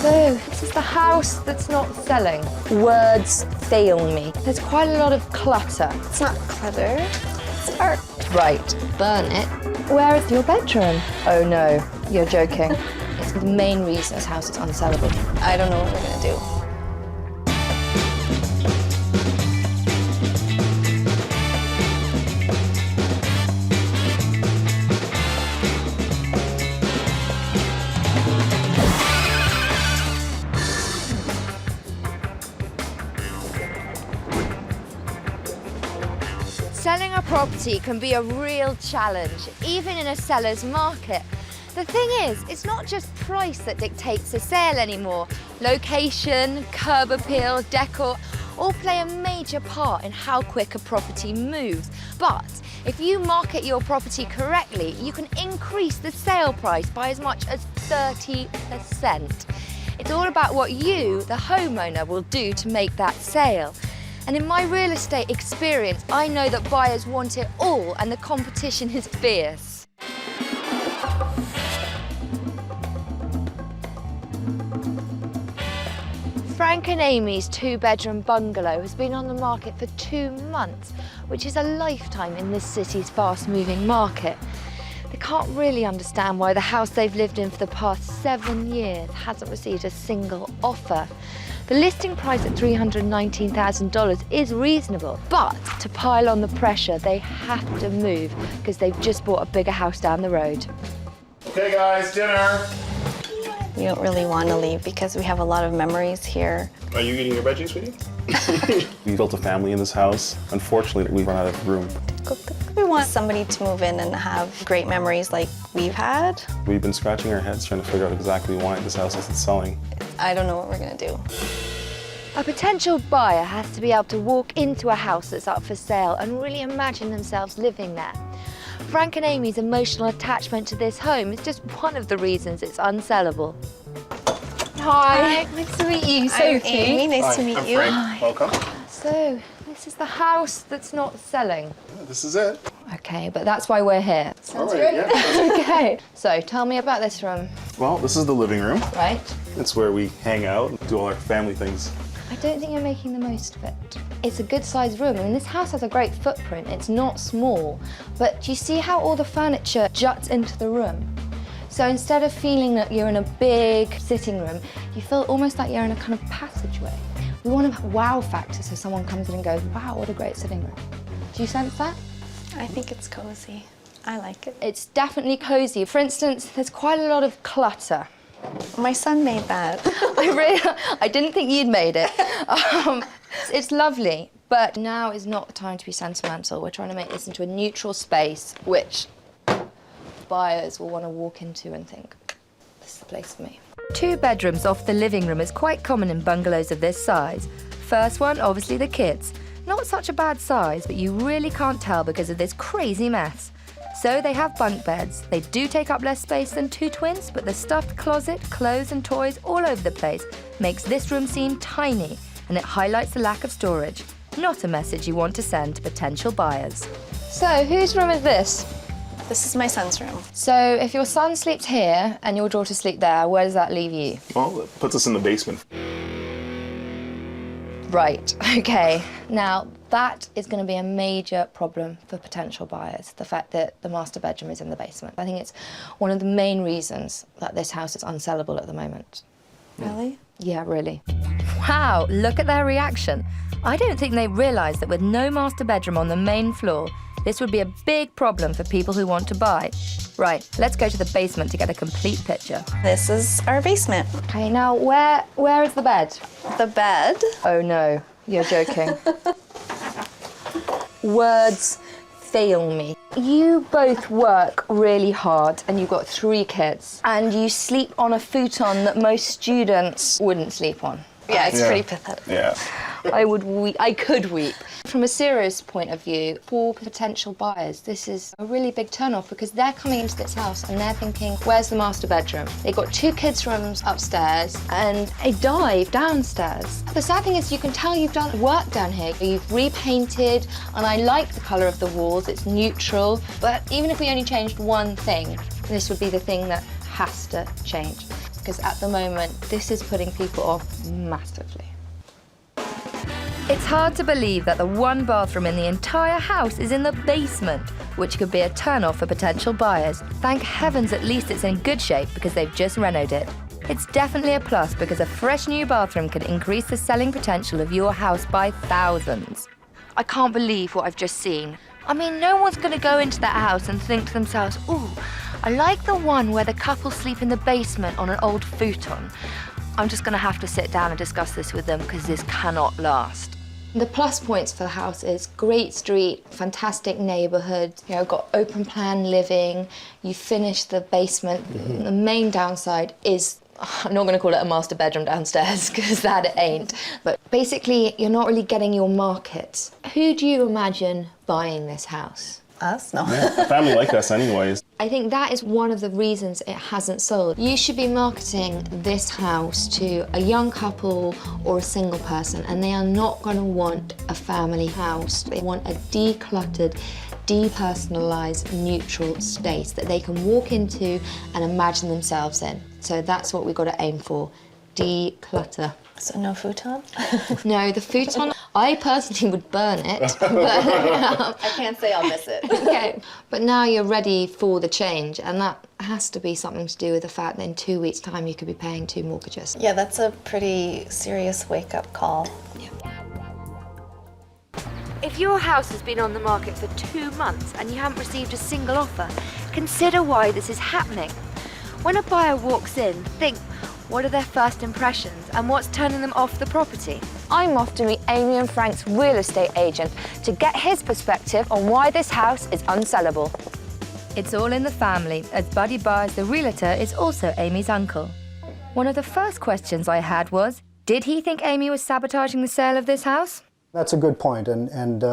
So, this is the house that's not selling. Words fail me. There's quite a lot of clutter. It's not cluttered, it's art. Right, burn it. Where is your bedroom? Oh no, you're joking. It's the main reason this house is unsellable. I don't know what we're gonna do. Selling a property can be a real challenge, even in a seller's market. The thing is, it's not just price that dictates a sale anymore. Location, curb appeal, decor, all play a major part in how quick a property moves. But if you market your property correctly, you can increase the sale price by as much as 30%. It's all about what you, the homeowner, will do to make that sale. And in my real estate experience, I know that buyers want it all and the competition is fierce. Frank and Amy's two-bedroom bungalow has been on the market for 2 months, which is a lifetime in this city's fast-moving market. They can't really understand why the house they've lived in for the past 7 years hasn't received a single offer. The listing price at $319,000 is reasonable, but to pile on the pressure, they have to move because they've just bought a bigger house down the road. Okay guys, dinner. We don't really want to leave because we have a lot of memories here. Are you eating your veggies, sweetie? We built a family in this house. Unfortunately, we've run out of room. We want somebody to move in and have great memories like we've had. We've been scratching our heads trying to figure out exactly why this house isn't selling. I don't know what we're gonna do. A potential buyer has to be able to walk into a house that's up for sale and really imagine themselves living there. Frank and Amy's emotional attachment to this home is just one of the reasons it's unsellable. Hi. Nice to meet you. I'm Sophie. Amy, nice to meet I'm you. Frank. Welcome. So, this is the house that's not selling. This is it. Okay, but that's why we're here. All right, yeah. Okay. So, tell me about this room. Well, this is the living room. Right? It's where we hang out and do all our family things. I don't think you're making the most of it. It's a good-sized room. I mean, this house has a great footprint. It's not small. But do you see how all the furniture juts into the room? So instead of feeling that you're in a big sitting room, you feel almost like you're in a kind of passageway. We want a wow factor so someone comes in and goes, wow, what a great sitting room. Do you sense that? I think it's cozy. I like it. It's definitely cozy. For instance, there's quite a lot of clutter. My son made that. I didn't think you'd made it. It's lovely, but now is not the time to be sentimental. We're trying to make this into a neutral space, which buyers will want to walk into and think, this is the place for me. 2 bedrooms off the living room is quite common in bungalows of this size. First one, obviously the kids. Not such a bad size, but you really can't tell because of this crazy mess. So they have bunk beds. They do take up less space than 2 twins, but the stuffed closet, clothes and toys all over the place makes this room seem tiny, and it highlights the lack of storage. Not a message you want to send to potential buyers. So, whose room is this? This is my son's room. So, if your son sleeps here and your daughter sleeps there, where does that leave you? Well, it puts us in the basement. Right, okay. Now, that is going to be a major problem for potential buyers, the fact that the master bedroom is in the basement. I think it's one of the main reasons that this house is unsellable at the moment. Really? Yeah, really. Wow, look at their reaction. I don't think they realise that with no master bedroom on the main floor, this would be a big problem for people who want to buy. Right, let's go to the basement to get a complete picture. This is our basement. Okay, now where is the bed? The bed. Oh no, you're joking. Words fail me. You both work really hard and you've got 3 kids and you sleep on a futon that most students wouldn't sleep on. Yeah, it's pretty pathetic. Yeah. I would weep. I could weep. From a serious point of view, for potential buyers, this is a really big turn-off because they're coming into this house and they're thinking, where's the master bedroom? They've got 2 kids' rooms upstairs and a dive downstairs. The sad thing is you can tell you've done work down here. You've repainted, and I like the colour of the walls. It's neutral, but even if we only changed one thing, this would be the thing that has to change. because at the moment, this is putting people off massively. It's hard to believe that the one bathroom in the entire house is in the basement, which could be a turn-off for potential buyers. Thank heavens at least it's in good shape because they've just renoed it. It's definitely a plus because a fresh new bathroom can increase the selling potential of your house by thousands. I can't believe what I've just seen. I mean, no one's going to go into that house and think to themselves, ooh, I like the one where the couple sleep in the basement on an old futon. I'm just going to have to sit down and discuss this with them because this cannot last. The plus points for the house is great street, fantastic neighbourhood, got open plan living, you finish the basement. The main downside is, I'm not going to call it a master bedroom downstairs because that it ain't, but basically you're not really getting your market. Who do you imagine buying this house? Us? No. Yeah, a family like us anyways. I think that is one of the reasons it hasn't sold. You should be marketing this house to a young couple or a single person, and they are not going to want a family house. They want a decluttered, depersonalised, neutral space that they can walk into and imagine themselves in. So that's what we've got to aim for, declutter. So no futon? No, the futon, I personally would burn it. But, I can't say I'll miss it. okay. But now you're ready for the change, and that has to be something to do with the fact that in 2 weeks' time you could be paying 2 mortgages. Yeah, that's a pretty serious wake-up call. Yeah. If your house has been on the market for 2 months and you haven't received a single offer, consider why this is happening. When a buyer walks in, think, what are their first impressions and what's turning them off the property? I'm off to meet Amy and Frank's real estate agent to get his perspective on why this house is unsellable. It's all in the family, as Buddy Byers, the realtor, is also Amy's uncle. One of the first questions I had was, did he think Amy was sabotaging the sale of this house? That's a good point, and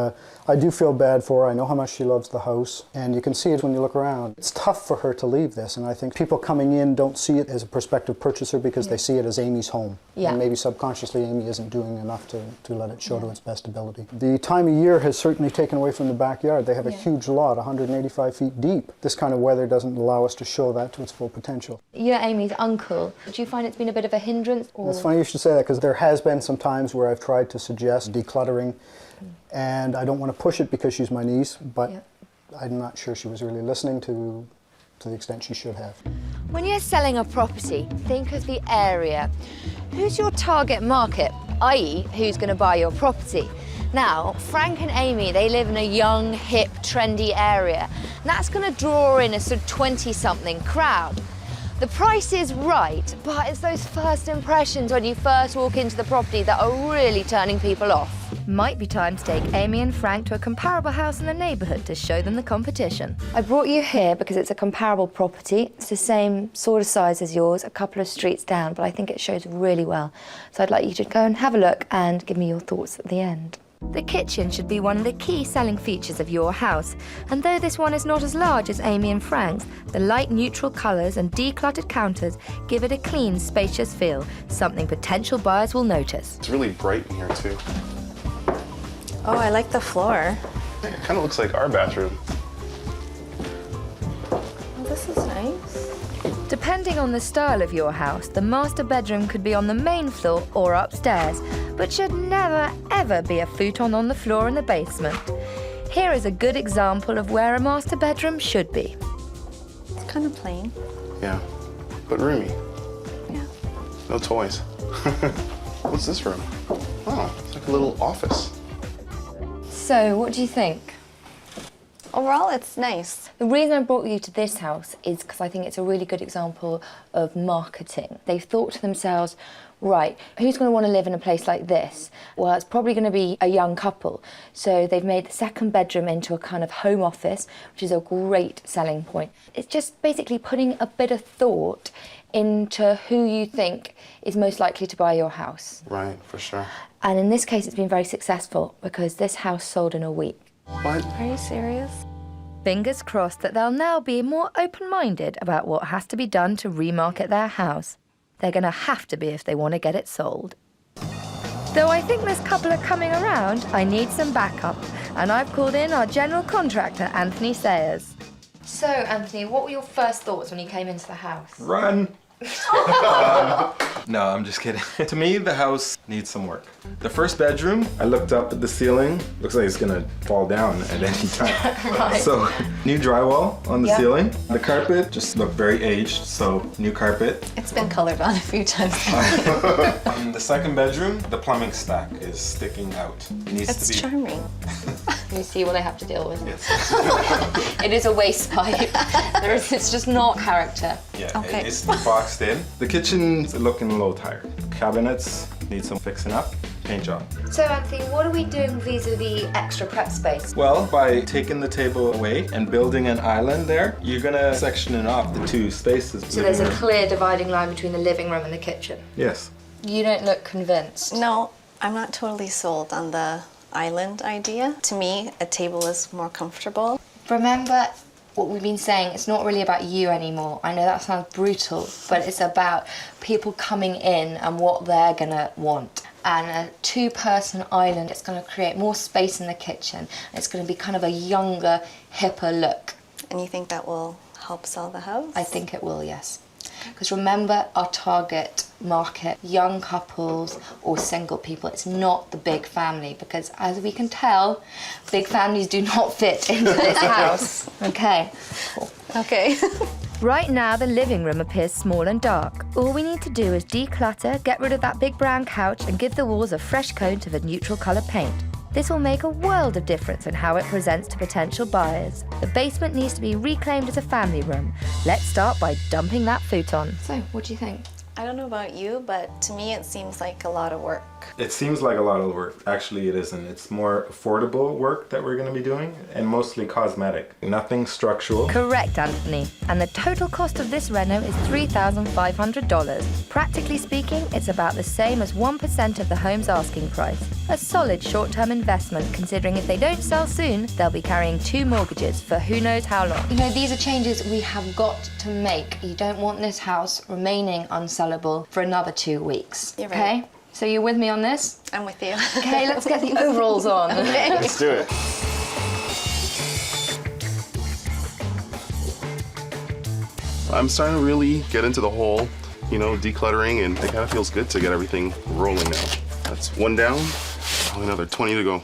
I do feel bad for her. I know how much she loves the house, and you can see it when you look around. It's tough for her to leave this, and I think people coming in don't see it as a prospective purchaser because they see it as Amy's home. Yeah. And maybe subconsciously Amy isn't doing enough to let it show to its best ability. The time of year has certainly taken away from the backyard. They have a huge lot, 185 feet deep. This kind of weather doesn't allow us to show that to its full potential. You're Amy's uncle. Do you find it's been a bit of a hindrance? Or... It's funny you should say that because there has been some times where I've tried to suggest decluttering, and I don't want to push it because she's my niece, but I'm not sure she was really listening to the extent she should have. When you're selling a property, think of the area. Who's your target market, i.e. who's going to buy your property? Now, Frank and Amy, they live in a young, hip, trendy area. And that's going to draw in a sort of 20-something crowd. The price is right, but it's those first impressions when you first walk into the property that are really turning people off. Might be time to take Amy and Frank to a comparable house in the neighbourhood to show them the competition. I brought you here because it's a comparable property. It's the same sort of size as yours, a couple of streets down, but I think it shows really well. So I'd like you to go and have a look and give me your thoughts at the end. The kitchen should be one of the key selling features of your house, and though this one is not as large as Amy and Frank's, the light neutral colours and decluttered counters give it a clean, spacious feel, something potential buyers will notice. It's really bright in here too. Oh, I like the floor. Yeah, it kind of looks like our bathroom. Oh, this is nice. Depending on the style of your house, the master bedroom could be on the main floor or upstairs, but should never, ever be a futon on the floor in the basement. Here is a good example of where a master bedroom should be. It's kind of plain. Yeah, but roomy. Yeah. No toys. What's this room? Oh, it's like a little office. So, what do you think? Overall, it's nice. The reason I brought you to this house is because I think it's a really good example of marketing. They've thought to themselves, right, who's going to want to live in a place like this? Well, it's probably going to be a young couple. So they've made the second bedroom into a kind of home office, which is a great selling point. It's just basically putting a bit of thought into who you think is most likely to buy your house. Right, for sure. And in this case, it's been very successful because this house sold in a week. What? Are you serious? Fingers crossed that they'll now be more open-minded about what has to be done to remarket their house. They're going to have to be if they want to get it sold. Though I think this couple are coming around, I need some backup, and I've called in our general contractor, Anthony Sayers. So, Anthony, what were your first thoughts when you came into the house? Run! No, I'm just kidding. To me, the house needs some work. The first bedroom, I looked up at the ceiling. Looks like it's gonna fall down at any time. Right. So, new drywall on the Yeah. ceiling. The carpet just looked very aged, so new carpet. It's been colored on a few times. In the second bedroom, the plumbing stack is sticking out. It needs It's to be. charming. You see what I have to deal with. Yes. It is a waste pipe. It's just not character. Yeah, Okay. it needs to be boxed in. The kitchen's looking a little tired. Cabinets need some fixing up. Paint job. So Anthony, what are we doing vis-a-vis extra prep space? Well, by taking the table away and building an island there, you're gonna section it off the two spaces. So there's a clear dividing line between the living room and the kitchen. Yes. You don't look convinced. No, I'm not totally sold on the island idea. To me, a table is more comfortable. Remember what we've been saying, it's not really about you anymore. I know that sounds brutal, but it's about people coming in and what they're gonna want. And a two-person island, it's gonna create more space in the kitchen. It's gonna be kind of a younger, hipper look. And you think that will help sell the house? I think it will, yes. Because remember our target market, young couples or single people. It's not the big family, because as we can tell, big families do not fit into this house. Okay. Okay. Right now, the living room appears small and dark. All we need to do is declutter, get rid of that big brown couch, and give the walls a fresh coat of a neutral colour paint. This will make a world of difference in how it presents to potential buyers. The basement needs to be reclaimed as a family room. Let's start by dumping that futon. So, what do you think? I don't know about you, but to me it seems like a lot of work. It seems like a lot of work. Actually, it isn't. It's more affordable work that we're going to be doing, and mostly cosmetic. Nothing structural. Correct, Anthony. And the total cost of this reno is $3,500. Practically speaking, it's about the same as 1% of the home's asking price. A solid short-term investment, considering if they don't sell soon, they'll be carrying 2 mortgages for who knows how long. You know, these are changes we have got to make. You don't want this house remaining unsellable for another 2 weeks. You're right. Okay? So you're with me on this? I'm with you. Okay, let's get the overalls on. Let's do it. I'm starting to really get into the whole, decluttering, and it kind of feels good to get everything rolling now. That's one down, only another 20 to go.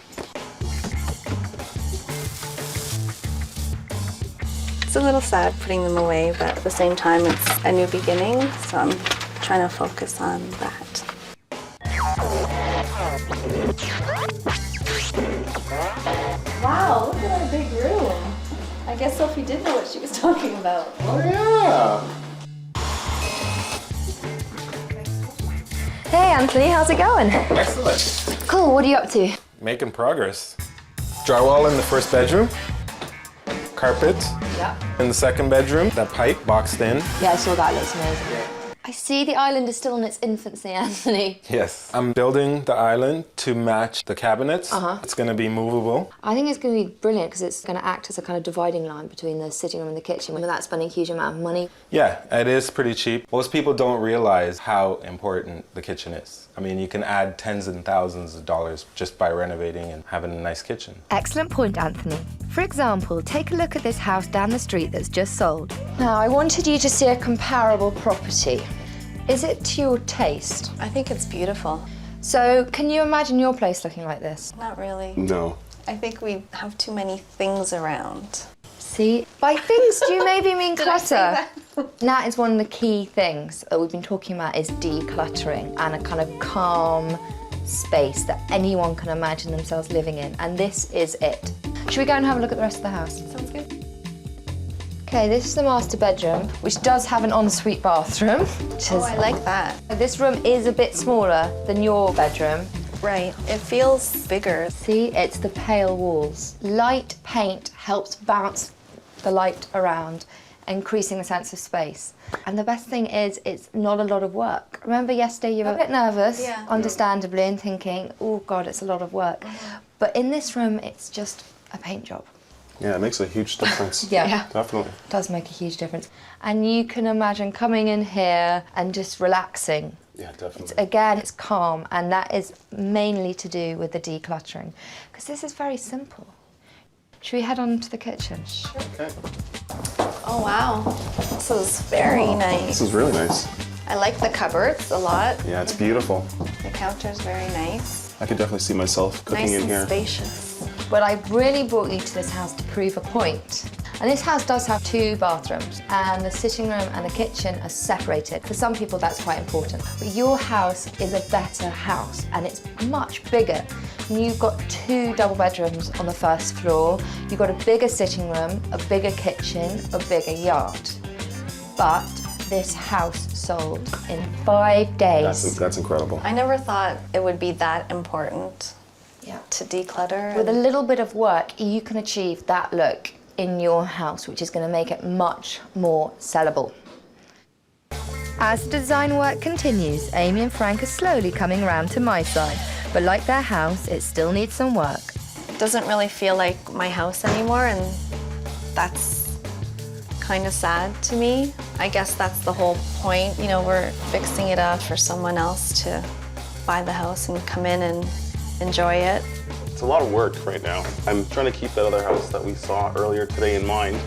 It's a little sad putting them away, but at the same time it's a new beginning, so I'm trying to focus on that. Wow, look at our big room. I guess Sophie did know what she was talking about. Oh, yeah. Hey, Anthony, how's it going? Excellent. Cool, what are you up to? Making progress. Drywall in the first bedroom. Carpet Yeah. in the second bedroom. That pipe boxed in. Yeah, I saw that. Looks amazing. I see the island is still in its infancy, Anthony. Yes. I'm building the island to match the cabinets. It's going to be movable. I think it's going to be brilliant because it's going to act as a kind of dividing line between the sitting room and the kitchen without spending a huge amount of money. Yeah, it is pretty cheap. Most people don't realize how important the kitchen is. I mean, you can add tens and thousands of dollars just by renovating and having a nice kitchen. Excellent point, Anthony. For example, take a look at this house down the street that's just sold. Now, I wanted you to see a comparable property. Is it to your taste? I think it's beautiful. So, can you imagine your place looking like this? Not really. No. I think we have too many things around. See? By things, do you maybe mean Did I say clutter? That is one of the key things that we've been talking about is decluttering and a kind of calm space that anyone can imagine themselves living in. And this is it. Should we go and have a look at the rest of the house? Sounds good. Okay, this is the master bedroom, which does have an ensuite bathroom. Which Oh, is, I like that. this room is a bit smaller than your bedroom. Right. It feels bigger. See, it's the pale walls. Light paint helps bounce the light around, increasing the sense of space. And the best thing is, it's not a lot of work. Remember yesterday you were a bit nervous, Yeah. understandably, and thinking, oh God, it's a lot of work. But in this room, it's just a paint job. Yeah, it makes a huge difference. Yeah. Definitely. It does make a huge difference. And you can imagine coming in here and just relaxing. Yeah, definitely. Again, it's calm, and that is mainly to do with the decluttering, because this is very simple. Should we head on to the kitchen? Okay. Oh, wow. This is very nice. This is really nice. I like the cupboards a lot. Yeah, it's beautiful. The counter is very nice. I could definitely see myself cooking Nice in and here. spacious. But I really brought you to this house to prove a point. And this house does have 2 bathrooms, and the sitting room and the kitchen are separated. For some people, that's quite important. But your house is a better house, and it's much bigger. And you've got 2 double bedrooms on the first floor. You've got a bigger sitting room, a bigger kitchen, a bigger yard. But this house sold in 5 days. That's incredible. I never thought it would be that important Yeah. to declutter. With a little bit of work, you can achieve that look in your house, which is going to make it much more sellable. As the design work continues, Amy and Frank are slowly coming around to my side. But like their house, it still needs some work. It doesn't really feel like my house anymore, and that's kind of sad to me. I guess that's the whole point. You know, we're fixing it up for someone else to buy the house and come in and enjoy it. It's a lot of work right now. I'm trying to keep that other house that we saw earlier today in mind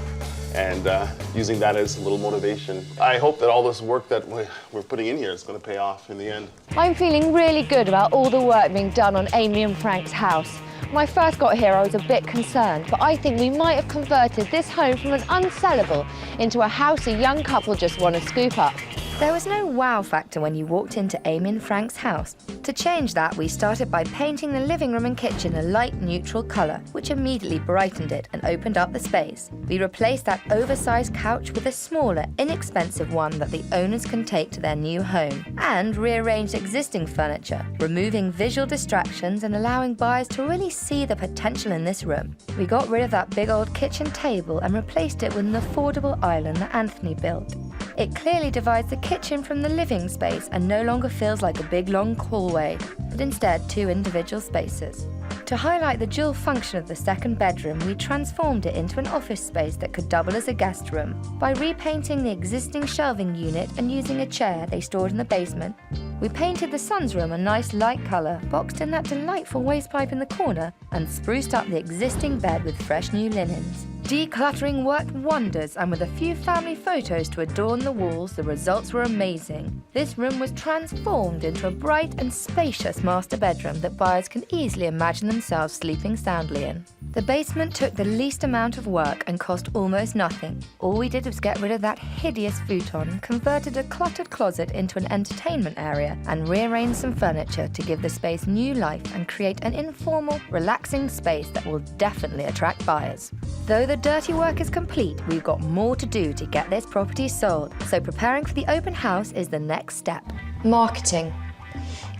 and using that as a little motivation. I hope that all this work that we're putting in here is going to pay off in the end. I'm feeling really good about all the work being done on Amy and Frank's house. When I first got here, I was a bit concerned, but I think we might have converted this home from an unsellable into a house a young couple just want to scoop up. There was no wow factor when you walked into Amy and Frank's house. To change that, we started by painting the living room and kitchen a light neutral colour, which immediately brightened it and opened up the space. We replaced that oversized couch with a smaller, inexpensive one that the owners can take to their new home, and rearranged existing furniture, removing visual distractions and allowing buyers to really see the potential in this room. We got rid of that big old kitchen table and replaced it with an affordable island that Anthony built. It clearly divides the kitchen from the living space and no longer feels like a big long hallway, but instead 2 individual spaces. To highlight the dual function of the second bedroom, we transformed it into an office space that could double as a guest room by repainting the existing shelving unit and using a chair they stored in the basement. We painted the son's room a nice light colour, boxed in that delightful wastepipe in the corner, and spruced up the existing bed with fresh new linens. Decluttering worked wonders, and with a few family photos to adorn the walls, the results were amazing. This room was transformed into a bright and spacious master bedroom that buyers can easily imagine themselves sleeping soundly in. The basement took the least amount of work and cost almost nothing. All we did was get rid of that hideous futon, converted a cluttered closet into an entertainment area, and rearranged some furniture to give the space new life and create an informal, relaxing space that will definitely attract buyers. Though the dirty work is complete, we've got more to do to get this property sold, so preparing for the open house is the next step. Marketing.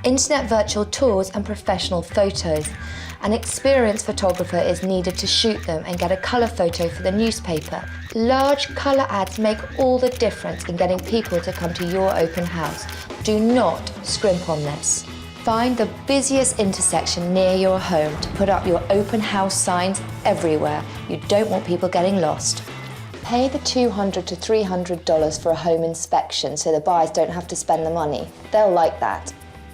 Internet virtual tours and professional photos. An experienced photographer is needed to shoot them and get a colour photo for the newspaper. Large colour ads make all the difference in getting people to come to your open house. Do not scrimp on this. Find the busiest intersection near your home to put up your open house signs everywhere. You don't want people getting lost. Pay the $200 to $300 for a home inspection so the buyers don't have to spend the money. They'll like that.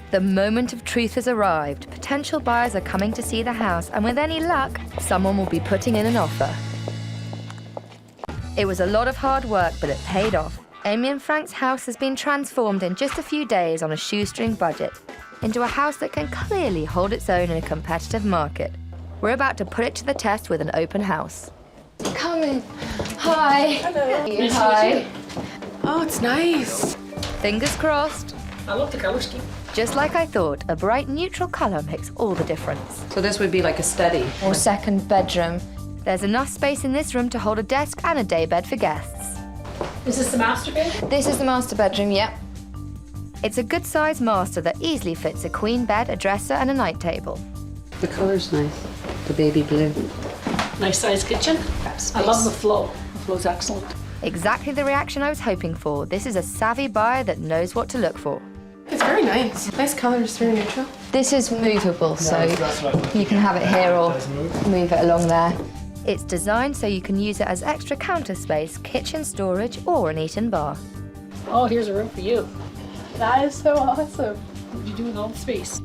The moment of truth has arrived. Potential buyers are coming to see the house, and with any luck, someone will be putting in an offer. It was a lot of hard work, but it paid off. Amy and Frank's house has been transformed in just a few days on a shoestring budget into a house that can clearly hold its own in a competitive market. We're about to put it to the test with an open house. Come in. Hi. Hello. Hi. Oh, it's nice. Fingers crossed. I love the colour scheme. Just like I thought, a bright neutral colour makes all the difference. So this would be like a study. Or second bedroom. There's enough space in this room to hold a desk and a daybed for guests. Is this the master bed? This is the master bedroom, yep. It's a good-sized master that easily fits a queen bed, a dresser and a night table. The colour's nice, the baby blue. Nice sized kitchen. I love the flow. The flow's excellent. Exactly the reaction I was hoping for. This is a savvy buyer that knows what to look for. It's very nice. Nice colour, just very neutral. This is movable, so you can have it here or move it along there. It's designed so you can use it as extra counter space, kitchen storage or an eat-in bar. Oh, here's a room for you. That is so awesome. What are you doing with all the space?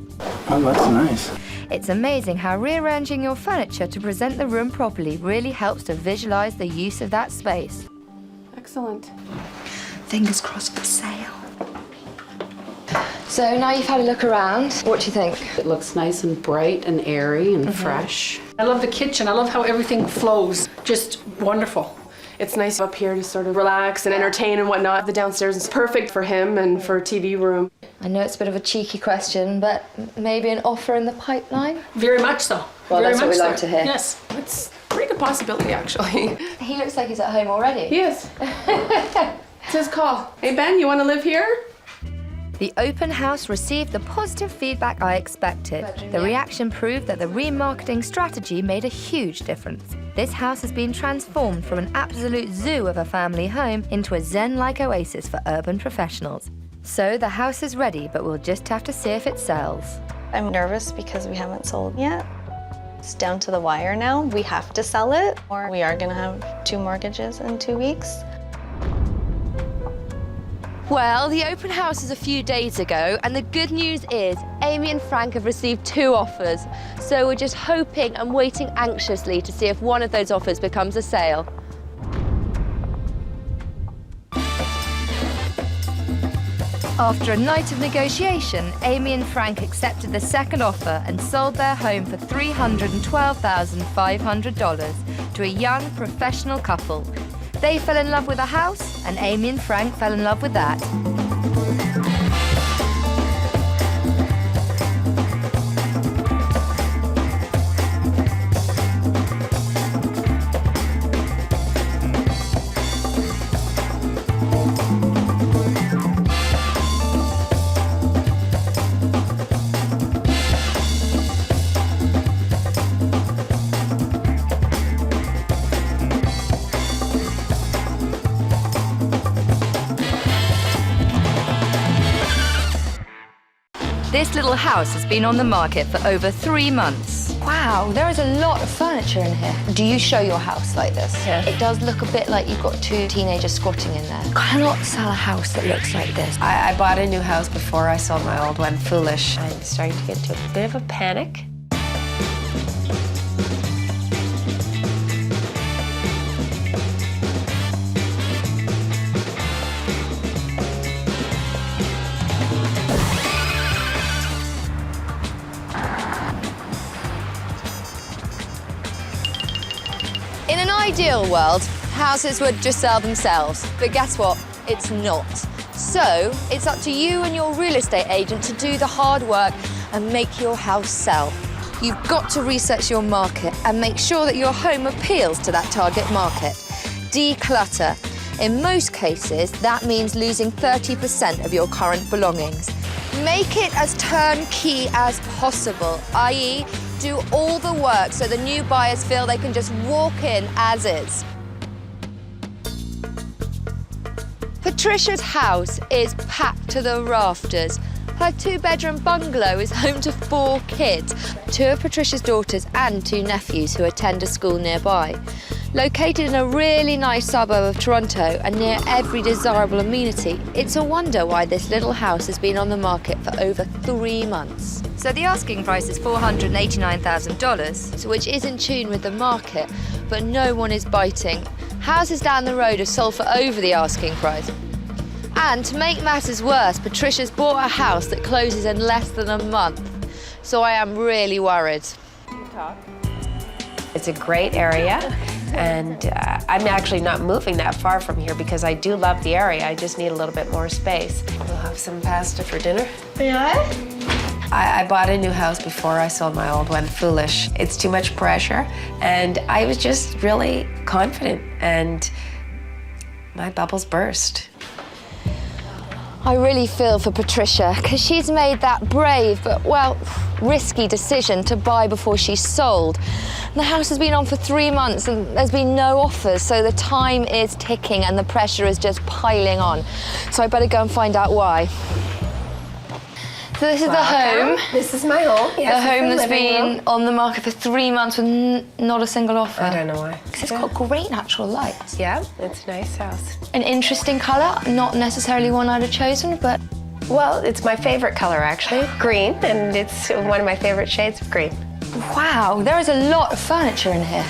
Oh, that's nice. It's amazing how rearranging your furniture to present the room properly really helps to visualize the use of that space. Excellent. Fingers crossed for sale. So now you've had a look around, what do you think? It looks nice and bright and airy and fresh. I love the kitchen. I love how everything flows. Just wonderful. It's nice up here to sort of relax and entertain and whatnot. The downstairs is perfect for him and for a TV room. I know it's a bit of a cheeky question, but maybe an offer in the pipeline? Very much so. Well, Very that's what much we so. like to hear. Yes. It's a pretty good possibility, actually. He looks like he's at home already. He is. It's his call. Hey, Ben, you want to live here? The open house received the positive feedback I expected. The reaction proved that the remarketing strategy made a huge difference. This house has been transformed from an absolute zoo of a family home into a zen-like oasis for urban professionals. So the house is ready, but we'll just have to see if it sells. I'm nervous because we haven't sold yet. It's down to the wire now. We have to sell it, or we are gonna have 2 mortgages in 2 weeks. Well, the open house was a few days ago, and the good news is Amy and Frank have received 2 offers. So we're just hoping and waiting anxiously to see if one of those offers becomes a sale. After a night of negotiation, Amy and Frank accepted the second offer and sold their home for $312,500 to a young professional couple. They fell in love with the house, and Amy and Frank fell in love with that. This little house has been on the market for over 3 months. Wow, there is a lot of furniture in here. Do you show your house like this? Yeah. It does look a bit like you've got 2 teenagers squatting in there. Cannot sell a house that looks like this. I bought a new house before I sold my old one. Foolish. I'm starting to get into a bit of a panic. In an ideal world, houses would just sell themselves. But guess what? It's not. So it's up to you and your real estate agent to do the hard work and make your house sell. You've got to research your market and make sure that your home appeals to that target market. Declutter. In most cases, that means losing 30% of your current belongings. Make it as turnkey as possible, i.e., do all the work so the new buyers feel they can just walk in as is. Patricia's house is packed to the rafters. Her 2-bedroom bungalow is home to 4 kids, 2 of Patricia's daughters and 2 nephews who attend a school nearby. Located in a really nice suburb of Toronto and near every desirable amenity, it's a wonder why this little house has been on the market for over 3 months. So the asking price is $489,000, which is in tune with the market, but no one is biting. Houses down the road have sold for over the asking price. And to make matters worse, Patricia's bought a house that closes in less than a month. So I am really worried. It's a great area, and I'm actually not moving that far from here because I do love the area. I just need a little bit more space. We'll have some pasta for dinner. Yeah? I bought a new house before I sold my old one. Foolish. It's too much pressure, and I was just really confident, and my bubbles burst. I really feel for Patricia because she's made that brave but, well, risky decision to buy before she's sold. The house has been on for 3 months and there's been no offers, so the time is ticking and the pressure is just piling on. So I better go and find out why. So this is the home. This is my home. Yes, The home that's been on the market for 3 months with not a single offer. I don't know why. Because it's got great natural light. Yeah, it's a nice house. An interesting colour, not necessarily one I'd have chosen, but Well, it's my favorite color, actually. Green, and it's one of my favorite shades of green. wow, there is a lot of furniture in here.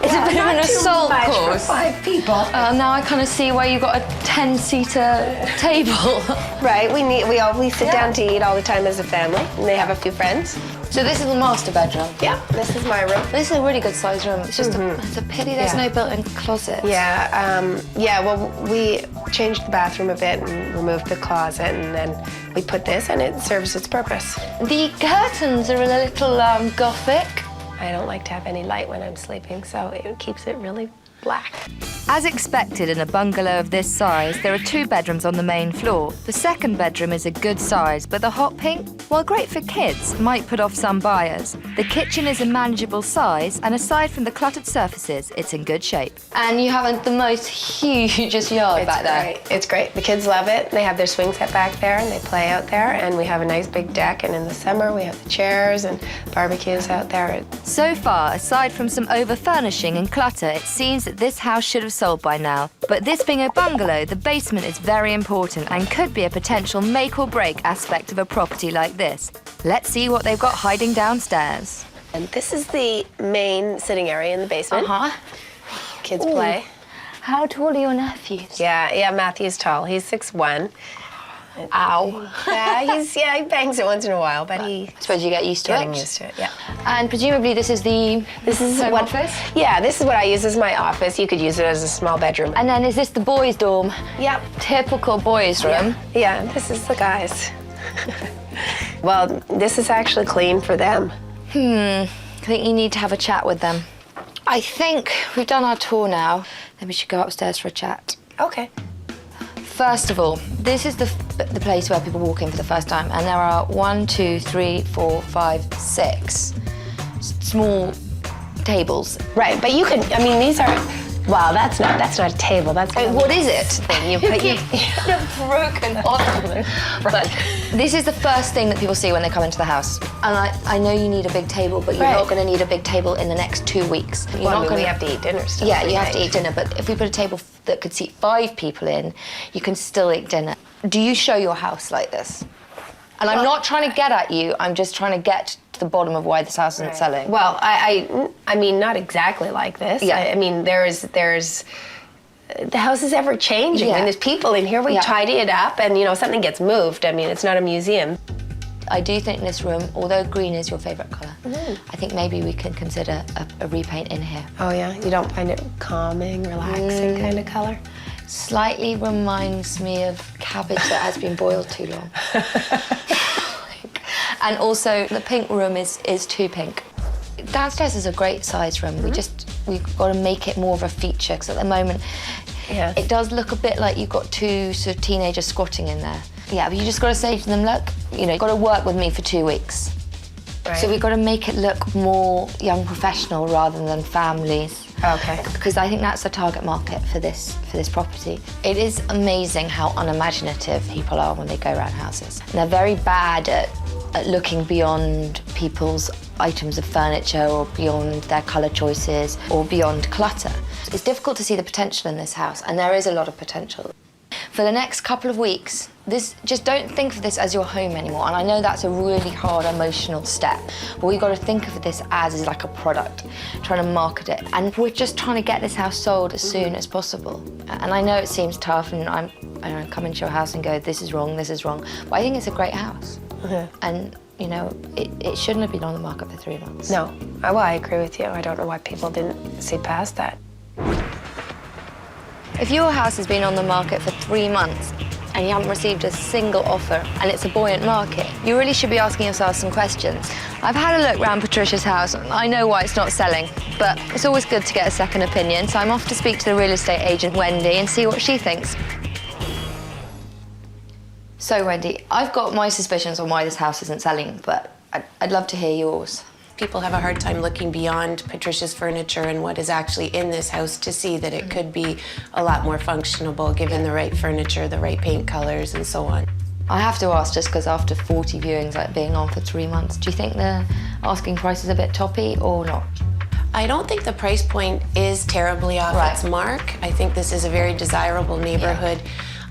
It's a bit of an assault For course. 5 people. Now I kind of see why you got a 10-seater table. Right, we sit down to eat all the time as a family, and they have a few friends. So this is the master bedroom. Yeah, this is my room. This is a really good size room. It's just it's a pity there's no built-in closet. Yeah, well, we changed the bathroom a bit and removed the closet, and then we put this, and it serves its purpose. The curtains are a little gothic. I don't like to have any light when I'm sleeping, so it keeps it really black. As expected in a bungalow of this size, there are 2 bedrooms on the main floor. The second bedroom is a good size, but the hot pink, while great for kids, might put off some buyers. The kitchen is a manageable size, and aside from the cluttered surfaces, it's in good shape. And you have the most hugest yard back there. Great. It's great. The kids love it. They have their swing set back there, and they play out there, and we have a nice big deck, and in the summer we have the chairs and barbecues out there. So far, aside from some over-furnishing and clutter, it seems that this house should have sold by now. But this being a bungalow, the basement is very important and could be a potential make or break aspect of a property like this. Let's see what they've got hiding downstairs. And this is the main sitting area in the basement. Kids play. How tall are your nephews? Yeah, Matthew's tall. He's 6'1". Ow. He bangs it once in a while, but I suppose you get used to getting it. used to it, yeah. And presumably this is home office? Yeah, this is what I use as my office. You could use it as a small bedroom. And then is this the boys' dorm? Yep. Typical boys' room. Yeah, this is the guys. Well, this is actually clean for them. I think you need to have a chat with them. I think we've done our tour now. Then we should go upstairs for a chat. Okay. First of all, this is the place where people walk in for the first time, and there are 1, 2, 3, 4, 5, 6 small tables. Right, but you could, these are, wow, that's not a table, that's what is it? Thing. You put a broken ottoman. But this is the first thing that people see when they come into the house. And I know you need a big table, but you're not going to need a big table in the next 2 weeks. You're not we have to eat dinner still. Yeah, you have to eat dinner, but if we put a table that could seat 5 people in, you can still eat dinner. Do you show your house like this? And I'm not trying to get at you, I'm just trying to get to the bottom of why this house isn't selling. Well, I mean, not exactly like this. Yeah. I mean, there's the house is ever changing. Yeah. I mean, there's people in here, we tidy it up, and something gets moved. I mean, it's not a museum. I do think this room, although green is your favourite colour, I think maybe we can consider a repaint in here. Oh yeah? You don't find it calming, relaxing kind of colour? Slightly reminds me of cabbage that has been boiled too long. And also, the pink room is too pink. Downstairs is a great size room. We've got to make it more of a feature, because at the moment, it does look a bit like you've got 2 sort of teenagers squatting in there. Yeah, but you just got to say to them, look, you've got to work with me for 2 weeks. Right. So we've got to make it look more young professional rather than families. Okay. Because I think that's the target market for this property. It is amazing how unimaginative people are when they go around houses. And they're very bad at looking beyond people's items of furniture or beyond their colour choices or beyond clutter. It's difficult to see the potential in this house, and there is a lot of potential. For the next couple of weeks, just don't think of this as your home anymore. And I know that's a really hard emotional step, but we've got to think of this as like a product, trying to market it. And we're just trying to get this house sold as soon as possible. And I know it seems tough, and I come into your house and go, this is wrong, but I think it's a great house. And it shouldn't have been on the market for 3 months. No, well, I agree with you. I don't know why people didn't see past that. If your house has been on the market for 3 months and you haven't received a single offer and it's a buoyant market, you really should be asking yourself some questions. I've had a look around Patricia's house. I know why it's not selling, but it's always good to get a second opinion, so I'm off to speak to the real estate agent, Wendy, and see what she thinks. So, Wendy, I've got my suspicions on why this house isn't selling, but I'd love to hear yours. People have a hard time looking beyond Patricia's furniture and what is actually in this house to see that it could be a lot more functionable given the right furniture, the right paint colors, and so on. I have to ask, just because after 40 viewings, like being on for 3 months, do you think the asking price is a bit toppy or not? I don't think the price point is terribly off its mark. I think this is a very desirable neighborhood.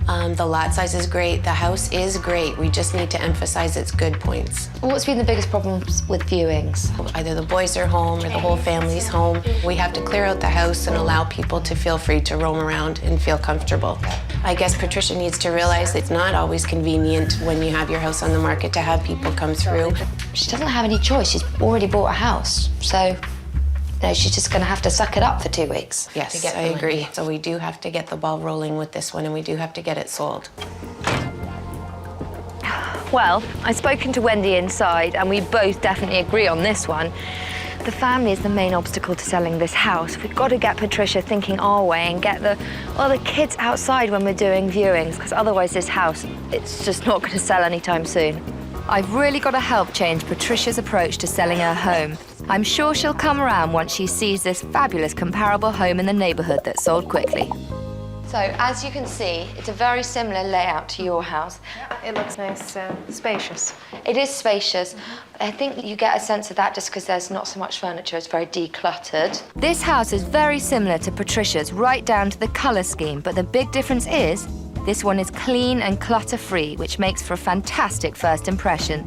The lot size is great. The house is great. We just need to emphasize its good points. What's been the biggest problems with viewings? Either the boys are home or the whole family's home. We have to clear out the house and allow people to feel free to roam around and feel comfortable. I guess Patricia needs to realize it's not always convenient when you have your house on the market to have people come through. She doesn't have any choice. She's already bought a house. So, she's just going to have to suck it up for 2 weeks. Yes, I agree. So we do have to get the ball rolling with this one, and we do have to get it sold. Well, I've spoken to Wendy inside, and we both definitely agree on this one. The family is the main obstacle to selling this house. We've got to get Patricia thinking our way and get the kids outside when we're doing viewings, because otherwise this house, it's just not going to sell anytime soon. I've really got to help change Patricia's approach to selling her home. I'm sure she'll come around once she sees this fabulous comparable home in the neighbourhood that sold quickly. So, as you can see, it's a very similar layout to your house. It looks nice, spacious. It is spacious. I think you get a sense of that just because there's not so much furniture, it's very decluttered. This house is very similar to Patricia's, right down to the colour scheme, but the big difference is this one is clean and clutter-free, which makes for a fantastic first impression.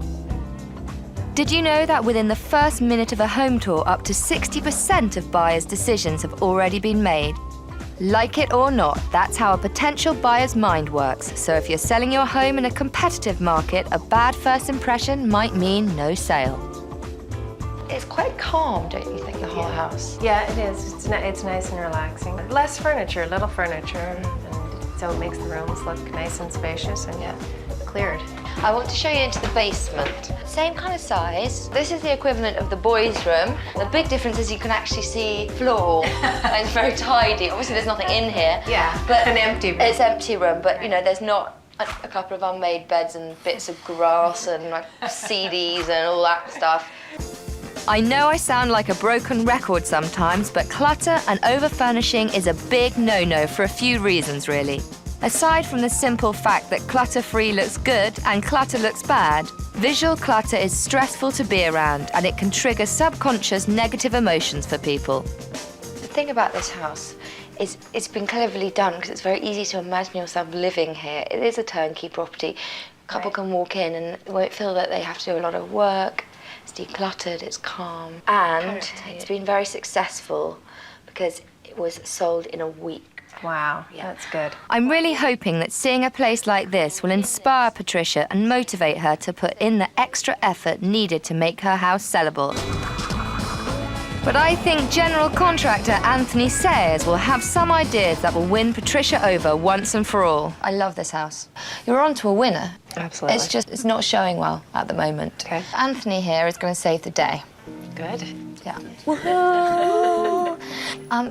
Did you know that within the first minute of a home tour, up to 60% of buyers' decisions have already been made? Like it or not, that's how a potential buyer's mind works. So if you're selling your home in a competitive market, a bad first impression might mean no sale. It's quite calm, don't you think, the whole house? Yeah, it is. It's nice and relaxing. Less furniture, little furniture, and so it makes the rooms look nice and spacious and cleared. I want to show you into the basement. Same kind of size. This is the equivalent of the boys' room. The big difference is you can actually see floor. And it's very tidy. Obviously, there's nothing in here. Yeah, but an empty room. It's empty room, but there's not a couple of unmade beds and bits of grass and like CDs and all that stuff. I know I sound like a broken record sometimes, but clutter and over-furnishing is a big no-no for a few reasons, really. Aside from the simple fact that clutter-free looks good and clutter looks bad, visual clutter is stressful to be around and it can trigger subconscious negative emotions for people. The thing about this house is it's been cleverly done because it's very easy to imagine yourself living here. It is a turnkey property. A couple can walk in and won't feel that they have to do a lot of work. It's decluttered, it's calm, and it's been very successful because it was sold in a week. Wow, that's good. I'm really hoping that seeing a place like this will inspire Patricia and motivate her to put in the extra effort needed to make her house sellable. But I think general contractor Anthony Sayers will have some ideas that will win Patricia over once and for all. I love this house. You're on to a winner. Absolutely. It's not showing well at the moment. Okay. Anthony here is going to save the day. Good. Yeah. Woohoo!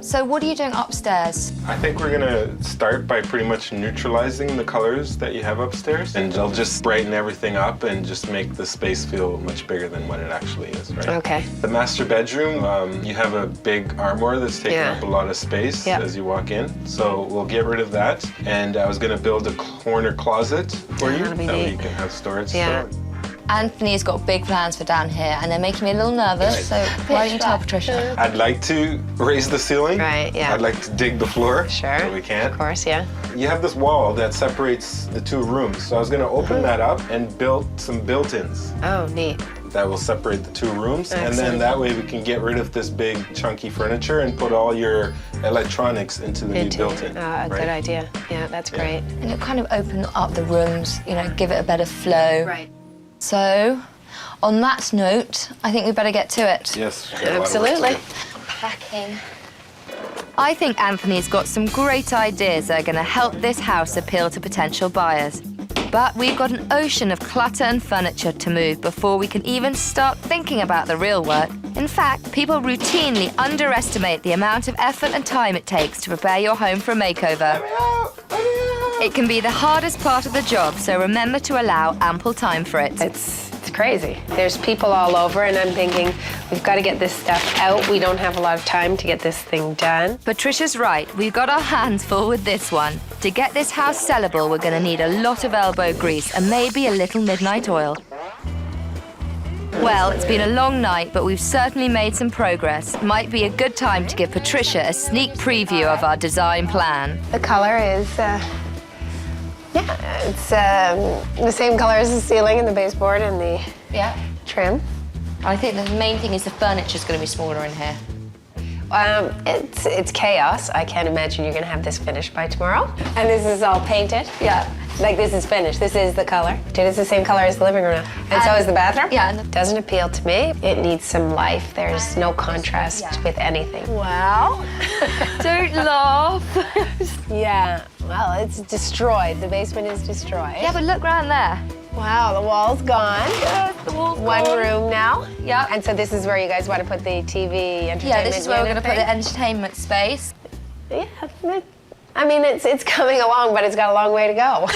So what are you doing upstairs? I think we're gonna start by pretty much neutralizing the colors that you have upstairs, and they'll just brighten everything up and just make the space feel much bigger than what it actually is, right? Okay. The master bedroom, you have a big armoire that's taking up a lot of space as you walk in, so we'll get rid of that. And I was gonna build a corner closet for you, that way you can have storage. Yeah. So. Anthony's got big plans for down here, and they're making me a little nervous, so why don't you tell Patricia? I'd like to raise the ceiling. Right, yeah. I'd like to dig the floor. Sure. But we can't. Of course, yeah. You have this wall that separates the two rooms, so I was gonna open that up and build some built-ins. Oh, neat. That will separate the two rooms, and Excellent. then that way we can get rid of this big chunky furniture and put all your electronics into the new built-in. Good idea. Yeah, that's great. And it'll kind of open up the rooms, give it a better flow. Right. So, on that note, I think we better get to it. Yes. Absolutely. Packing. I think Anthony's got some great ideas that are going to help this house appeal to potential buyers. But we've got an ocean of clutter and furniture to move before we can even start thinking about the real work. In fact, people routinely underestimate the amount of effort and time it takes to prepare your home for a makeover. It can be the hardest part of the job, so remember to allow ample time for it. It's crazy. There's people all over, and I'm thinking, we've got to get this stuff out. We don't have a lot of time to get this thing done. Patricia's right. We've got our hands full with this one. To get this house sellable, we're going to need a lot of elbow grease and maybe a little midnight oil. Well, it's been a long night, but we've certainly made some progress. Might be a good time to give Patricia a sneak preview of our design plan. The color is Yeah, it's the same color as the ceiling and the baseboard and the trim. I think the main thing is the furniture's going to be smaller in here. It's chaos. I can't imagine you're gonna have this finished by tomorrow. And this is all painted. Yeah. Like this is finished. This is the color. Dude, it's the same color as the living room now. And so is the bathroom. Yeah. Doesn't appeal to me. It needs some life. There's no contrast with anything. Wow. Don't laugh. Yeah. Well, it's destroyed. The basement is destroyed. Yeah, but look around there. Wow, the wall's gone. Yeah, the wall's One gone. room now. Yeah. And so this is where you guys want to put the TV entertainment Yeah, this is where we're going to put unit the entertainment space. thing? Yeah. I mean, it's coming along, but it's got a long way to go.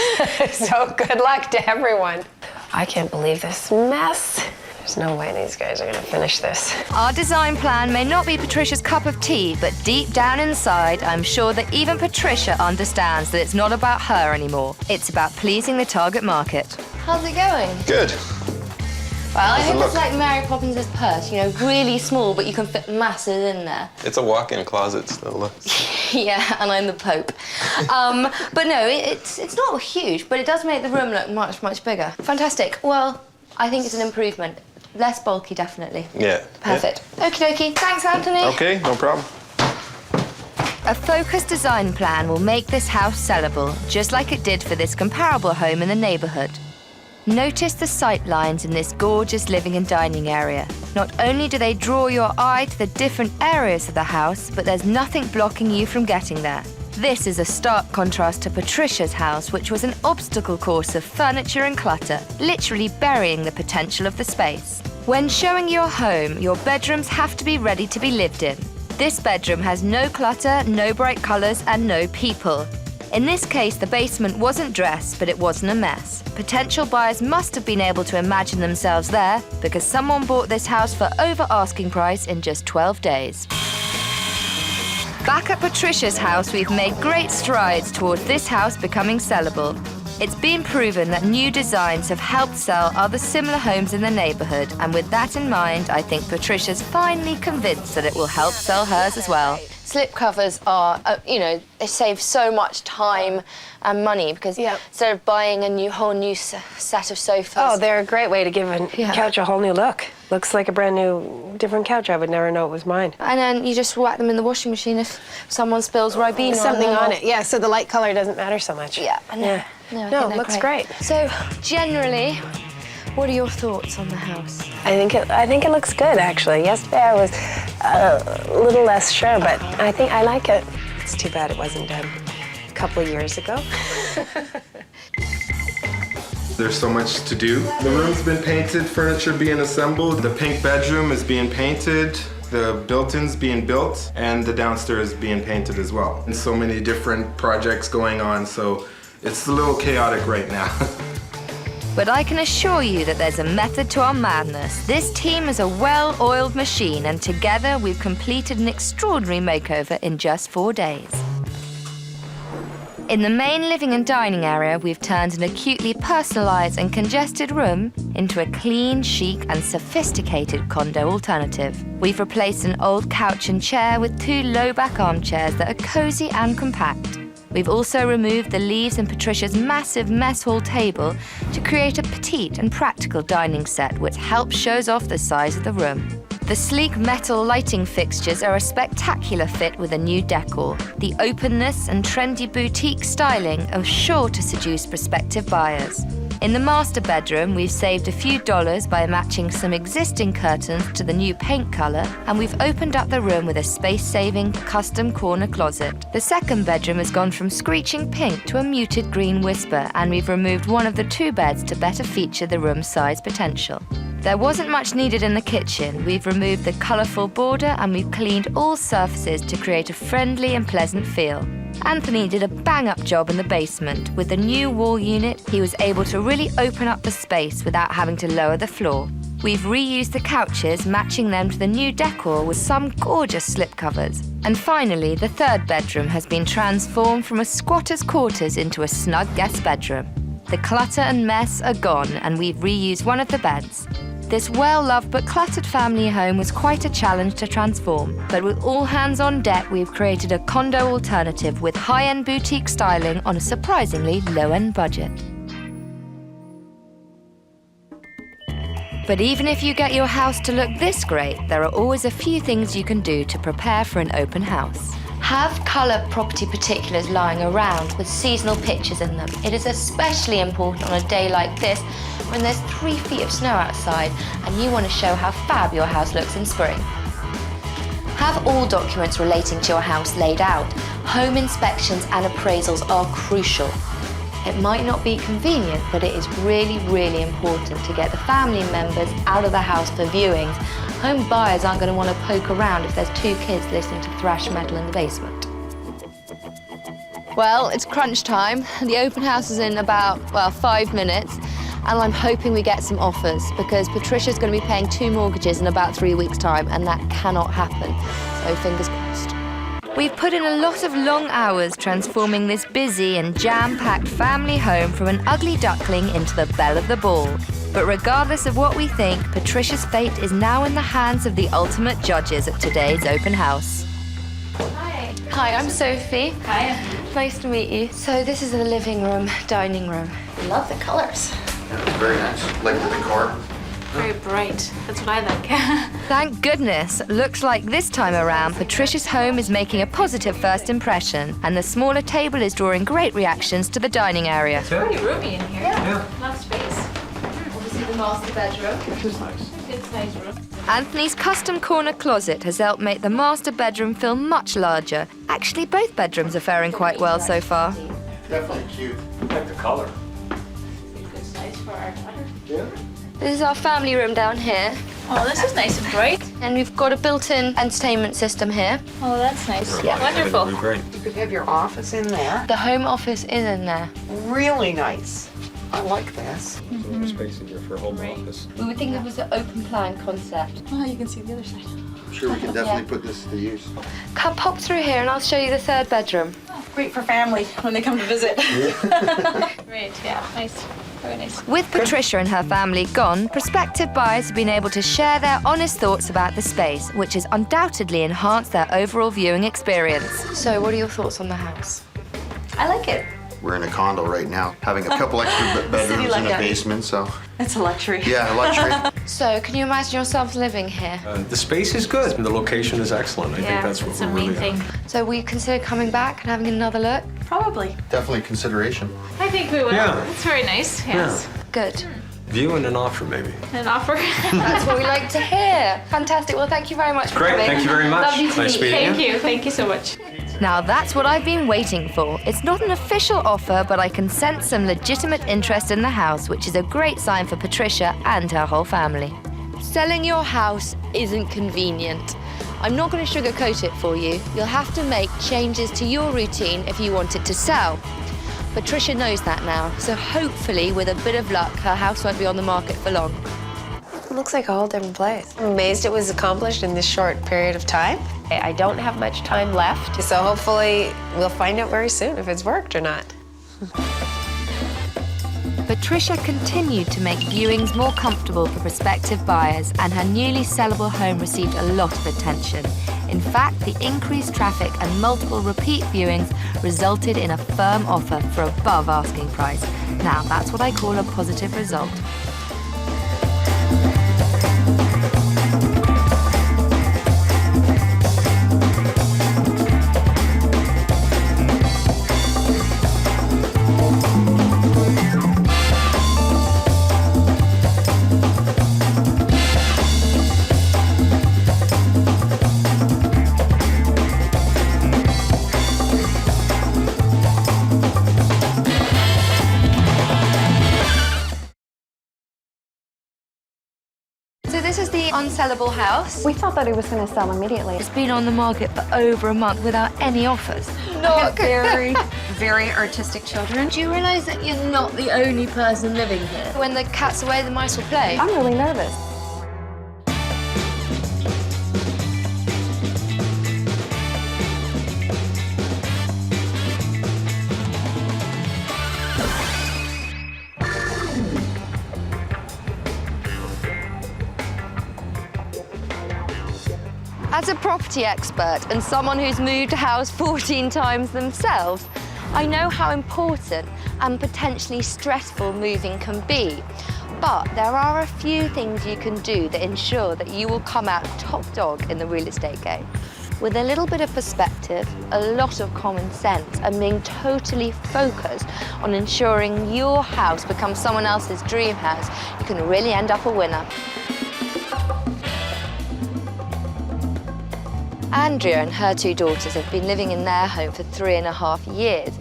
So good luck to everyone. I can't believe this mess. There's no way these guys are gonna finish this. Our design plan may not be Patricia's cup of tea, but deep down inside, I'm sure that even Patricia understands that it's not about her anymore. It's about pleasing the target market. How's it going? Good. Well, I How's it hope look? it's like Mary Poppins' purse, you know, really small, but you can fit masses in there. It's a walk-in closet still, look. Yeah, and I'm the Pope. But no, it's not huge, but it does make the room look much, much bigger. Fantastic. Well, I think it's an improvement. Less bulky, definitely. Yeah. Perfect. Okie dokie. Thanks, Anthony. Okay, no problem. A focused design plan will make this house sellable, just like it did for this comparable home in the neighborhood. Notice the sight lines in this gorgeous living and dining area. Not only do they draw your eye to the different areas of the house, but there's nothing blocking you from getting there. This is a stark contrast to Patricia's house, which was an obstacle course of furniture and clutter, literally burying the potential of the space. When showing your home, your bedrooms have to be ready to be lived in. This bedroom has no clutter, no bright colors, and no people. In this case, the basement wasn't dressed, but it wasn't a mess. Potential buyers must have been able to imagine themselves there because someone bought this house for over asking price in just 12 days. Back at Patricia's house, we've made great strides towards this house becoming sellable. It's been proven that new designs have helped sell other similar homes in the neighborhood, and with that in mind, I think Patricia's finally convinced that it will help sell hers as well. Slip covers are, they save so much time and money because instead of buying a whole new set of sofas. Oh, they're a great way to give a couch a whole new look. Looks like a brand new, different couch. I would never know it was mine. And then you just whack them in the washing machine if someone spills Ribena Something on them. on it, yeah, so the light color doesn't matter so much. Yeah, I know. Yeah. No, I No, think it looks they're great. So, generally, what are your thoughts on the house? I think it looks good, actually. Yesterday I was a little less sure, but I think I like it. It's too bad it wasn't done a couple of years ago. There's so much to do. The room's been painted, furniture being assembled, the pink bedroom is being painted, the built-in's being built, and the downstairs being painted as well. And so many different projects going on, so it's a little chaotic right now. But I can assure you that there's a method to our madness. This team is a well-oiled machine, and together we've completed an extraordinary makeover in just 4 days. In the main living and dining area, we've turned an acutely personalized and congested room into a clean, chic, and sophisticated condo alternative. We've replaced an old couch and chair with 2 low-back armchairs that are cozy and compact. We've also removed the leaves in Patricia's massive mess hall table to create a petite and practical dining set which helps shows off the size of the room. The sleek metal lighting fixtures are a spectacular fit with a new decor. The openness and trendy boutique styling are sure to seduce prospective buyers. In the master bedroom, we've saved a few dollars by matching some existing curtains to the new paint color, and we've opened up the room with a space-saving custom corner closet. The second bedroom has gone from screeching pink to a muted green whisper, and we've removed one of the 2 beds to better feature the room's size potential. There wasn't much needed in the kitchen. We've removed the colorful border and we've cleaned all surfaces to create a friendly and pleasant feel. Anthony did a bang-up job in the basement. With the new wall unit, he was able to really open up the space without having to lower the floor. We've reused the couches, matching them to the new decor with some gorgeous slipcovers. And finally, the third bedroom has been transformed from a squatter's quarters into a snug guest bedroom. The clutter and mess are gone, and we've reused one of the beds. This well-loved but cluttered family home was quite a challenge to transform. But with all hands on deck, we've created a condo alternative with high-end boutique styling on a surprisingly low-end budget. But even if you get your house to look this great, there are always a few things you can do to prepare for an open house. Have colour property particulars lying around with seasonal pictures in them. It is especially important on a day like this when there's 3 feet of snow outside and you want to show how fab your house looks in spring. Have all documents relating to your house laid out. Home inspections and appraisals are crucial. It might not be convenient, but it is really, really important to get the family members out of the house for viewings. Home buyers aren't going to want to poke around if there's 2 kids listening to thrash metal in the basement. Well, it's crunch time. The open house is in about, 5 minutes, and I'm hoping we get some offers because Patricia's going to be paying 2 mortgages in about 3 weeks' time, and that cannot happen. So fingers crossed. We've put in a lot of long hours transforming this busy and jam-packed family home from an ugly duckling into the belle of the ball. But regardless of what we think, Patricia's fate is now in the hands of the ultimate judges at today's open house. Hi. Hi, I'm Sophie. Hi. Nice to meet you. So this is the living room, dining room. I love the colors. Very nice. Like the decor. Very bright. That's what I like. Thank goodness. Looks like this time around, Patricia's home is making a positive first impression, and the smaller table is drawing great reactions to the dining area. It's pretty roomy in here. Yeah. A lot of space. Obviously the master bedroom. Which is nice. It's a nice room. Anthony's custom corner closet has helped make the master bedroom feel much larger. Actually, both bedrooms are faring quite well so far. Definitely cute. I like the color. It's nice for our daughter. Yeah. This is our family room down here. Oh, this is nice and bright. And we've got a built-in entertainment system here. Oh, that's nice. Yeah. Wonderful. Great. You could have your office in there. The home office is in there. Really nice. I like this. More space in here for a home office. We would think it was an open plan concept. Oh, you can see the other side. I'm sure we can definitely put this to use. Come pop through here and I'll show you the 3rd bedroom. Great for family when they come to visit. Great, yeah, nice. Very nice. With Patricia and her family gone, prospective buyers have been able to share their honest thoughts about the space, which has undoubtedly enhanced their overall viewing experience. So what are your thoughts on the house? I like it. We're in a condo right now, having a couple extra bedrooms and a basement, so. It's a luxury. Yeah, a luxury. So, can you imagine yourselves living here? The space is good. The location is excellent. I think that's what the we're main really thing. So, will you consider coming back and having another look? Probably. Definitely consideration. I think we will. Yeah. It's very nice. Yes. Good. View and an offer, maybe. An offer. That's what we like to hear. Fantastic. Well, thank you very much for Great. coming. Thank you very much. Lovely to Nice meet meeting you. Thank you. Thank you so much. Now that's what I've been waiting for. It's not an official offer, but I can sense some legitimate interest in the house, which is a great sign for Patricia and her whole family. Selling your house isn't convenient. I'm not going to sugarcoat it for you. You'll have to make changes to your routine if you want it to sell. Patricia knows that now, so hopefully, with a bit of luck, her house won't be on the market for long. It looks like a whole different place. I'm amazed it was accomplished in this short period of time. I don't have much time left, so hopefully we'll find out very soon if it's worked or not. Patricia continued to make viewings more comfortable for prospective buyers, and her newly sellable home received a lot of attention. In fact, the increased traffic and multiple repeat viewings resulted in a firm offer for above asking price. Now, that's what I call a positive result. This is the unsellable house. We thought that it was going to sell immediately. It's been on the market for over a month without any offers. Not very, very artistic children. Do you realize that you're not the only person living here? When the cat's away, the mice will play. I'm really nervous. As a property expert and someone who's moved a house 14 times themselves, I know how important and potentially stressful moving can be. But there are a few things you can do that ensure that you will come out top dog in the real estate game. With a little bit of perspective, a lot of common sense, and being totally focused on ensuring your house becomes someone else's dream house, you can really end up a winner. Andrea and her 2 daughters have been living in their home for 3.5 years.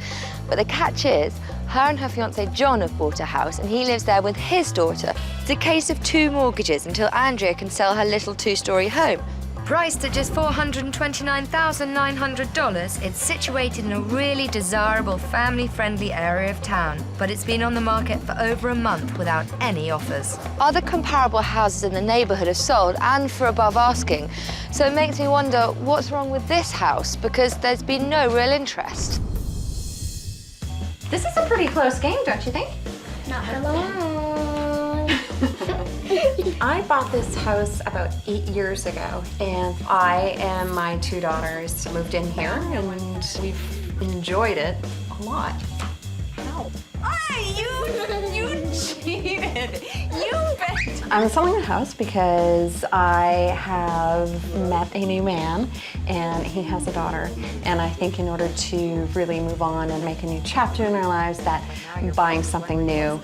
But the catch is, her and her fiancé John have bought a house and he lives there with his daughter. It's a case of 2 mortgages until Andrea can sell her little 2-story home. Priced at just $429,900, it's situated in a really desirable, family-friendly area of town, but it's been on the market for over a month without any offers. Other comparable houses in the neighbourhood have sold and for above asking, so it makes me wonder what's wrong with this house, because there's been no real interest. This is a pretty close game, don't you think? Not for long. I bought this house about 8 years ago, and I and my 2 daughters moved in here, and we've enjoyed it a lot. Ow. You cheated! You bet! I'm selling the house because I have met a new man, and he has a daughter, and I think in order to really move on and make a new chapter in our lives, that buying something new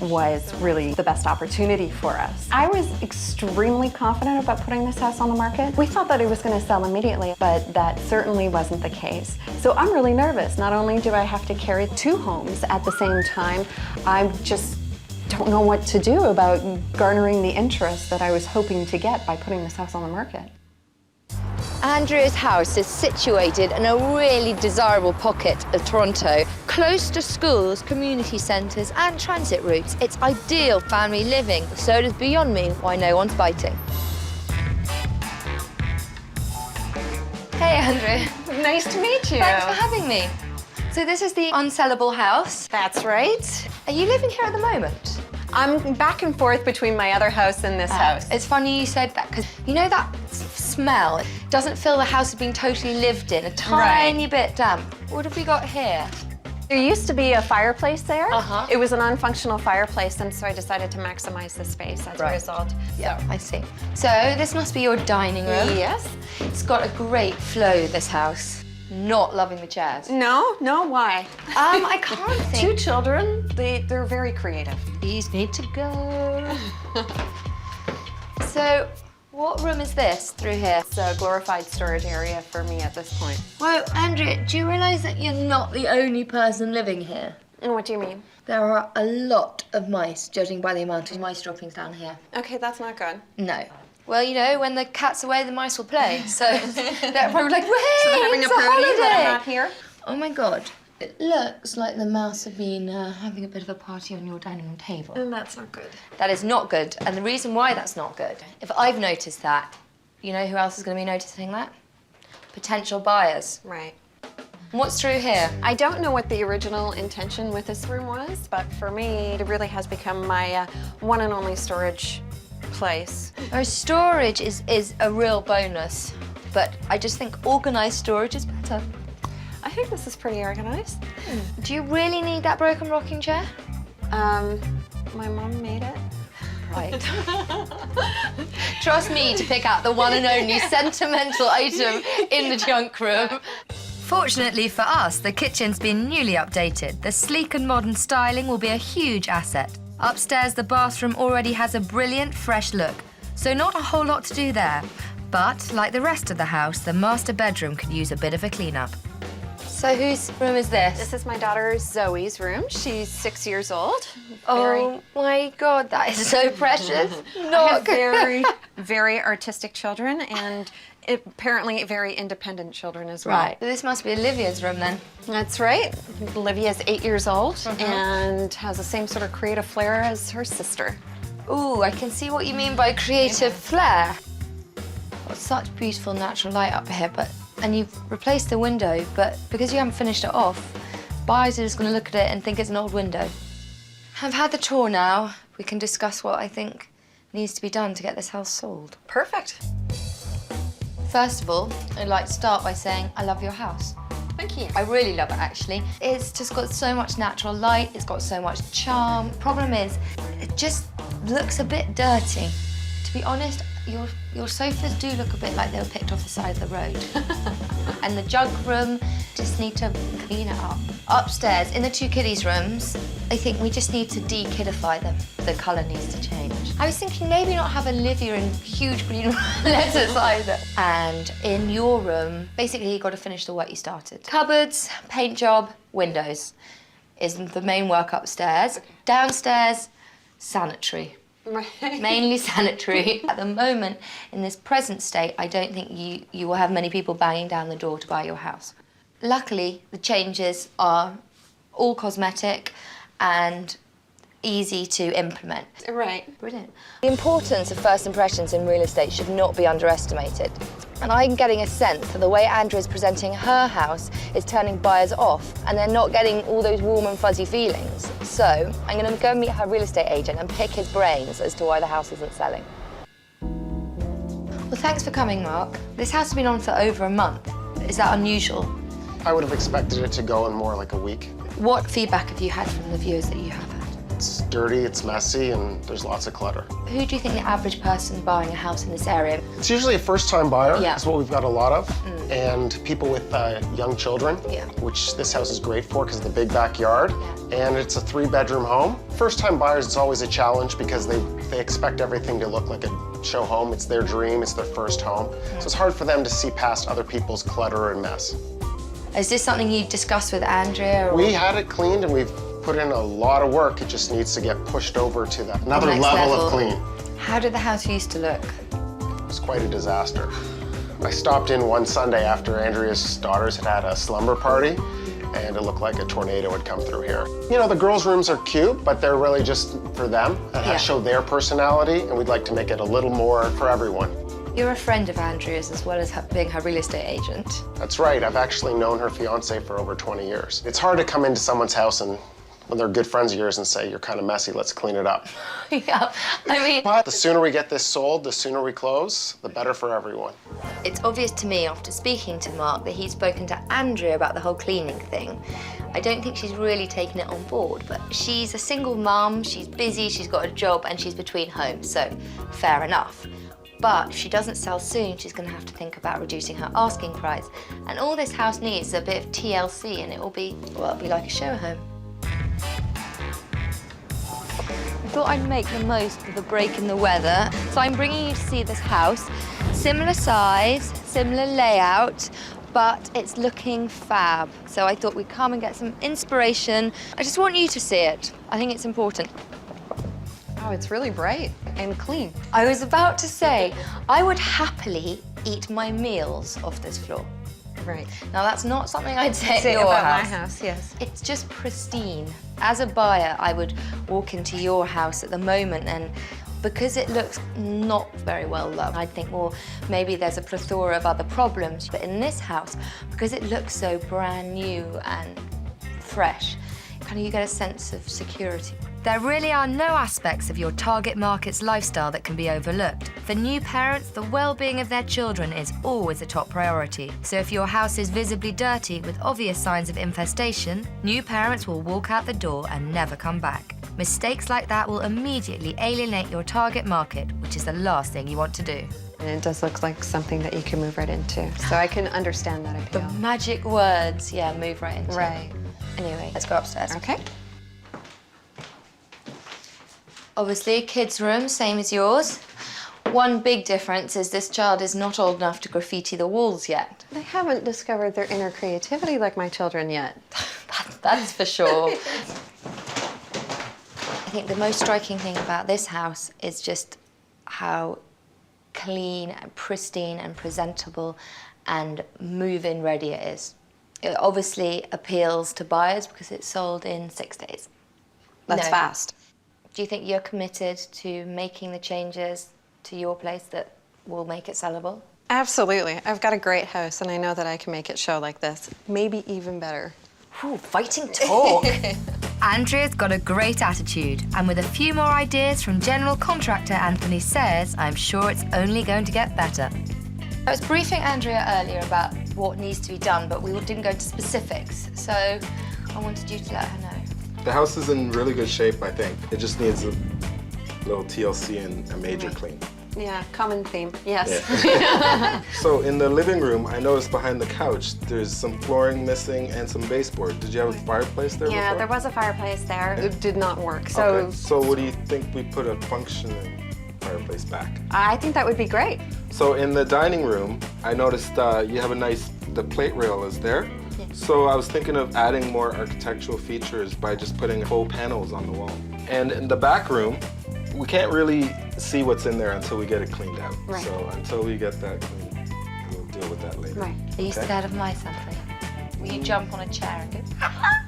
was really the best opportunity for us. I was extremely confident about putting this house on the market. We thought that it was going to sell immediately, but that certainly wasn't the case. So I'm really nervous. Not only do I have to carry 2 homes at the same time, I just don't know what to do about garnering the interest that I was hoping to get by putting this house on the market. Andrea's house is situated in a really desirable pocket of Toronto, close to schools, community centres and transit routes. It's ideal family living, so it is beyond me why no one's biting. Hey Andrea. Nice to meet you. Thanks for having me. So this is the Unsellable house. That's right. Are you living here at the moment? I'm back and forth between my other house and this house. It's funny you said that, because you know that smell? It doesn't feel the house has been totally lived in, a tiny bit damp. What have we got here? There used to be a fireplace there. It was a non-functional fireplace, and so I decided to maximize the space as a result. Yeah, I see. So this must be your dining room. Yes. It's got a great flow, this house. Not loving the chairs. No, why? I can't think. 2 children, they're very creative. These need to go. So, what room is this through here? It's a glorified storage area for me at this point. Well, Andrea, do you realise that you're not the only person living here? What do you mean? There are a lot of mice, judging by the amount of mice droppings down here. Okay, that's not good. No. Well, you know, when the cat's away, the mice will play. So they're probably like, hey, so they're having it's a party holiday. when I'm not here? Oh my God. It looks like the mouse have been having a bit of a party on your dining room table. And that's not good. That is not good. And the reason why that's not good, if I've noticed that, you know who else is going to be noticing that? Potential buyers. Right. What's through here? I don't know what the original intention with this room was, but for me, it really has become my one and only storage place. Storage is a real bonus, but I just think organised storage is better. I think this is pretty organized. Do you really need that broken rocking chair? My mom made it. Right. Trust me to pick out the one and only sentimental item in the junk room. Fortunately for us, the kitchen's been newly updated. The sleek and modern styling will be a huge asset. Upstairs, the bathroom already has a brilliant, fresh look, so not a whole lot to do there. But, like the rest of the house, the master bedroom could use a bit of a clean-up. So whose room is this? This is my daughter Zoe's room. She's 6 years old. Oh my God, that is so precious. I have very, very artistic children, and apparently very independent children as well. Right. This must be Olivia's room then. That's right. Olivia's 8 years old and has the same sort of creative flair as her sister. Ooh, I can see what you mean by creative flair. Got such beautiful natural light up here, and you've replaced the window, but because you haven't finished it off, buyers are just going to look at it and think it's an old window. I've had the tour now. We can discuss what I think needs to be done to get this house sold. Perfect. First of all, I'd like to start by saying I love your house. Thank you. I really love it, actually. It's just got so much natural light, it's got so much charm. Problem is, it just looks a bit dirty. To be honest, your sofas do look a bit like they were picked off the side of the road. And the junk room, just need to clean it up. Upstairs, in the 2 kiddies' rooms, I think we just need to de-kidify them. The colour needs to change. I was thinking maybe not have Olivia in huge green letters either. And in your room, basically you've got to finish the work you started. Cupboards, paint job, windows is the main work upstairs. Downstairs, sanitary. Mainly sanitary. At the moment, in this present state, I don't think you will have many people banging down the door to buy your house. Luckily, the changes are all cosmetic and easy to implement. Right. Brilliant. The importance of first impressions in real estate should not be underestimated. And I'm getting a sense that the way Andrea is presenting her house is turning buyers off, and they're not getting all those warm and fuzzy feelings. So I'm going to go meet her real estate agent and pick his brains as to why the house isn't selling. Well, thanks for coming, Mark. This house has been on for over a month. Is that unusual? I would have expected it to go in more like a week. What feedback have you had from the viewers that you have had? It's dirty, it's messy, and there's lots of clutter. Who do you think the average person buying a house in this area? It's usually a first-time buyer. Yeah. That's what we've got a lot of. And people with young children, Yeah. which this house is great for because of the big backyard. And it's a 3-bedroom home. First-time buyers, it's always a challenge because they expect everything to look like a show home. It's their dream, it's their first home. So it's hard for them to see past other people's clutter and mess. Is this something you discussed with Andrea? Or? We had it cleaned and we've put in a lot of work. It just needs to get pushed over to that another Next level level of clean. How did the house used to look? It was quite a disaster. I stopped in one Sunday after Andrea's daughters had a slumber party, and it looked like a tornado had come through here. You know, the girls' rooms are cute, but they're really just for them and show their personality, and we'd like to make it a little more for everyone. You're a friend of Andrea's as well as being her real estate agent. That's right. I've actually known her fiance for over 20 years. It's hard to come into someone's house and when they're good friends of yours and say, you're kind of messy, let's clean it up. Yeah, I mean... But the sooner we get this sold, the sooner we close, the better for everyone. It's obvious to me after speaking to Mark that he's spoken to Andrea about the whole cleaning thing. I don't think she's really taken it on board, but she's a single mum, she's busy, she's got a job, and she's between homes, so fair enough. But if she doesn't sell soon, she's going to have to think about reducing her asking price. And all this house needs is a bit of TLC, and it'll be like a show home. I thought I'd make the most of the break in the weather, so I'm bringing you to see this house. Similar size, similar layout, but it's looking fab. So I thought we'd come and get some inspiration. I just want you to see it. I think it's important. Oh, it's really bright and clean. I was about to say, I would happily eat my meals off this floor. Right. Now, that's not something I'd say at your about house. my house, yes. It's just pristine. As a buyer, I would walk into your house at the moment, and because it looks not very well loved, I'd think, well, maybe there's a plethora of other problems. But in this house, because it looks so brand new and fresh, kind of you get a sense of security. There really are no aspects of your target market's lifestyle that can be overlooked. For new parents, the well-being of their children is always a top priority. So if your house is visibly dirty with obvious signs of infestation, new parents will walk out the door and never come back. Mistakes like that will immediately alienate your target market, which is the last thing you want to do. And it does look like something that you can move right into. So I can understand that appeal. The magic words, yeah, move right into. Right. Anyway, let's go upstairs. Okay. Obviously, kids' room, same as yours. One big difference is this child is not old enough to graffiti the walls yet. They haven't discovered their inner creativity like my children yet. That's for sure. I think the most striking thing about this house is just how clean and pristine and presentable and move-in ready it is. It obviously appeals to buyers because it's sold in 6 days. That's fast. Do you think you're committed to making the changes to your place that will make it sellable? Absolutely. I've got a great house and I know that I can make it show like this. Maybe even better. Ooh, fighting talk. Andrea's got a great attitude, and with a few more ideas from general contractor Anthony Sayers, I'm sure it's only going to get better. I was briefing Andrea earlier about what needs to be done, but we didn't go into specifics, so I wanted you to let her know. The house is in really good shape, I think. It just needs a little TLC and a major clean. Yeah, common theme, yes. Yeah. So in the living room, I noticed behind the couch, there's some flooring missing and some baseboard. Did you have a fireplace there Yeah, before? there was a fireplace there. It did not work, so... Okay. So what do you think we put a functioning fireplace back? I think that would be great. So in the dining room, I noticed you have the plate rail is there. Yeah. So I was thinking of adding more architectural features by just putting faux panels on the wall. And in the back room, we can't really see what's in there until we get it cleaned out. Right. So until we get that cleaned, we'll deal with that later. Right. Are you scared of mice, Anthony? Will you jump on a chair and go?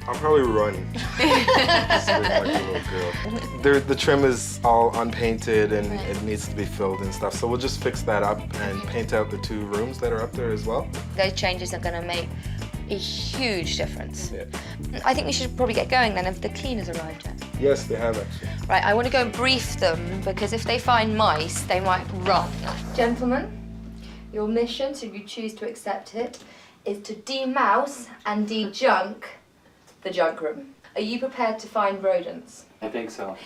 I'll probably run. Just like a little girl. The trim is all unpainted and it needs to be filled and stuff. So we'll just fix that up and paint out the 2 rooms that are up there as well. Those changes are going to make a huge difference. Yeah. I think we should probably get going then if the cleaners arrived yet. Yes, they have actually. Right, I want to go and brief them because if they find mice, they might run. Gentlemen, your mission, so you choose to accept it, is to de-mouse and de-junk the junk room. Are you prepared to find rodents? I think so.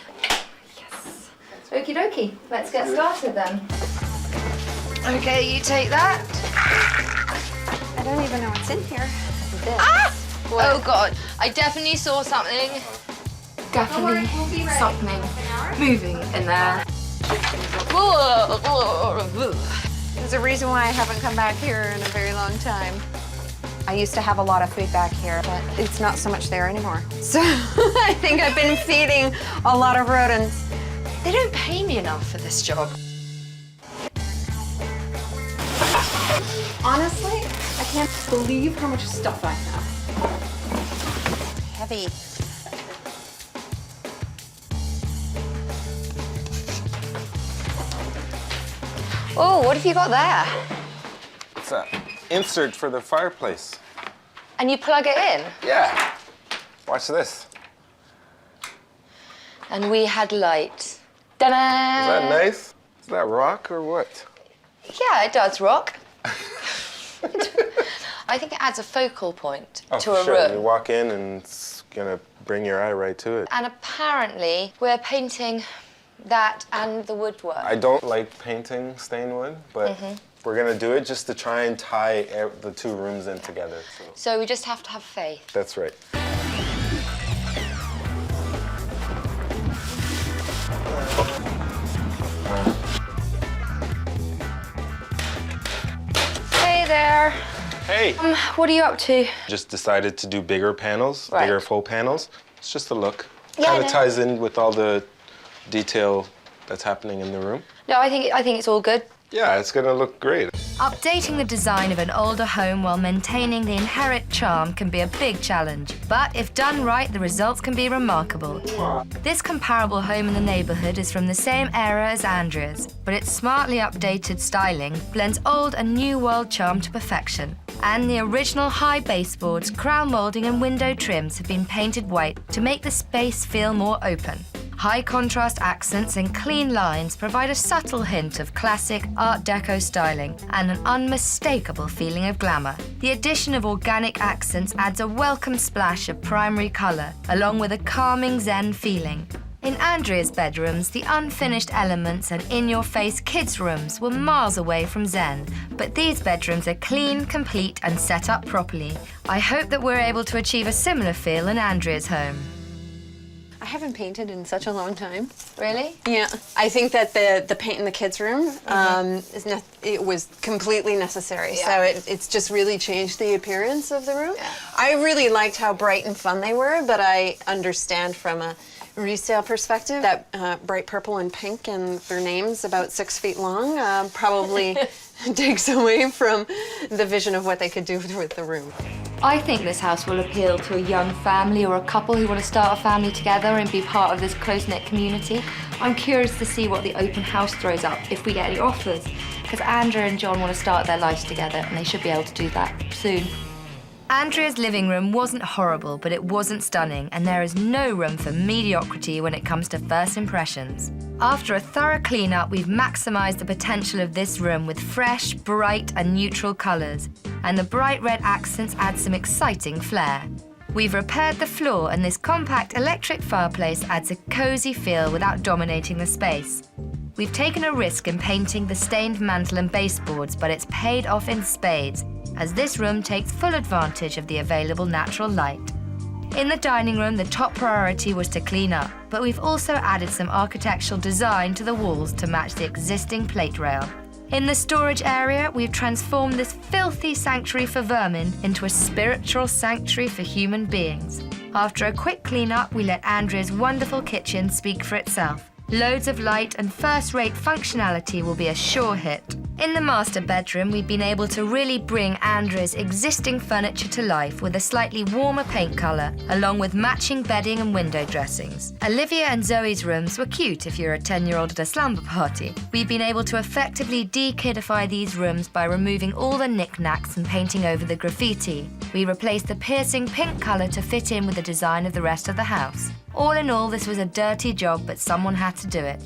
Yes. Okie dokie, let's get started then. Okay, you take that. I don't even know what's in here. This. Ah! Oh God, I definitely saw something. Definitely something moving in there. There's a reason why I haven't come back here in a very long time. I used to have a lot of food back here, but it's not so much there anymore. So I think I've been feeding a lot of rodents. They don't pay me enough for this job. Honestly, I can't believe how much stuff I have. Heavy. Oh, what have you got there? It's an insert for the fireplace. And you plug it in? Yeah. Watch this. And we had light. Ta-da! Is that nice? Is that rock or what? Yeah, it does rock. I think it adds a focal point to a sure. room. You walk in and it's gonna bring your eye right to it. And apparently, we're painting that and the woodwork. I don't like painting stained wood, but we're gonna do it just to try and tie the 2 rooms in together. So we just have to have faith. That's right. Hey there. Hey. What are you up to? Just decided to do bigger panels, Right. bigger faux panels. It's just a look. Yeah, Kind I of know. ties in with all the detail that's happening in the room. No, I think it's all good. Yeah, it's gonna look great. Updating the design of an older home while maintaining the inherent charm can be a big challenge. But if done right, the results can be remarkable. This comparable home in the neighborhood is from the same era as Andrea's, but its smartly updated styling blends old and new world charm to perfection. And the original high baseboards, crown molding and window trims have been painted white to make the space feel more open. High contrast accents and clean lines provide a subtle hint of classic Art Deco styling and an unmistakable feeling of glamour. The addition of organic accents adds a welcome splash of primary colour, along with a calming zen feeling. In Andrea's bedrooms, the unfinished elements and in-your-face kids' rooms were miles away from zen, but these bedrooms are clean, complete and set up properly. I hope that we're able to achieve a similar feel in Andrea's home. I haven't painted in such a long time. Really? Yeah. I think that the paint in the kids' room it was completely necessary. Yeah. So it's just really changed the appearance of the room. Yeah. I really liked how bright and fun they were, but I understand from a resale perspective that bright purple and pink and their names about 6 feet long probably takes away from the vision of what they could do with the room. I think this house will appeal to a young family or a couple who want to start a family together and be part of this close-knit community. I'm curious to see what the open house throws up if we get any offers, because Andrea and John want to start their lives together and they should be able to do that soon. Andrea's living room wasn't horrible, but it wasn't stunning, and there is no room for mediocrity when it comes to first impressions. After a thorough clean-up, we've maximised the potential of this room with fresh, bright and neutral colours, and the bright red accents add some exciting flair. We've repaired the floor, and this compact electric fireplace adds a cosy feel without dominating the space. We've taken a risk in painting the stained mantel and baseboards, but it's paid off in spades, as this room takes full advantage of the available natural light. In the dining room, the top priority was to clean up, but we've also added some architectural design to the walls to match the existing plate rail. In the storage area, we've transformed this filthy sanctuary for vermin into a spiritual sanctuary for human beings. After a quick clean-up, we let Andrea's wonderful kitchen speak for itself. Loads of light and first-rate functionality will be a sure hit. In the master bedroom, we've been able to really bring Andrea's existing furniture to life with a slightly warmer paint colour, along with matching bedding and window dressings. Olivia and Zoe's rooms were cute if you're a 10-year-old at a slumber party. We've been able to effectively de-kidify these rooms by removing all the knickknacks and painting over the graffiti. We replaced the piercing pink colour to fit in with the design of the rest of the house. All in all, this was a dirty job, but someone had to do it.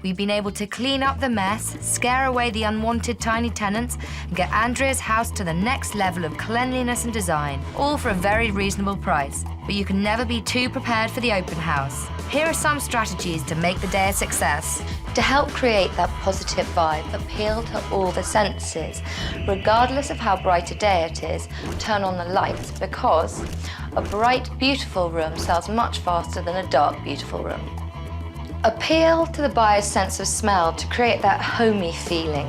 We've been able to clean up the mess, scare away the unwanted tiny tenants, and get Andrea's house to the next level of cleanliness and design, all for a very reasonable price. But you can never be too prepared for the open house. Here are some strategies to make the day a success. To help create that positive vibe, appeal to all the senses. Regardless of how bright a day it is, turn on the lights, because a bright, beautiful room sells much faster than a dark, beautiful room. Appeal to the buyer's sense of smell to create that homey feeling.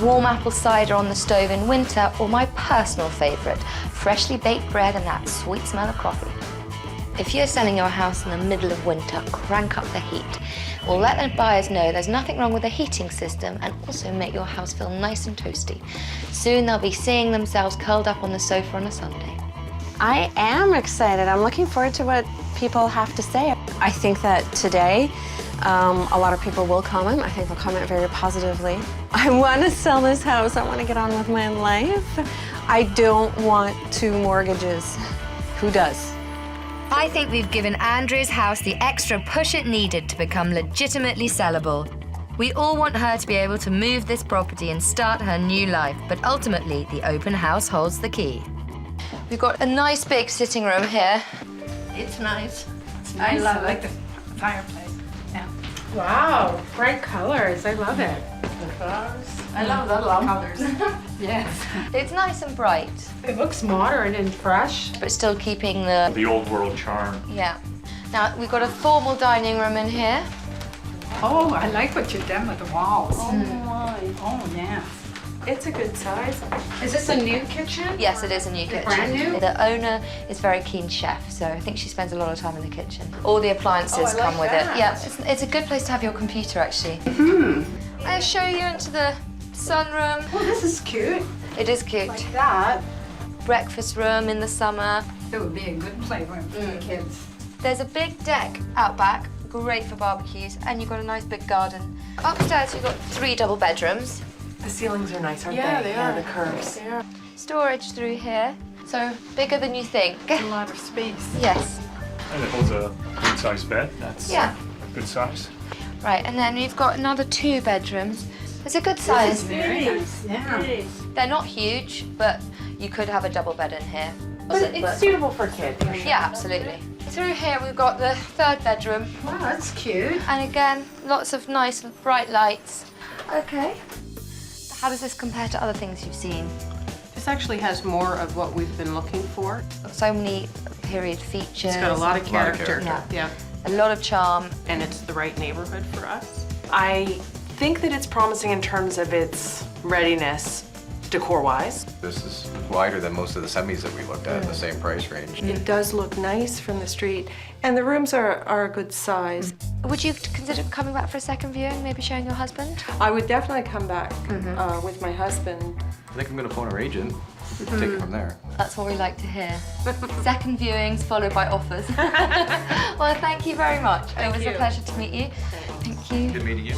Warm apple cider on the stove in winter, or my personal favourite, freshly baked bread and that sweet smell of coffee. If you're selling your house in the middle of winter, crank up the heat. We'll let the buyers know there's nothing wrong with the heating system, and also make your house feel nice and toasty. Soon they'll be seeing themselves curled up on the sofa on a Sunday. I am excited. I'm looking forward to what people have to say. I think that today, a lot of people will comment. I think they'll comment very positively. I want to sell this house. I want to get on with my life. I don't want 2 mortgages. Who does? I think we've given Andrea's house the extra push it needed to become legitimately sellable. We all want her to be able to move this property and start her new life, but ultimately the open house holds the key. We've got a nice big sitting room here. It's nice. It's nice. I like the fireplace. Yeah. Wow, bright colors. I love it. The flowers. I love the colors. Yes. It's nice and bright. It looks modern and fresh, but still keeping the old world charm. Yeah. Now we've got a formal dining room in here. Oh, I like what you've done with the walls. Oh my. Oh, yeah. It's a good size. Is this a new kitchen? Yes, it is a new kitchen. Brand new? The owner is a very keen chef, so I think she spends a lot of time in the kitchen. All the appliances come with it. Yeah, it's a good place to have your computer, actually. I'll show you into the sunroom. Oh, this is cute. It is cute. Like that. Breakfast room in the summer. It would be a good playroom for the kids. There's a big deck out back, great for barbecues, and you've got a nice big garden. Upstairs, you've got 3 double bedrooms. The ceilings are nice, aren't they? Yeah, they are. The curves. They are. Storage through here, so bigger than you think. A lot of space. Yes. And it holds a good-sized bed. That's good size. Right, and then we've got another 2 bedrooms. It's a good size. Very nice. Yeah. They're not huge, but you could have a double bed in here. But it's suitable for kids. Yeah, absolutely. Through here we've got the 3rd bedroom. Wow, that's cute. And again, lots of nice bright lights. Okay. How does this compare to other things you've seen? This actually has more of what we've been looking for. So many period features. It's got a lot of character. Yeah. A lot of charm. And it's the right neighborhood for us. I think that it's promising in terms of its readiness, decor-wise. This is wider than most of the semis that we looked at in the same price range. It does look nice from the street, and the rooms are a good size. Would you consider coming back for a second viewing, maybe showing your husband? I would definitely come back with my husband. I think I'm going to phone our agent. Take it from there. That's what we like to hear. Second viewings followed by offers. Well, thank you very much. It was a pleasure to meet you. Thank you. Good meeting you.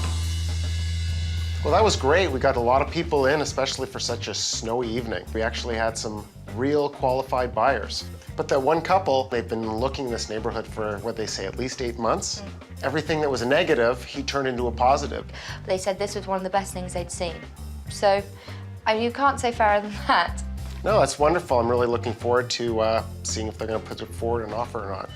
Well, that was great. We got a lot of people in, especially for such a snowy evening. We actually had some real qualified buyers. But that one couple, they've been looking in this neighborhood for, what they say, at least 8 months. Everything that was a negative, he turned into a positive. They said this was one of the best things they'd seen. So, you can't say fairer than that. No, that's wonderful. I'm really looking forward to seeing if they're going to put forward an offer or not.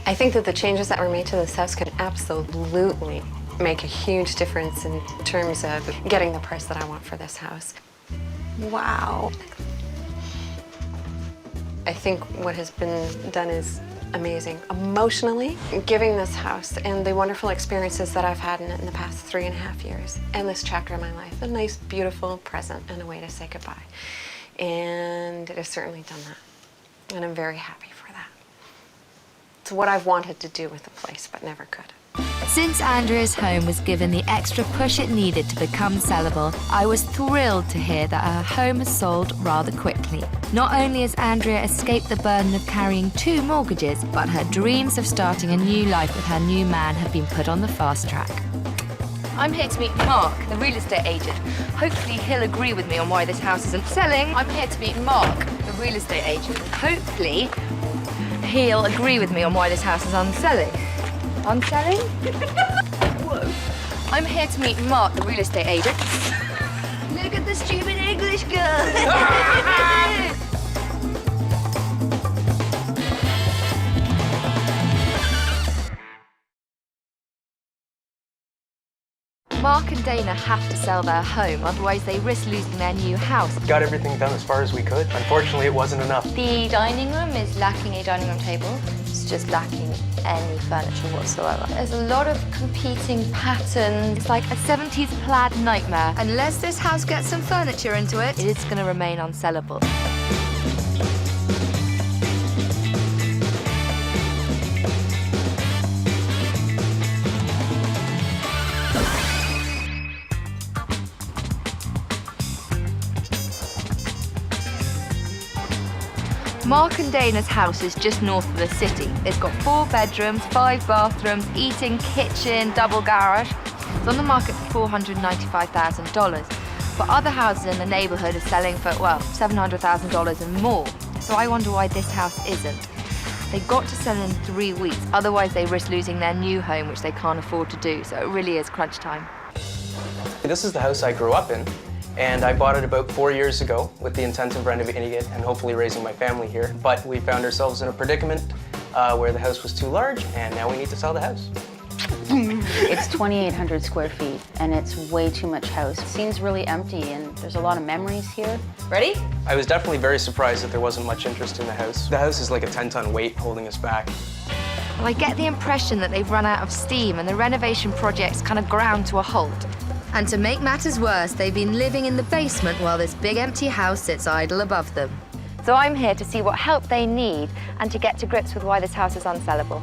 I think that the changes that were made to this house could absolutely make a huge difference in terms of getting the price that I want for this house. Wow. I think what has been done is amazing. Emotionally, giving this house and the wonderful experiences that I've had in it in the past 3.5 years and this chapter of my life, a nice, beautiful present and a way to say goodbye. And it has certainly done that. And I'm very happy for that. It's what I've wanted to do with the place, but never could. Since Andrea's home was given the extra push it needed to become sellable, I was thrilled to hear that her home has sold rather quickly. Not only has Andrea escaped the burden of carrying 2 mortgages, but her dreams of starting a new life with her new man have been put on the fast track. I'm here to meet Mark, the real estate agent. Hopefully he'll agree with me on why this house isn't selling. I'm here to meet Mark, the real estate agent. Hopefully he'll agree with me on why this house is unselling. Unselling? Whoa. I'm here to meet Mark, the real estate agent. Look at the stupid English girl. Mark and Dana have to sell their home, otherwise they risk losing their new house. Got everything done as far as we could. Unfortunately, it wasn't enough. The dining room is lacking a dining room table. It's just lacking any furniture whatsoever. There's a lot of competing patterns. It's like a 70s plaid nightmare. Unless this house gets some furniture into it, it is going to remain unsellable. Mark and Dana's house is just north of the city. It's got 4 bedrooms, 5 bathrooms, eating, kitchen, double garage. It's on the market for $495,000. But other houses in the neighborhood are selling for, well, $700,000 and more. So I wonder why this house isn't. They've got to sell in 3 weeks, otherwise they risk losing their new home, which they can't afford to do. So it really is crunch time. This is the house I grew up in. And I bought it about 4 years ago with the intent of renovating it and hopefully raising my family here. But we found ourselves in a predicament where the house was too large, and now we need to sell the house. It's 2,800 square feet, and it's way too much house. It seems really empty, and there's a lot of memories here. Ready? I was definitely very surprised that there wasn't much interest in the house. The house is like a 10-ton weight holding us back. Well, I get the impression that they've run out of steam and the renovation project's kind of ground to a halt. And to make matters worse, they've been living in the basement while this big empty house sits idle above them. So I'm here to see what help they need and to get to grips with why this house is unsellable.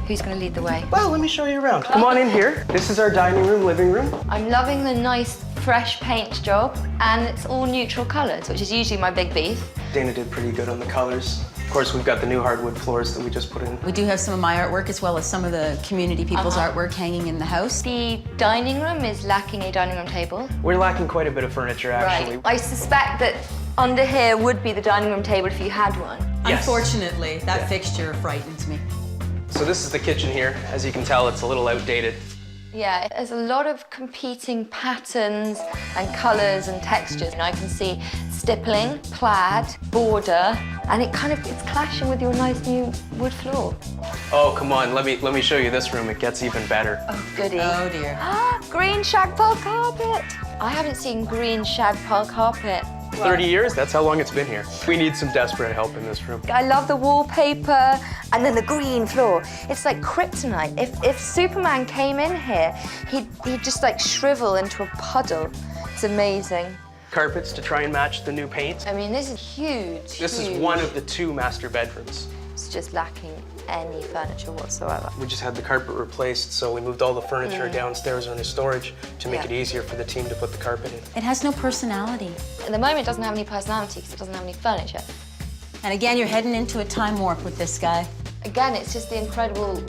Who's going to lead the way? Well, let me show you around. Come on in here. This is our dining room, living room. I'm loving the nice, fresh paint job, and it's all neutral colours, which is usually my big beef. Dana did pretty good on the colors. Of course, we've got the new hardwood floors that we just put in. We do have some of my artwork as well as some of the community people's artwork hanging in the house. The dining room is lacking a dining room table. We're lacking quite a bit of furniture, actually. Right. I suspect that under here would be the dining room table if you had one. Yes. Unfortunately, that fixture frightens me. So this is the kitchen here. As you can tell, it's a little outdated. Yeah, there's a lot of competing patterns and colours and textures. And I can see stippling, plaid, border, and it's clashing with your nice new wood floor. Oh, come on, let me show you this room. It gets even better. Oh, goody. Oh, dear. Green shag pile carpet. I haven't seen green shag pile carpet. 30 years, that's how long it's been here. We need some desperate help in this room. I love the wallpaper and then the green floor. It's like kryptonite. If Superman came in here, he'd just like shrivel into a puddle. It's amazing. Carpets to try and match the new paint. I mean, this is huge. This is one of the 2 master bedrooms. It's just lacking any furniture whatsoever. We just had the carpet replaced, so we moved all the furniture downstairs into storage to make it easier for the team to put the carpet in. It has no personality. At the moment, it doesn't have any personality because it doesn't have any furniture. And again, you're heading into a time warp with this guy. Again, it's just the incredible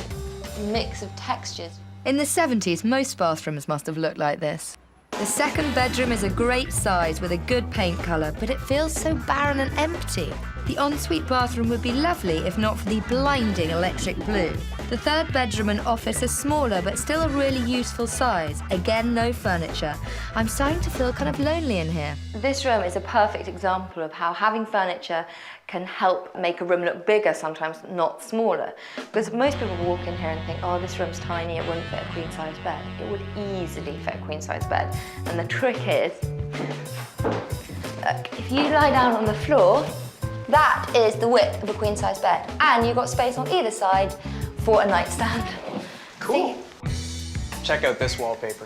mix of textures. In the 70s, most bathrooms must have looked like this. The second bedroom is a great size with a good paint colour, but it feels so barren and empty. The ensuite bathroom would be lovely if not for the blinding electric blue. The third bedroom and office are smaller, but still a really useful size. Again, no furniture. I'm starting to feel kind of lonely in here. This room is a perfect example of how having furniture can help make a room look bigger sometimes, not smaller. Because most people walk in here and think, oh, this room's tiny, it wouldn't fit a queen-size bed. It would easily fit a queen-size bed. And the trick is, look, if you lie down on the floor, that is the width of a queen-size bed. And you've got space on either side for a nightstand. Cool. See? Check out this wallpaper.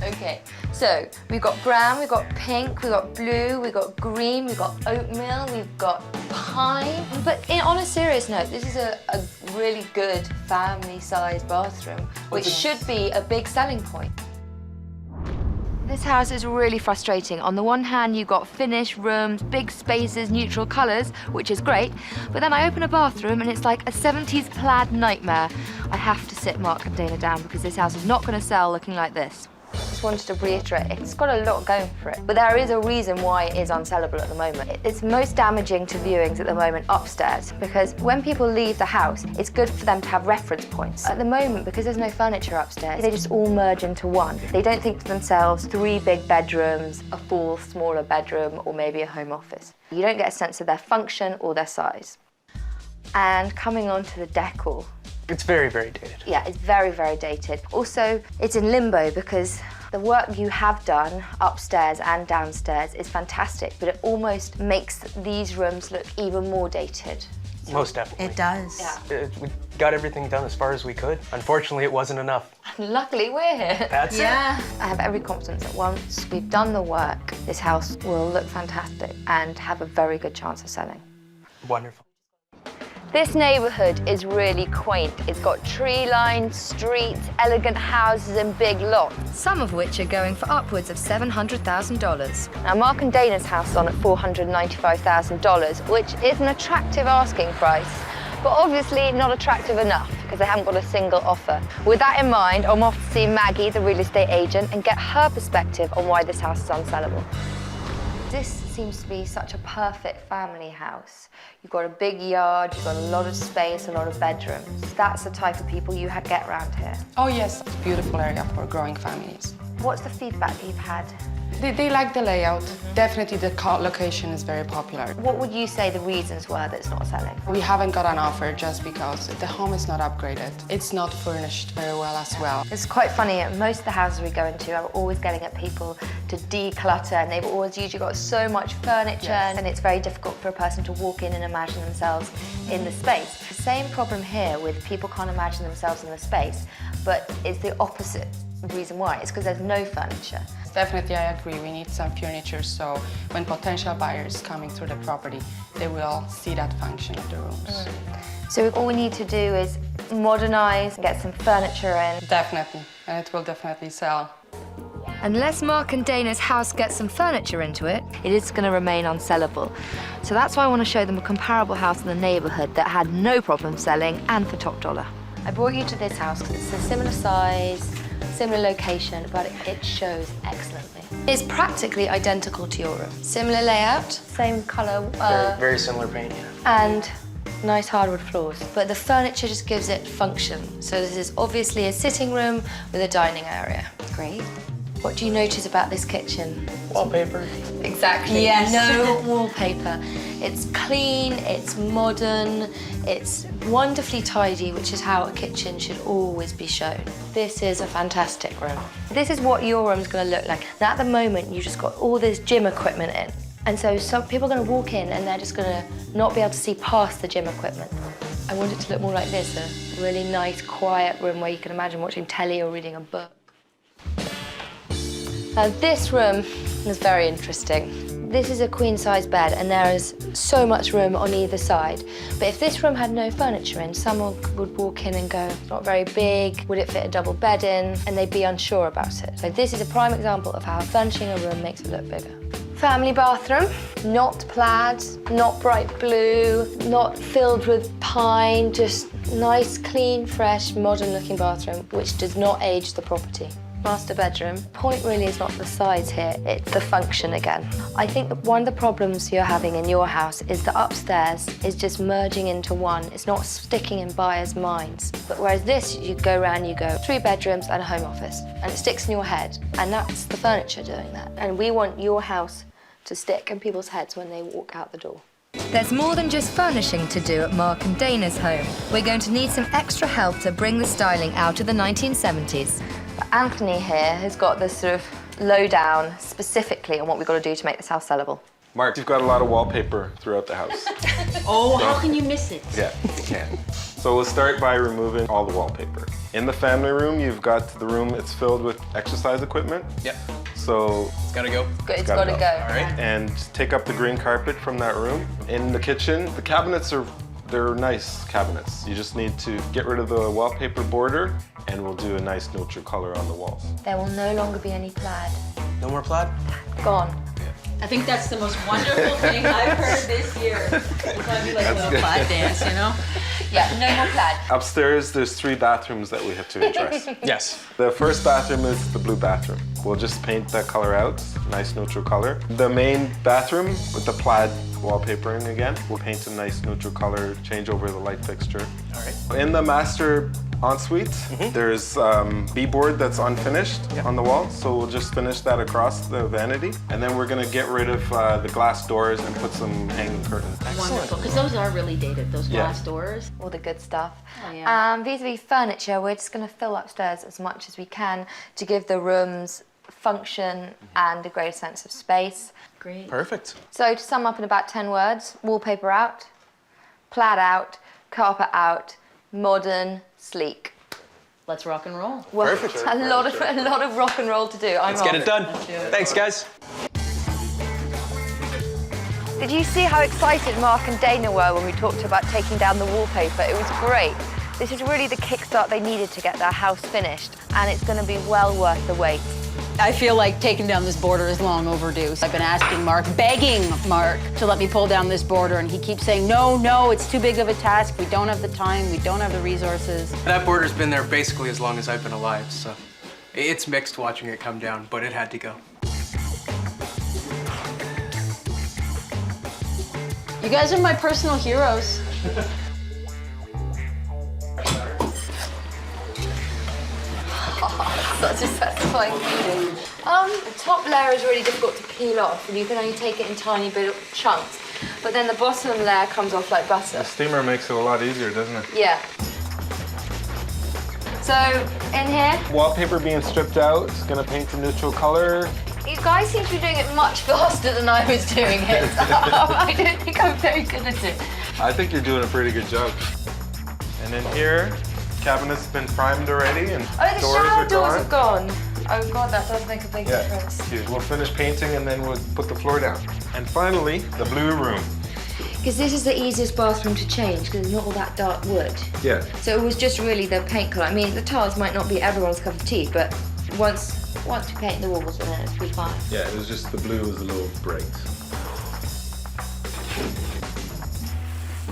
Okay, so we've got brown, we've got pink, we've got blue, we've got green, we've got oatmeal, we've got pine. But on a serious note, this is a really good family-sized bathroom, which should be a big selling point. This house is really frustrating. On the one hand, you've got finished rooms, big spaces, neutral colours, which is great, but then I open a bathroom and it's like a 70s plaid nightmare. I have to sit Mark and Dana down because this house is not going to sell looking like this. I just wanted to reiterate, it's got a lot going for it, but there is a reason why it is unsellable at the moment. It's most damaging to viewings at the moment upstairs, because when people leave the house, it's good for them to have reference points. At the moment, because there's no furniture upstairs, they just all merge into one. They don't think to themselves, 3 big bedrooms, a 4th smaller bedroom, or maybe a home office. You don't get a sense of their function or their size. And coming on to the decor, it's very, very dated. yeah, it's very, very dated. Also, it's in limbo because the work you have done upstairs and downstairs is fantastic, but it almost makes these rooms look even more dated. Most definitely. It does. Yeah. We got everything done as far as we could. Unfortunately, it wasn't enough. Luckily, we're here. That's it. I have every confidence that once we've done the work, this house will look fantastic and have a very good chance of selling. Wonderful. This neighbourhood is really quaint. It's got tree-lined streets, elegant houses and big lots, some of which are going for upwards of $700,000. Now, Mark and Dana's house is on at $495,000, which is an attractive asking price, but obviously not attractive enough because they haven't got a single offer. With that in mind, I'm off to see Maggie, the real estate agent, and get her perspective on why this house is unsellable. This seems to be such a perfect family house. You've got a big yard, you've got a lot of space, a lot of bedrooms. That's the type of people you get around here. Oh yes, it's a beautiful area for growing families. What's the feedback you've had? They like the layout. Definitely the location is very popular. What would you say the reasons were that it's not selling? We haven't got an offer just because the home is not upgraded. It's not furnished very well as well. It's quite funny, most of the houses we go into are always getting at people to declutter, and they've always usually got so much furniture, and it's very difficult for a person to walk in and imagine themselves in the space. The same problem here with people can't imagine themselves in the space, but it's the opposite reason why. It's because there's no furniture. Definitely, I agree. We need some furniture so when potential buyers coming through the property, they will see that function of the rooms. So all we need to do is modernise, get some furniture in. Definitely, and it will definitely sell. Unless Mark and Dana's house gets some furniture into it, it is going to remain unsellable. So that's why I want to show them a comparable house in the neighbourhood that had no problem selling and for top dollar. I brought you to this house because it's a similar size, similar location, but it shows excellently. It's practically identical to your room. Similar layout, same colour. Very similar paint, yeah. And nice hardwood floors. But the furniture just gives it function. So this is obviously a sitting room with a dining area. Great. What do you notice about this kitchen? Wallpaper. Exactly. Yes. No wallpaper. It's clean, it's modern, it's wonderfully tidy, which is how a kitchen should always be shown. This is a fantastic room. This is what your room's going to look like. Now, at the moment, you've just got all this gym equipment in. And so some people are going to walk in and they're just going to not be able to see past the gym equipment. I want it to look more like this, a really nice, quiet room where you can imagine watching telly or reading a book. Now, this room is very interesting. This is a queen-size bed and there is so much room on either side. But if this room had no furniture in, someone would walk in and go, it's not very big, would it fit a double bed in? And they'd be unsure about it. So this is a prime example of how furnishing a room makes it look bigger. Family bathroom, not plaid, not bright blue, not filled with pine, just nice, clean, fresh, modern-looking bathroom, which does not age the property. master bedroom. Point really is not the size here, it's the function again. I think that one of the problems you're having in your house is that upstairs is just merging into one. It's not sticking in buyers' minds. But whereas this, you go around, you go 3 bedrooms and a home office, and it sticks in your head, and that's the furniture doing that. And we want your house to stick in people's heads when they walk out the door. There's more than just furnishing to do at Mark and Dana's home. We're going to need some extra help to bring the styling out of the 1970s. But Anthony here has got this sort of lowdown specifically on what we've got to do to make this house sellable. Mark, you've got a lot of wallpaper throughout the house. Oh, how can you miss it? Yeah, you can. So we'll start by removing all the wallpaper. In the family room, you've got the room, it's filled with exercise equipment. Yep. So it's gotta go. It's gotta go. All right. And take up the green carpet from that room. In the kitchen, the cabinets they're nice cabinets. You just need to get rid of the wallpaper border and we'll do a nice neutral color on the walls. There will no longer be any plaid. No more plaid? Gone. I think that's the most wonderful thing I've heard this year. It's gonna be like a little plaid dance, you know? Yeah, no more plaid. Upstairs, there's 3 bathrooms that we have to address. Yes. The first bathroom is the blue bathroom. We'll just paint that color out, nice neutral color. The main bathroom with the plaid wallpapering again, we'll paint a nice neutral color, change over the light fixture. All right. In the master ensuite, there's B-board that's unfinished on the wall, so we'll just finish that across the vanity. And then we're gonna get rid of the glass doors and put some hanging curtains. Wonderful, because those are really dated, those glass doors. All the good stuff. Oh, yeah. Vis-a-vis furniture, we're just going to fill upstairs as much as we can to give the rooms function and a greater sense of space. Great. Perfect. So to sum up in about 10 words, wallpaper out, plaid out, carpet out, modern, sleek. Let's rock and roll. Well, Perfect. a lot of rock and roll to do. Let's get it done. Let's do it. Thanks, guys. Did you see how excited Mark and Dana were when we talked about taking down the wallpaper? It was great. This is really the kickstart they needed to get their house finished, and it's going to be well worth the wait. I feel like taking down this border is long overdue. So I've been asking Mark, begging Mark to let me pull down this border, and he keeps saying, no, it's too big of a task. We don't have the time, we don't have the resources. That border's been there basically as long as I've been alive, so it's mixed watching it come down, but it had to go. You guys are my personal heroes. Such a satisfying feeling. The top layer is really difficult to peel off, and you can only take it in tiny bit chunks. But then the bottom layer comes off like butter. The steamer makes it a lot easier, doesn't it? Yeah. So, in here, Wallpaper being stripped out, it's gonna paint a neutral color. you guys seem to be doing it much faster than I was doing it. I don't think I'm very good at it. I think you're doing a pretty good job. And in here, cabinet's been primed already and Oh, the shower doors are gone. gone. Oh God, that does make a big difference. Cute. We'll finish painting and then we'll put the floor down. And finally, the blue room. Because this is the easiest bathroom to change, because it's not all that dark wood. Yeah. So it was just really the paint colour. I mean, the tiles might not be everyone's cup of tea, but once we paint the walls, then it's pretty fine. Yeah, it was just the blue was a little bright.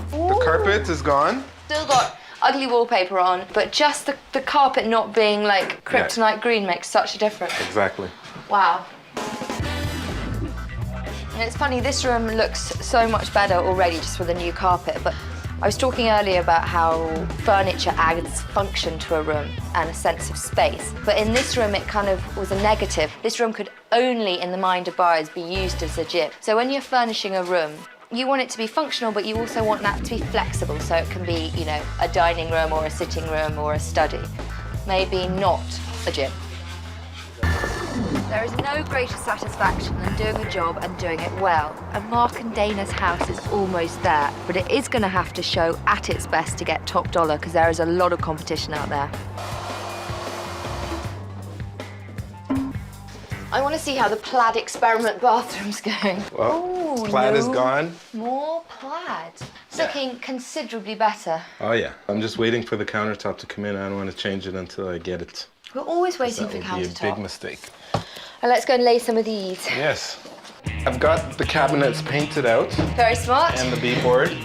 The carpet is gone. Still got ugly wallpaper on, but just the carpet not being like kryptonite green makes such a difference. Exactly. Wow. And it's funny, this room looks so much better already just with a new carpet, but I was talking earlier about how furniture adds function to a room and a sense of space. But in this room, it kind of was a negative. This room could only, in the mind of buyers, be used as a gym. So when you're furnishing a room, you want it to be functional, but you also want that to be flexible. So it can be, you know, a dining room or a sitting room or a study. Maybe not a gym. There is no greater satisfaction than doing a job and doing it well. And Mark and Dana's house is almost there, but it is going to have to show at its best to get top dollar because there is a lot of competition out there. I want to see how the plaid experiment bathroom's going. Well, plaid is gone. More plaid. It's looking considerably better. Oh yeah. I'm just waiting for the countertop to come in. I don't want to change it until I get it. We're always waiting for That would be a countertop. big mistake. And let's go and lay some of these. Yes. I've got the cabinets painted out. Very smart. And the B-board.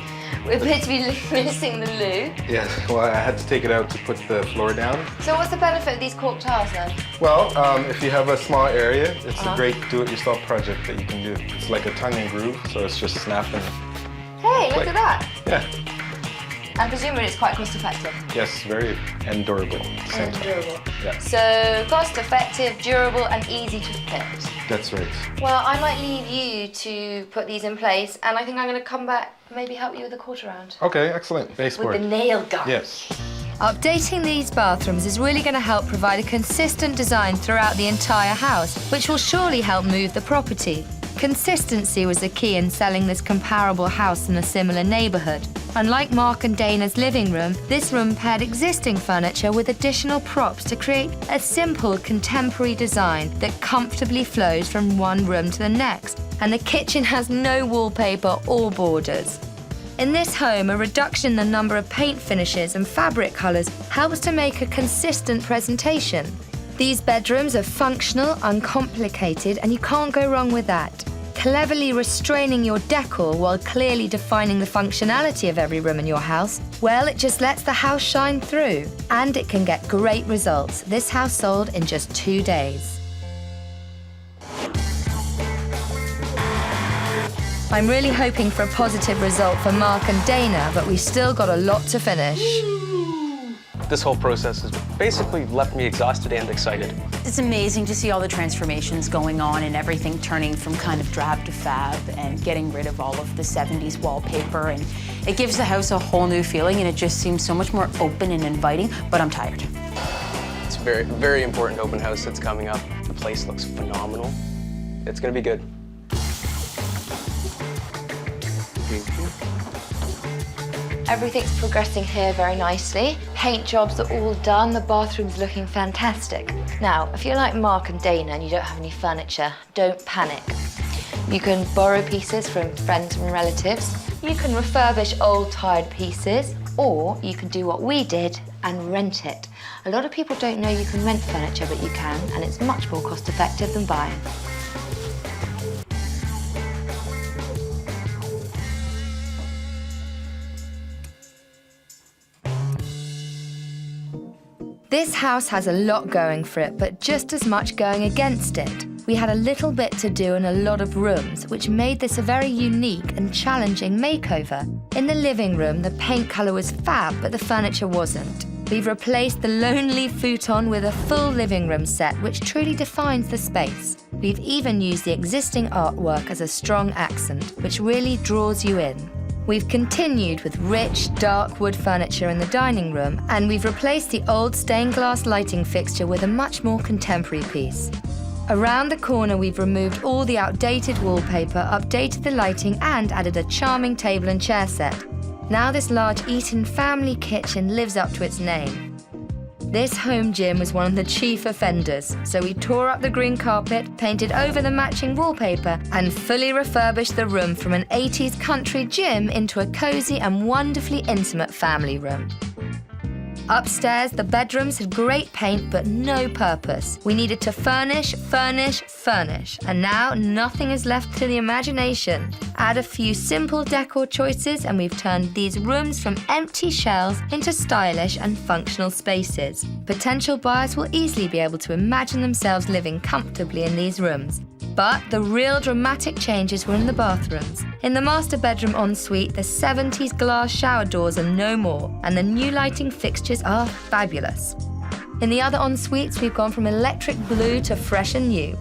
We appear to be missing the loo. Yeah, well, I had to take it out to put the floor down. So what's the benefit of these cork tiles then? Well, if you have a small area, it's a great do-it-yourself project that you can do. It's like a tongue and groove, so it's just snapping. Hey, look at that. Yeah. And presumably it's quite cost effective. Yes, very and durable at the same time. Durable. Yeah. So cost effective, durable and easy to fit. That's right. Well, I might leave you to put these in place and I think I'm going to come back and maybe help you with the quarter round. Okay, excellent. Baseboard. With the nail gun. Yes. Updating these bathrooms is really going to help provide a consistent design throughout the entire house, which will surely help move the property. Consistency was the key in selling this comparable house in a similar neighborhood. Unlike Mark and Dana's living room, this room paired existing furniture with additional props to create a simple contemporary design that comfortably flows from one room to the next. And the kitchen has no wallpaper or borders. In this home, a reduction in the number of paint finishes and fabric colors helps to make a consistent presentation. These bedrooms are functional, uncomplicated, and you can't go wrong with that. Cleverly restraining your decor while clearly defining the functionality of every room in your house, well, it just lets the house shine through. And it can get great results. This house sold in just 2 days. I'm really hoping for a positive result for Mark and Dana, but we've still got a lot to finish. This whole process has basically left me exhausted and excited. It's amazing to see all the transformations going on and everything turning from kind of drab to fab and getting rid of all of the 70s wallpaper. And it gives the house a whole new feeling and it just seems so much more open and inviting, but I'm tired. It's a very, very important open house that's coming up. The place looks phenomenal. It's gonna be good. Everything's progressing here very nicely. Paint jobs are all done, the bathroom's looking fantastic. Now, if you're like Mark and Dana and you don't have any furniture, don't panic. You can borrow pieces from friends and relatives, you can refurbish old tired pieces, or you can do what we did and rent it. A lot of people don't know you can rent furniture, but you can, and it's much more cost effective than buying. This house has a lot going for it, but just as much going against it. We had a little bit to do in a lot of rooms, which made this a very unique and challenging makeover. In the living room, the paint colour was fab, but the furniture wasn't. We've replaced the lonely futon with a full living room set, which truly defines the space. We've even used the existing artwork as a strong accent, which really draws you in. We've continued with rich, dark wood furniture in the dining room, and we've replaced the old stained glass lighting fixture with a much more contemporary piece. Around the corner, we've removed all the outdated wallpaper, updated the lighting, and added a charming table and chair set. Now this large Eaton family kitchen lives up to its name. This home gym was one of the chief offenders, so we tore up the green carpet, painted over the matching wallpaper, and fully refurbished the room from an 80s country gym into a cozy and wonderfully intimate family room. Upstairs, the bedrooms had great paint but no purpose. We needed to furnish, furnish, furnish, and now nothing is left to the imagination. Add a few simple decor choices and we've turned these rooms from empty shells into stylish and functional spaces. Potential buyers will easily be able to imagine themselves living comfortably in these rooms. But the real dramatic changes were in the bathrooms. In the master bedroom ensuite, the 70s glass shower doors are no more, and the new lighting fixtures are fabulous. In the other ensuites, we've gone from electric blue to fresh and new.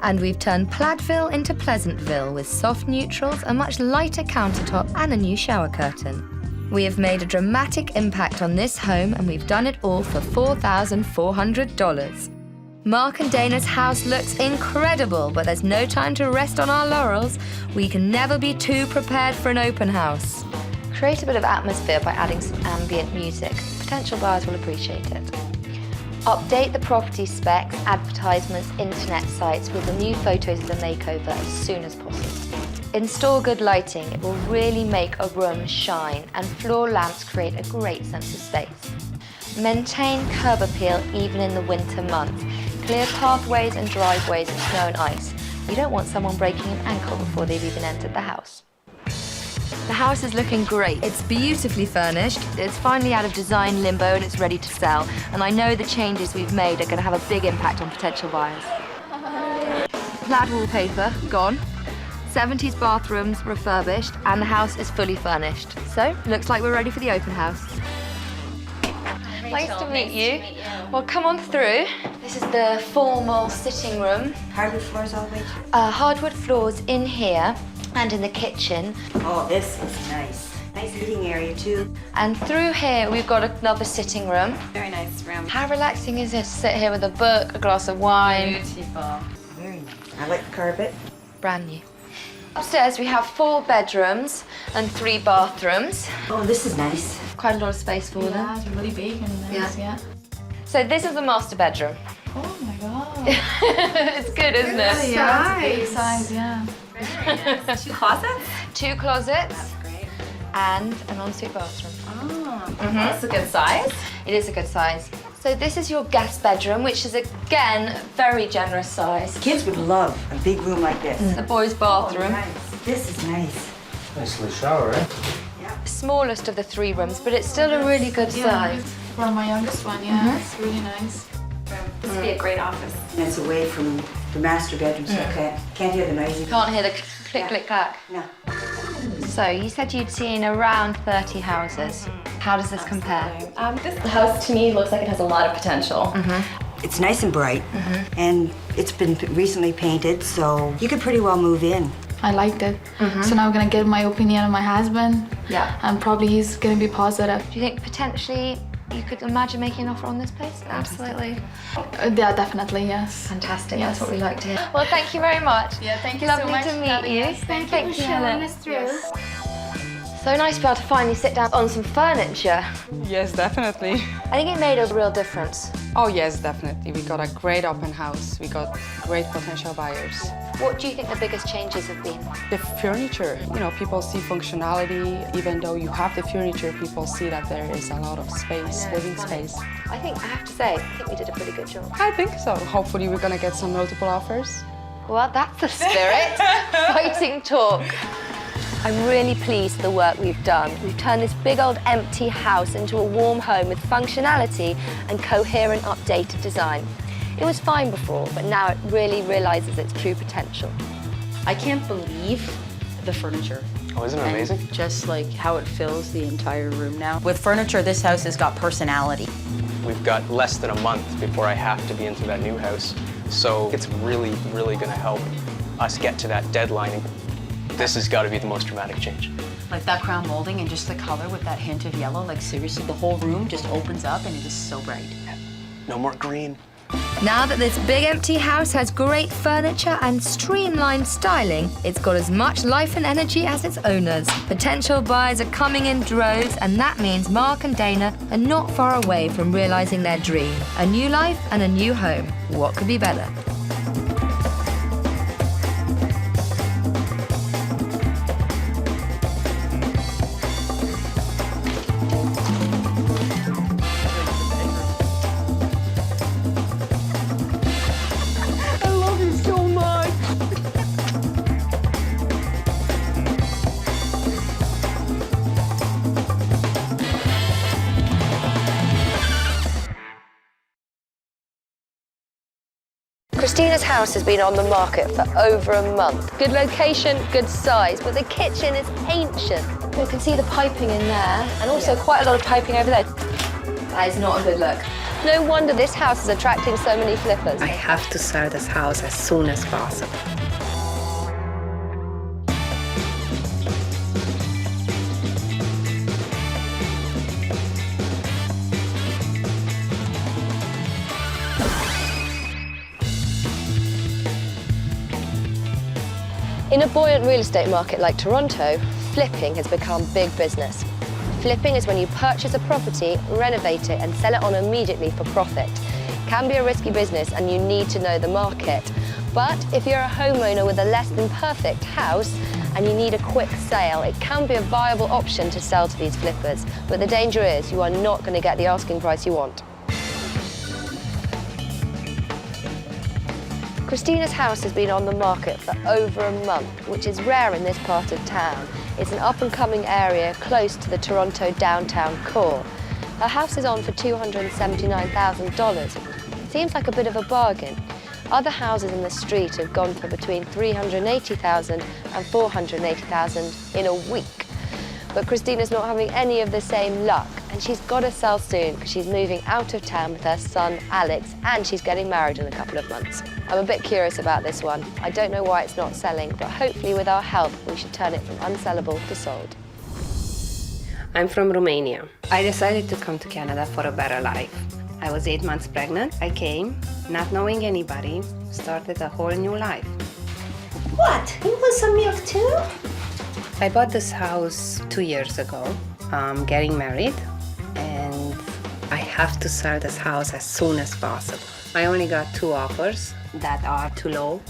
And we've turned Plaidville into Pleasantville with soft neutrals, a much lighter countertop, and a new shower curtain. We have made a dramatic impact on this home, and we've done it all for $4,400. Mark and Dana's house looks incredible, but there's no time to rest on our laurels. We can never be too prepared for an open house. Create a bit of atmosphere by adding some ambient music. Potential buyers will appreciate it. Update the property specs, advertisements, internet sites with the new photos of the makeover as soon as possible. Install good lighting. It will really make a room shine, and floor lamps create a great sense of space. Maintain curb appeal even in the winter months. Clear pathways and driveways in snow and ice. You don't want someone breaking an ankle before they've even entered the house. The house is looking great. It's beautifully furnished. It's finally out of design limbo and it's ready to sell. And I know the changes we've made are going to have a big impact on potential buyers. Plaid wallpaper, gone. 70s bathrooms, refurbished. And the house is fully furnished. So, looks like we're ready for the open house. Nice to meet you. Well, come on through. This is the formal sitting room. Hardwood floors all the way through? Hardwood floors in here and in the kitchen. Oh, this is nice. Nice eating area too. And through here, we've got another sitting room. Very nice room. How relaxing is it to sit here with a book, a glass of wine? Beautiful. Very nice. I like the carpet. Brand new. Upstairs, we have 4 bedrooms and 3 bathrooms. Oh, this is nice. Quite a lot of space for them. Yeah, it's really big and nice, yeah. So this is the master bedroom. Oh my god. It's good, isn't it? Yeah, it's a big size, yeah. Nice. 2 closets? 2 closets. That's great. And an ensuite bathroom. Oh, that's a good size. It is a good size. So this is your guest bedroom, which is again very generous size. Kids would love a big room like this. The boys' bathroom. Oh, nice. This is nice. Nice little shower, eh? Smallest of the 3 rooms, but it's still a really good size. For my youngest one, yeah, it's really nice. This would be a great office. And it's away from the master bedroom, so can't hear the noise. You can't hear the click, click, clack. No. So you said you'd seen around 30 houses. How does this compare? This house to me looks like it has a lot of potential. It's nice and bright, and it's been recently painted, so you could pretty well move in. I liked it. So now I'm gonna get my opinion on my husband. Yeah. And probably he's gonna be positive. Do you think potentially you could imagine making an offer on this place? Absolutely. Yeah, definitely, yes. Fantastic, Yes. that's what we like to hear. Well, thank you very much. Yeah, thank you so much Lovely for to meet having you. us. Thank you for for showing us through. Yes. So nice to be able to finally sit down on some furniture. Yes, definitely. I think it made a real difference. Oh yes, definitely. We got a great open house. We got great potential buyers. What do you think the biggest changes have been? The furniture, you know, people see functionality. Even though you have the furniture, people see that there is a lot of space, living space. I have to say, I think we did a pretty good job. I think so. Hopefully we're gonna get some multiple offers. Well, that's the spirit. Fighting talk. I'm really pleased with the work we've done. We've turned this big old empty house into a warm home with functionality and coherent updated design. It was fine before, but now it really realizes its true potential. I can't believe the furniture. Oh, isn't it amazing? And just like how it fills the entire room now. With furniture, this house has got personality. We've got less than a month before I have to be into that new house. So it's really, really gonna help us get to that deadline. This has got to be the most dramatic change. Like that crown molding and just the color with that hint of yellow, like seriously, the whole room just opens up and it is so bright. No more green. Now that this big empty house has great furniture and streamlined styling, it's got as much life and energy as its owners. Potential buyers are coming in droves, and that means Mark and Dana are not far away from realizing their dream. A new life and a new home. What could be better? Christina's house has been on the market for over a month. Good location, good size, but the kitchen is ancient. You can see the piping in there, and also quite a lot of piping over there. That is not a good look. No wonder this house is attracting so many flippers. I have to sell this house as soon as possible. In a buoyant real estate market like Toronto, flipping has become big business. Flipping is when you purchase a property, renovate it, and sell it on immediately for profit. It can be a risky business and you need to know the market. But if you're a homeowner with a less than perfect house and you need a quick sale, it can be a viable option to sell to these flippers. But the danger is you are not going to get the asking price you want. Christina's house has been on the market for over a month, which is rare in this part of town. It's an up-and-coming area close to the Toronto downtown core. Her house is on for $279,000. Seems like a bit of a bargain. Other houses in the street have gone for between $380,000 and $480,000 in a week. But Christina's not having any of the same luck, and she's got to sell soon because she's moving out of town with her son, Alex, and she's getting married in a couple of months. I'm a bit curious about this one. I don't know why it's not selling, but hopefully with our help, we should turn it from unsellable to sold. I'm from Romania. I decided to come to Canada for a better life. I was 8 months pregnant. I came, not knowing anybody, started a whole new life. What? You want some milk too? I bought this house 2 years ago. I'm getting married, and I have to sell this house as soon as possible. I only got 2 offers that are too low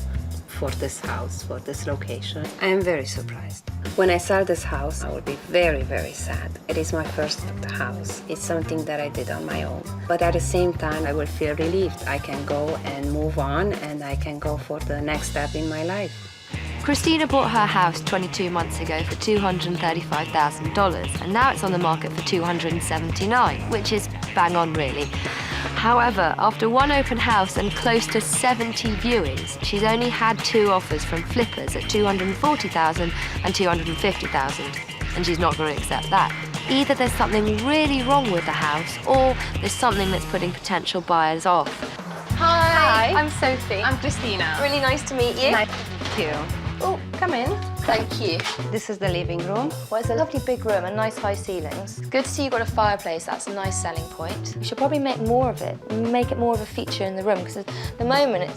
for this house, for this location. I am very surprised. When I sell this house, I will be very, very sad. It is my first house. It's something that I did on my own. But at the same time, I will feel relieved. I can go and move on, and I can go for the next step in my life. Christina bought her house 22 months ago for $235,000, and now it's on the market for $279,000, which is bang on really. However, after one open house and close to 70 viewings, she's only had 2 offers from flippers at $240,000 and $250,000, and she's not going to accept that. Either there's something really wrong with the house, or there's something that's putting potential buyers off. Hi, I'm Sophie. I'm Christina. Really nice to meet you. Nice to meet you. Oh, come in. Thank you. This is the living room. Well, it's a lovely big room and nice high ceilings. Good to see you've got a fireplace. That's a nice selling point. You should probably make more of it. Make it more of a feature in the room, because at the moment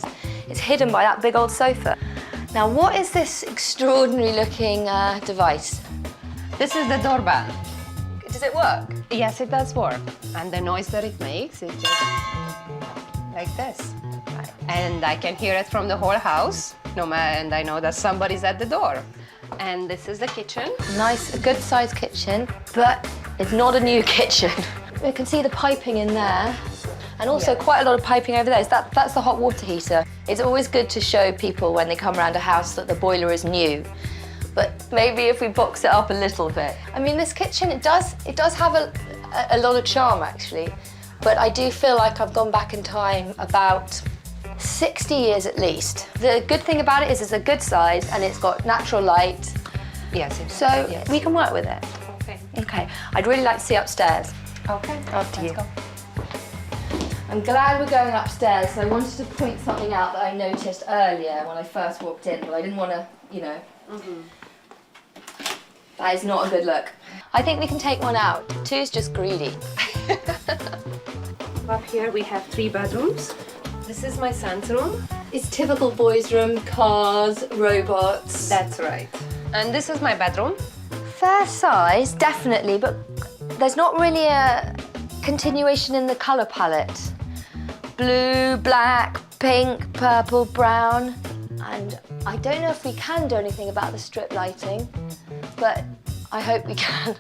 it's hidden by that big old sofa. Now, what is this extraordinary looking device? This is the doorbell. Does it work? Yes, it does work. And the noise that it makes is just like this. Right. And I can hear it from the whole house. And I know that somebody's at the door. And this is the kitchen. Nice, a good sized kitchen, but it's not a new kitchen. You can see the piping in there, and also quite a lot of piping over there. That's the hot water heater. It's always good to show people when they come around a house that the boiler is new, but maybe if we box it up a little bit. I mean, this kitchen, it does have a lot of charm actually, but I do feel like I've gone back in time about 60 years at least. The good thing about it is it's a good size and it's got natural light. Yes. So we can work with it. Okay. Okay. I'd really like to see upstairs. Okay. After you. Let's go. I'm glad we're going upstairs. So I wanted to point something out that I noticed earlier when I first walked in, but I didn't want to, you know. That is not a good look. I think we can take one out. 2's just greedy. Up here we have 3 bedrooms. This is my son's room. It's typical boys' room, cars, robots. That's right. And this is my bedroom. Fair size, definitely, but there's not really a continuation in the colour palette. Blue, black, pink, purple, brown. And I don't know if we can do anything about the strip lighting, but I hope we can.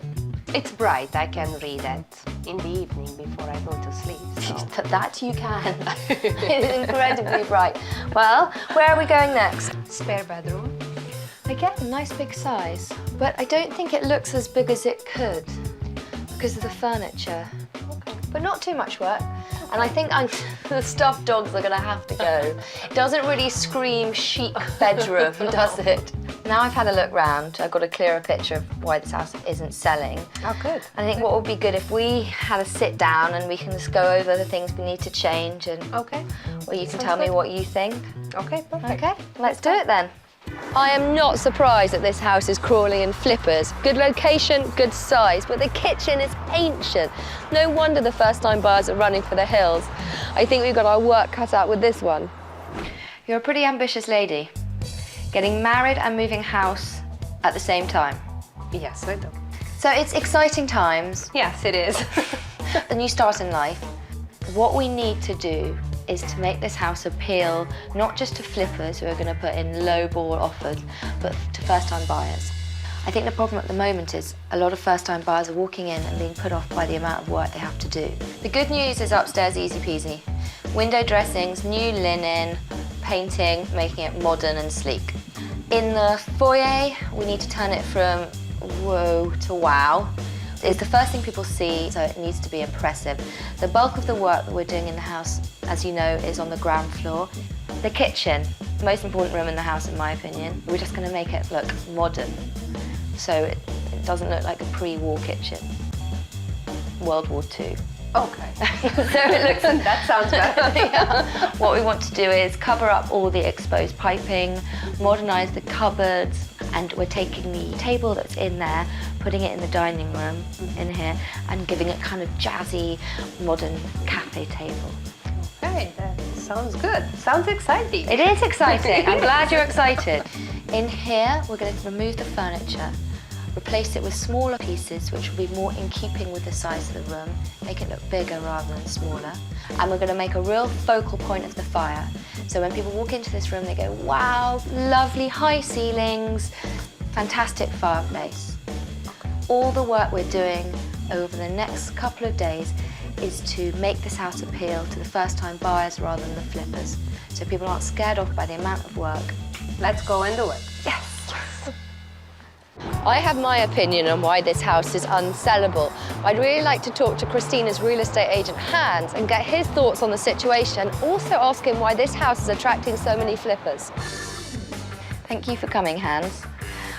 It's bright. I can read it in the evening before I go to sleep. So. That you can. It's incredibly bright. Well, where are we going next? Spare bedroom. Again, nice big size, but I don't think it looks as big as it could because of the furniture. Okay. But not too much work. And I think the stuffed dogs are going to have to go. It doesn't really scream chic bedroom, does it? Now I've had a look round, I've got a clearer picture of why this house isn't selling. Oh, good. I think what would be good if we had a sit down and we can just go over the things we need to change, and okay. Well, you can tell me what you think. Okay, perfect. Okay, let's do it then. I am not surprised that this house is crawling in flippers. Good location, good size, but the kitchen is ancient. No wonder the first-time buyers are running for the hills. I think we've got our work cut out with this one. You're a pretty ambitious lady. Getting married and moving house at the same time. Yes, I do. So it's exciting times. Yes, it is. A new start in life. What we need to do is to make this house appeal not just to flippers who are going to put in low ball offers, but to first-time buyers. I think the problem at the moment is a lot of first-time buyers are walking in and being put off by the amount of work they have to do. The good news is upstairs easy peasy. Window dressings, new linen, painting, making it modern and sleek. In the foyer, we need to turn it from whoa to wow. It's the first thing people see, so it needs to be impressive. The bulk of the work that we're doing in the house, as you know, is on the ground floor. The kitchen, the most important room in the house in my opinion. We're just going to make it look modern, so it doesn't look like a pre-war kitchen. World War II. Okay. So it looks, that sounds better. Yeah. What we want to do is cover up all the exposed piping, modernise the cupboards, and we're taking the table that's in there, putting it in the dining room in here, and giving it kind of jazzy, modern cafe table. Okay, that sounds good. Sounds exciting. It is exciting. I'm glad you're excited. In here, we're going to remove the furniture, replace it with smaller pieces which will be more in keeping with the size of the room, make it look bigger rather than smaller. And we're going to make a real focal point of the fire. So when people walk into this room, they go, wow, lovely high ceilings, fantastic fireplace. All the work we're doing over the next couple of days is to make this house appeal to the first-time buyers rather than the flippers. So people aren't scared off by the amount of work. Let's go and do it. Yes. I have my opinion on why this house is unsellable. I'd really like to talk to Christina's real estate agent, Hans, and get his thoughts on the situation. Also ask him why this house is attracting so many flippers. Thank you for coming, Hans.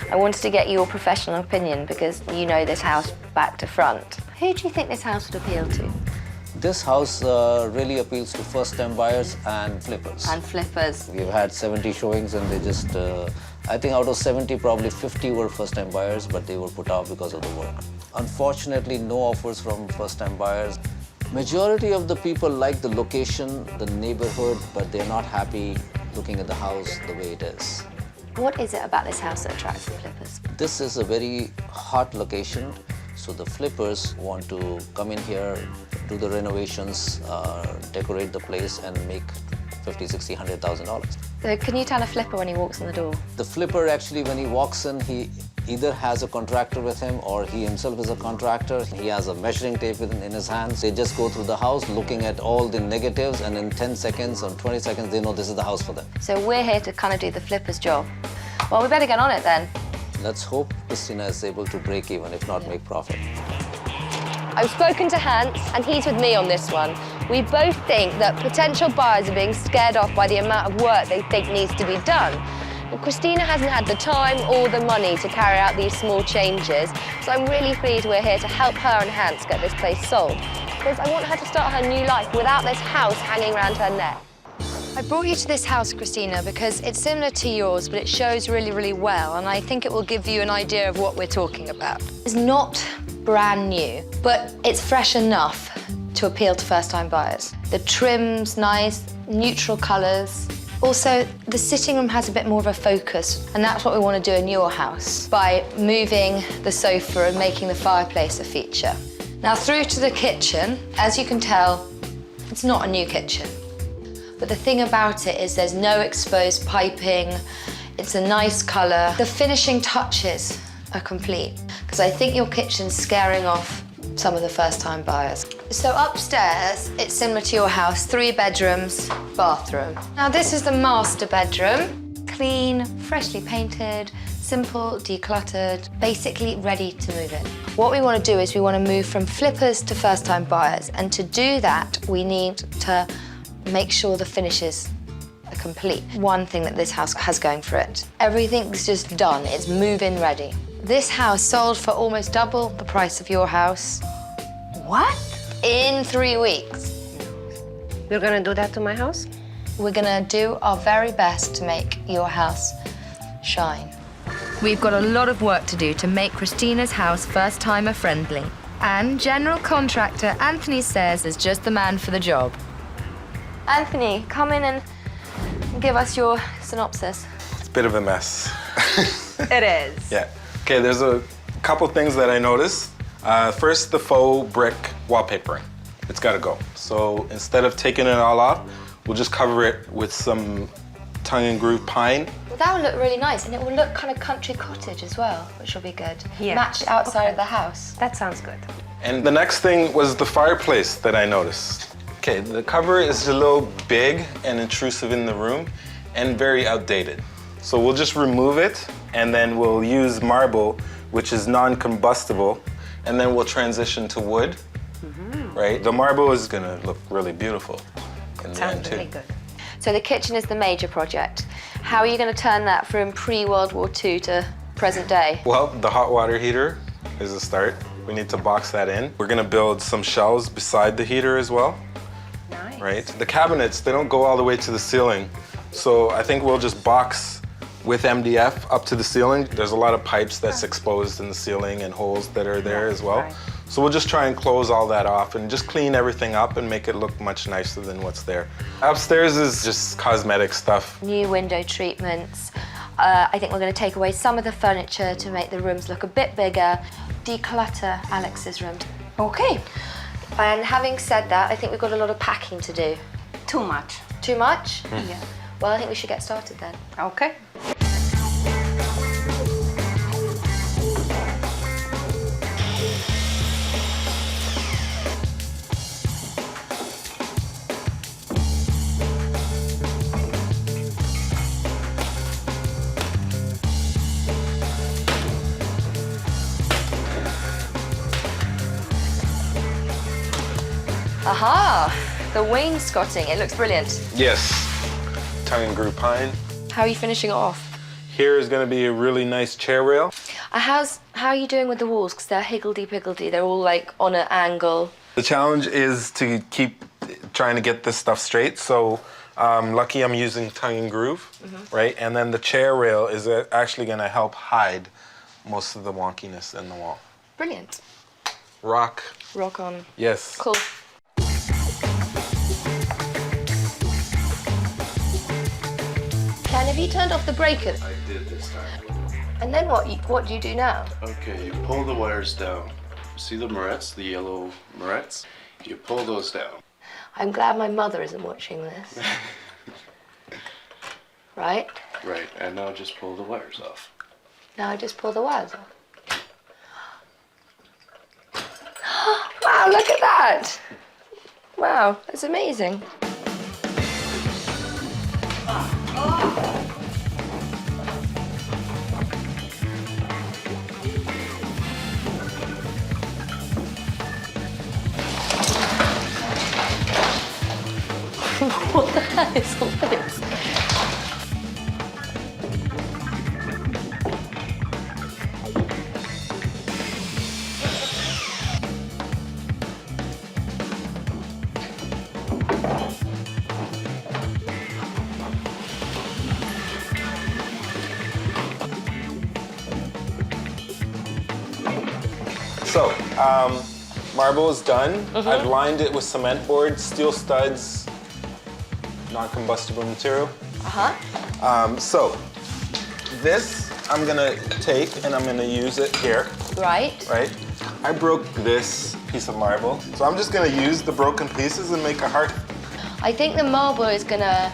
I wanted to get your professional opinion because you know this house back to front. Who do you think this house would appeal to? This house really appeals to first-time buyers and flippers. And flippers. We've had 70 showings and they just, I think out of 70, probably 50 were first-time buyers, but they were put off because of the work. Unfortunately, no offers from first-time buyers. Majority of the people like the location, the neighborhood, but they're not happy looking at the house the way it is. What is it about this house that attracts the flippers? This is a very hot location, so the flippers want to come in here, do the renovations, decorate the place and make $50,000, $60,000, $100,000. So can you tell a flipper when he walks in the door? The flipper actually, when he walks in, he either has a contractor with him or he himself is a contractor. He has a measuring tape in his hands. They just go through the house looking at all the negatives, and in 10 seconds or 20 seconds, they know this is the house for them. So we're here to kind of do the flipper's job. Well, we better get on it then. Let's hope Christina is able to break even, if not make profit. I've spoken to Hans, and he's with me on this one. We both think that potential buyers are being scared off by the amount of work they think needs to be done. But Christina hasn't had the time or the money to carry out these small changes, so I'm really pleased we're here to help her and Hans get this place sold. Because I want her to start her new life without this house hanging around her neck. I brought you to this house, Christina, because it's similar to yours, but it shows really, really well, and I think it will give you an idea of what we're talking about. It's not brand new, but it's fresh enough to appeal to first-time buyers. The trim's nice, neutral colours. Also, the sitting room has a bit more of a focus, and that's what we want to do in your house by moving the sofa and making the fireplace a feature. Now, through to the kitchen, as you can tell, it's not a new kitchen. But the thing about it is there's no exposed piping, it's a nice colour. The finishing touches are complete, because I think your kitchen's scaring off some of the first-time buyers. So upstairs, it's similar to your house, 3 bedrooms, bathroom. Now this is the master bedroom. Clean, freshly painted, simple, decluttered, basically ready to move in. What we want to do is we want to move from flippers to first-time buyers, and to do that, we need to make sure the finishes are complete. One thing that this house has going for it. Everything's just done, it's move-in ready. This house sold for almost double the price of your house. What? In 3 weeks. You're gonna do that to my house? We're gonna do our very best to make your house shine. We've got a lot of work to do to make Christina's house first-timer friendly. And general contractor Anthony says is just the man for the job. Anthony, come in and give us your synopsis. It's a bit of a mess. It is. Yeah. Okay, there's a couple things that I noticed. First, the faux brick wallpapering. It's gotta go. So instead of taking it all off, we'll just cover it with some tongue and groove pine. Well, that would look really nice, and it will look kind of country cottage as well, which will be good. Yeah. Match outside of the house. That sounds good. And the next thing was the fireplace that I noticed. Okay, the cover is a little big and intrusive in the room and very outdated. So we'll just remove it, and then we'll use marble which is non-combustible, and then we'll transition to wood, right? The marble is gonna look really beautiful in the end too. Good. So the kitchen is the major project. How are you going to turn that from pre-World War II to present day? Well, the hot water heater is a start. We need to box that in. We're gonna build some shelves beside the heater as well. Nice. Right? The cabinets, they don't go all the way to the ceiling. So I think we'll just box with MDF up to the ceiling. There's a lot of pipes that's exposed in the ceiling and holes that are there as well. Right. So we'll just try and close all that off and just clean everything up and make it look much nicer than what's there. Upstairs is just cosmetic stuff. New window treatments. I think we're going to take away some of the furniture to make the rooms look a bit bigger. Declutter Alex's room. Okay. And having said that, I think we've got a lot of packing to do. Too much. Too much? Yeah. Well, I think we should get started then. Okay. Aha! The wainscoting. It looks brilliant. Yes, tongue and grew pine. How are you finishing it off? Here is gonna be a really nice chair rail. How are you doing with the walls? Because they're higgledy-piggledy. They're all like on an angle. The challenge is to keep trying to get this stuff straight. So lucky I'm using tongue and groove, right? And then the chair rail is actually gonna help hide most of the wonkiness in the wall. Brilliant. Rock. Rock on. Yes. Cool. Ken, have you turned off the breaker? I did this time. And then what do you do now? Okay, you pull the wires down. See the morettes, the yellow morettes? You pull those down. I'm glad my mother isn't watching this. Right? Right, and now just pull the wires off. Now I just pull the wires off. Wow, look at that! Wow, that's amazing. What the hell is all this? So, marble is done. I've lined it with cement board, steel studs, non-combustible material. So, this I'm gonna take and I'm gonna use it here. Right. Right? I broke this piece of marble, so I'm just gonna use the broken pieces and make a heart. I think the marble is gonna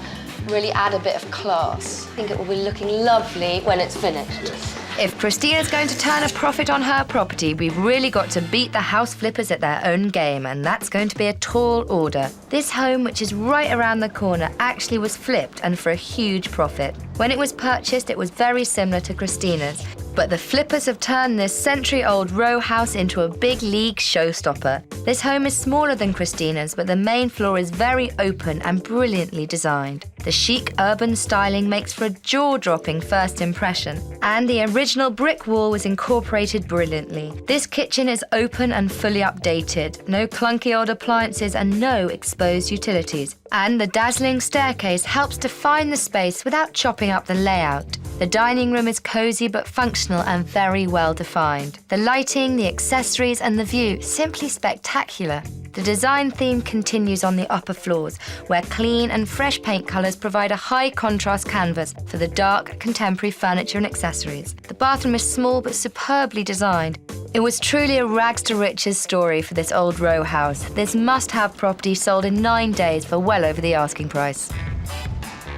really add a bit of class. I think it will be looking lovely when it's finished. Yes. If Christina's going to turn a profit on her property, we've really got to beat the house flippers at their own game, and that's going to be a tall order. This home, which is right around the corner, actually was flipped and for a huge profit. When it was purchased, it was very similar to Christina's, but the flippers have turned this century-old row house into a big league showstopper. This home is smaller than Christina's, but the main floor is very open and brilliantly designed. The chic urban styling makes for a jaw-dropping first impression, and the original brick wall was incorporated brilliantly. This kitchen is open and fully updated, no clunky old appliances and no exposed utilities. And the dazzling staircase helps define the space without chopping up the layout. The dining room is cozy but functional and very well defined. The lighting, the accessories and the view, simply spectacular. The design theme continues on the upper floors, where clean and fresh paint colours provide a high contrast canvas for the dark, contemporary furniture and accessories. The bathroom is small but superbly designed. It was truly a rags to riches story for this old row house. This must-have property sold in 9 days for well over the asking price.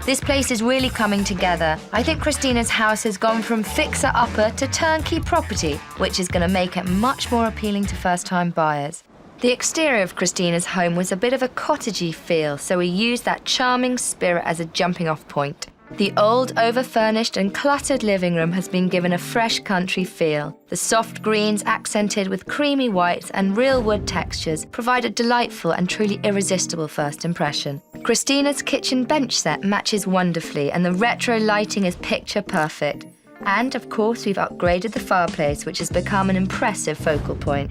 This place is really coming together. I think Christina's house has gone from fixer-upper to turnkey property, which is going to make it much more appealing to first-time buyers. The exterior of Christina's home was a bit of a cottagey feel, so we used that charming spirit as a jumping-off point. The old, over-furnished and cluttered living room has been given a fresh country feel. The soft greens accented with creamy whites and real wood textures provide a delightful and truly irresistible first impression. Christina's kitchen bench set matches wonderfully and the retro lighting is picture perfect. And of course we've upgraded the fireplace, which has become an impressive focal point.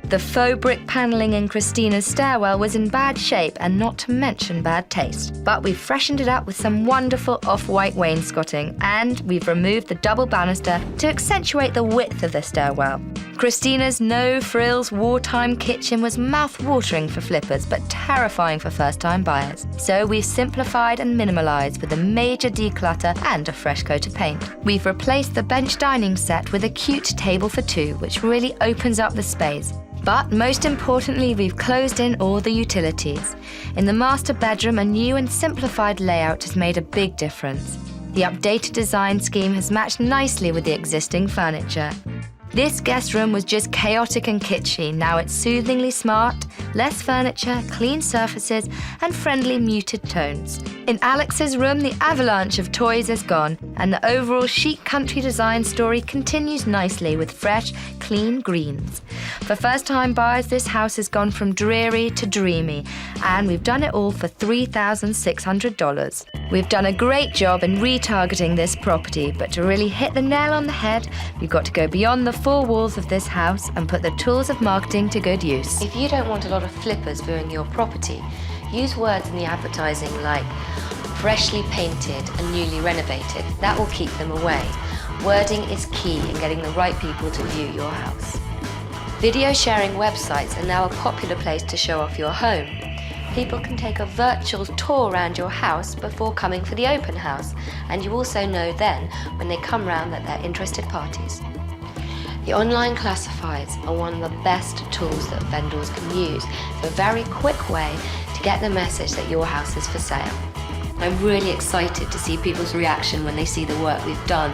The faux brick panelling in Christina's stairwell was in bad shape and not to mention bad taste. But we've freshened it up with some wonderful off-white wainscoting and we've removed the double banister to accentuate the width of the stairwell. Christina's no-frills wartime kitchen was mouth-watering for flippers but terrifying for first-time buyers. So we've simplified and minimalised with a major declutter and a fresh coat of paint. We've replaced the bench dining set with a cute table for two, which really opens up the space. But most importantly, we've closed in all the utilities. In the master bedroom, a new and simplified layout has made a big difference. The updated design scheme has matched nicely with the existing furniture. This guest room was just chaotic and kitschy. Now it's soothingly smart, less furniture, clean surfaces, and friendly muted tones. In Alex's room, the avalanche of toys is gone, and the overall chic country design story continues nicely with fresh, clean greens. For first-time buyers, this house has gone from dreary to dreamy, and we've done it all for $3,600. We've done a great job in retargeting this property, but to really hit the nail on the head, we've got to go beyond the four walls of this house and put the tools of marketing to good use. If you don't want a lot of flippers viewing your property, use words in the advertising like freshly painted and newly renovated. That will keep them away. Wording is key in getting the right people to view your house. Video sharing websites are now a popular place to show off your home. People can take a virtual tour around your house before coming for the open house, and you also know then when they come round that they're interested parties. The online classifieds are one of the best tools that vendors can use. It's a very quick way to get the message that your house is for sale. I'm really excited to see people's reaction when they see the work we've done.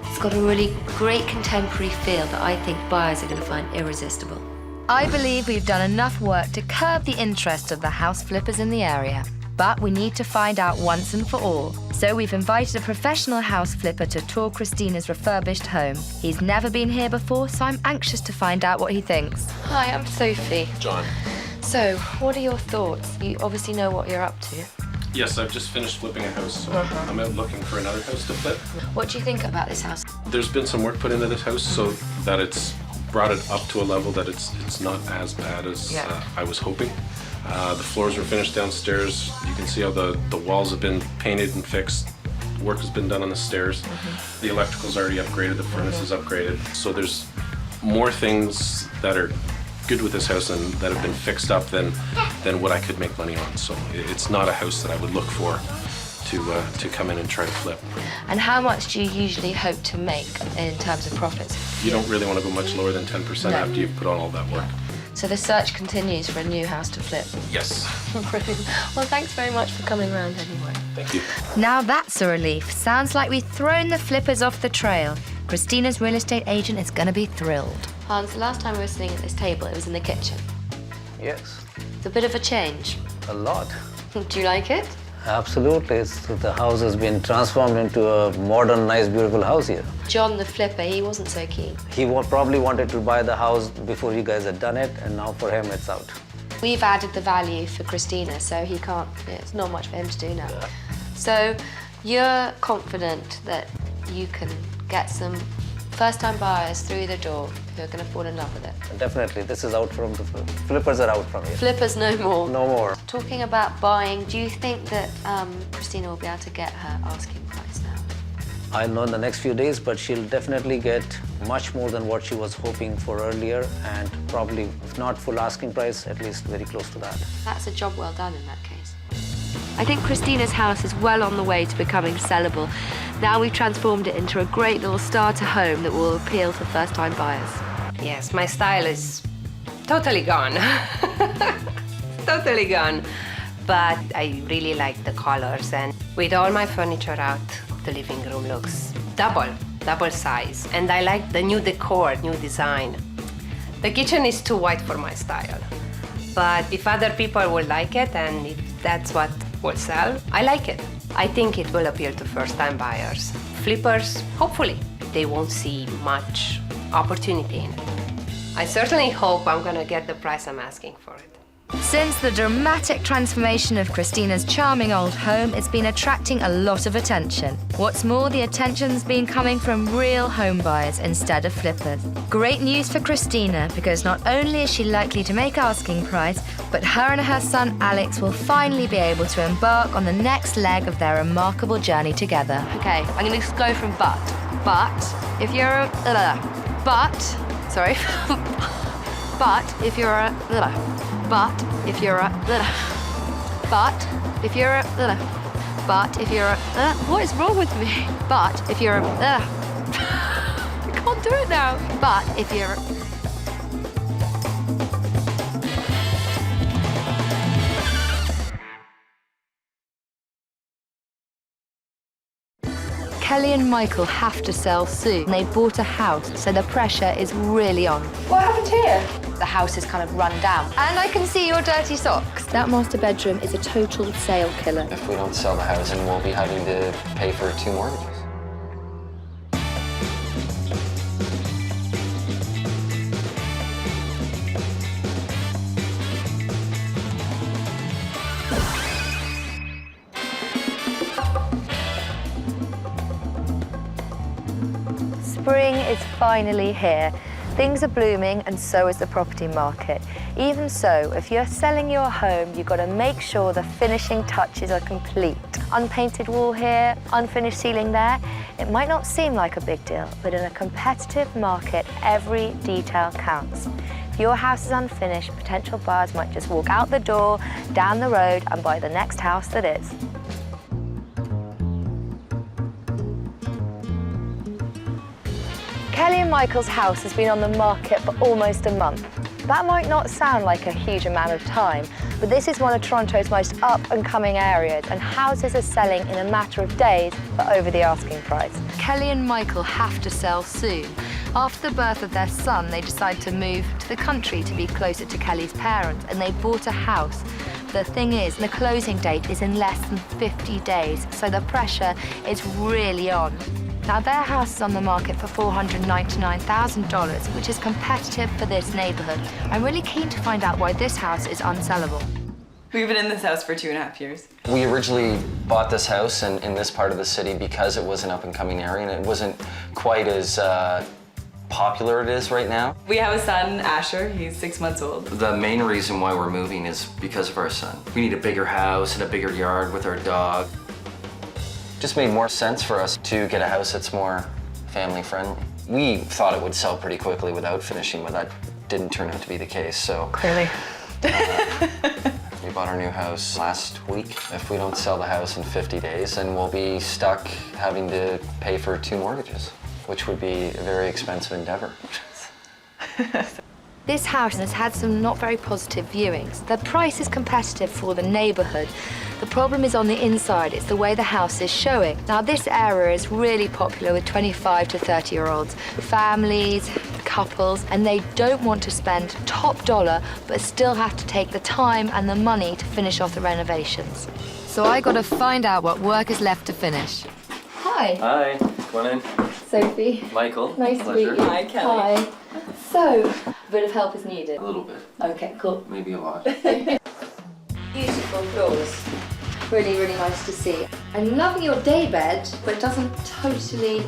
It's got a really great contemporary feel that I think buyers are going to find irresistible. I believe we've done enough work to curb the interest of the house flippers in the area. But we need to find out once and for all. So we've invited a professional house flipper to tour Christina's refurbished home. He's never been here before, so I'm anxious to find out what he thinks. Hi, I'm Sophie. John. So, what are your thoughts? You obviously know what you're up to. Yes, I've just finished flipping a house, so I'm out looking for another house to flip. What do you think about this house? There's been some work put into this house so that it's brought it up to a level that it's not as bad as I was hoping. The floors were finished downstairs. You can see how the walls have been painted and fixed. Work has been done on the stairs. The electrical's already upgraded, the furnace is upgraded. So there's more things that are good with this house and that have been fixed up than what I could make money on. So it's not a house that I would look for to come in and try to flip. And how much do you usually hope to make in terms of profits? You don't really want to go much lower than 10% after you've put on all that work. So the search continues for a new house to flip? Yes. Brilliant. Well, thanks very much for coming around anyway. Thank you. Now that's a relief. Sounds like we've thrown the flippers off the trail. Christina's real estate agent is going to be thrilled. Hans, the last time we were sitting at this table, it was in the kitchen. Yes. It's a bit of a change. A lot. Do you like it? Absolutely. The house has been transformed into a modern, nice, beautiful house here. John, the flipper, he wasn't so keen. He probably wanted to buy the house before you guys had done it, and now for him it's out. We've added the value for Christina, so he can't, it's not much for him to do now. Yeah. So you're confident that you can get some first-time buyers through the door who are going to fall in love with it? Definitely. This is out from the flippers are out from here. Flippers no more. No more. Talking about buying, do you think that Christina will be able to get her asking price now? I'll know in the next few days, but she'll definitely get much more than what she was hoping for earlier, and probably, if not full asking price, at least very close to that. That's a job well done in that case. I think Christina's house is well on the way to becoming sellable. Now we've transformed it into a great little starter home that will appeal to first-time buyers. Yes, my style is totally gone. Totally gone. But I really like the colors, and with all my furniture out, the living room looks double size. And I like the new decor, new design. The kitchen is too white for my style. But if other people will like it, and if that's what will sell, I like it. I think it will appeal to first-time buyers. Flippers, hopefully, they won't see much opportunity in it. I certainly hope I'm gonna get the price I'm asking for it. Since the dramatic transformation of Christina's charming old home, it's been attracting a lot of attention. What's more, the attention's been coming from real home buyers instead of flippers. Great news for Christina, because not only is she likely to make asking price, but her and her son Alex will finally be able to embark on the next leg of their remarkable journey together. Okay, I'm gonna go from but. But if you're a but if you're a but if you're a what is wrong with me? But if you're a I can't do it now. But if you're Kelly and Michael have to sell soon. They bought a house, so the pressure is really on. What happened here? The house is kind of run down. And I can see your dirty socks. That master bedroom is a total sale killer. If we don't sell the house, then we'll be having to pay for 2 mortgages. Spring is finally here. Things are blooming and so is the property market. Even so, if you're selling your home, you've got to make sure the finishing touches are complete. Unpainted wall here, unfinished ceiling there. It might not seem like a big deal, but in a competitive market, every detail counts. If your house is unfinished, potential buyers might just walk out the door, down the road, and buy the next house that is. Kelly and Michael's house has been on the market for almost a month. That might not sound like a huge amount of time, but this is one of Toronto's most up-and-coming areas, and houses are selling in a matter of days for over the asking price. Kelly and Michael have to sell soon. After the birth of their son, they decided to move to the country to be closer to Kelly's parents, and they bought a house. The thing is, the closing date is in less than 50 days, so the pressure is really on. Now, their house is on the market for $499,000, which is competitive for this neighborhood. I'm really keen to find out why this house is unsellable. We've been in this house for 2.5 years. We originally bought this house in this part of the city because it was an up-and-coming area and it wasn't quite as popular it is right now. We have a son, Asher. He's 6 months old. The main reason why we're moving is because of our son. We need a bigger house and a bigger yard with our dog. Just made more sense for us to get a house that's more family friendly. We thought it would sell pretty quickly without finishing, but that didn't turn out to be the case, so. Clearly. We bought our new house last week. If we don't sell the house in 50 days, then we'll be stuck having to pay for 2 mortgages, which would be a very expensive endeavor. This house has had some not very positive viewings. The price is competitive for the neighborhood. The problem is on the inside. It's the way the house is showing. Now, this area is really popular with 25 to 30-year-olds, families, couples, and they don't want to spend top dollar, but still have to take the time and the money to finish off the renovations. So I got to find out what work is left to finish. Hi. Hi, come on in. Sophie. Michael. Nice to meet you. Hi, Kelly. Hi. So, a bit of help is needed. A little bit. Okay, cool. Maybe a lot. Beautiful floors. Really, really nice to see. I'm loving your day bed, but it doesn't totally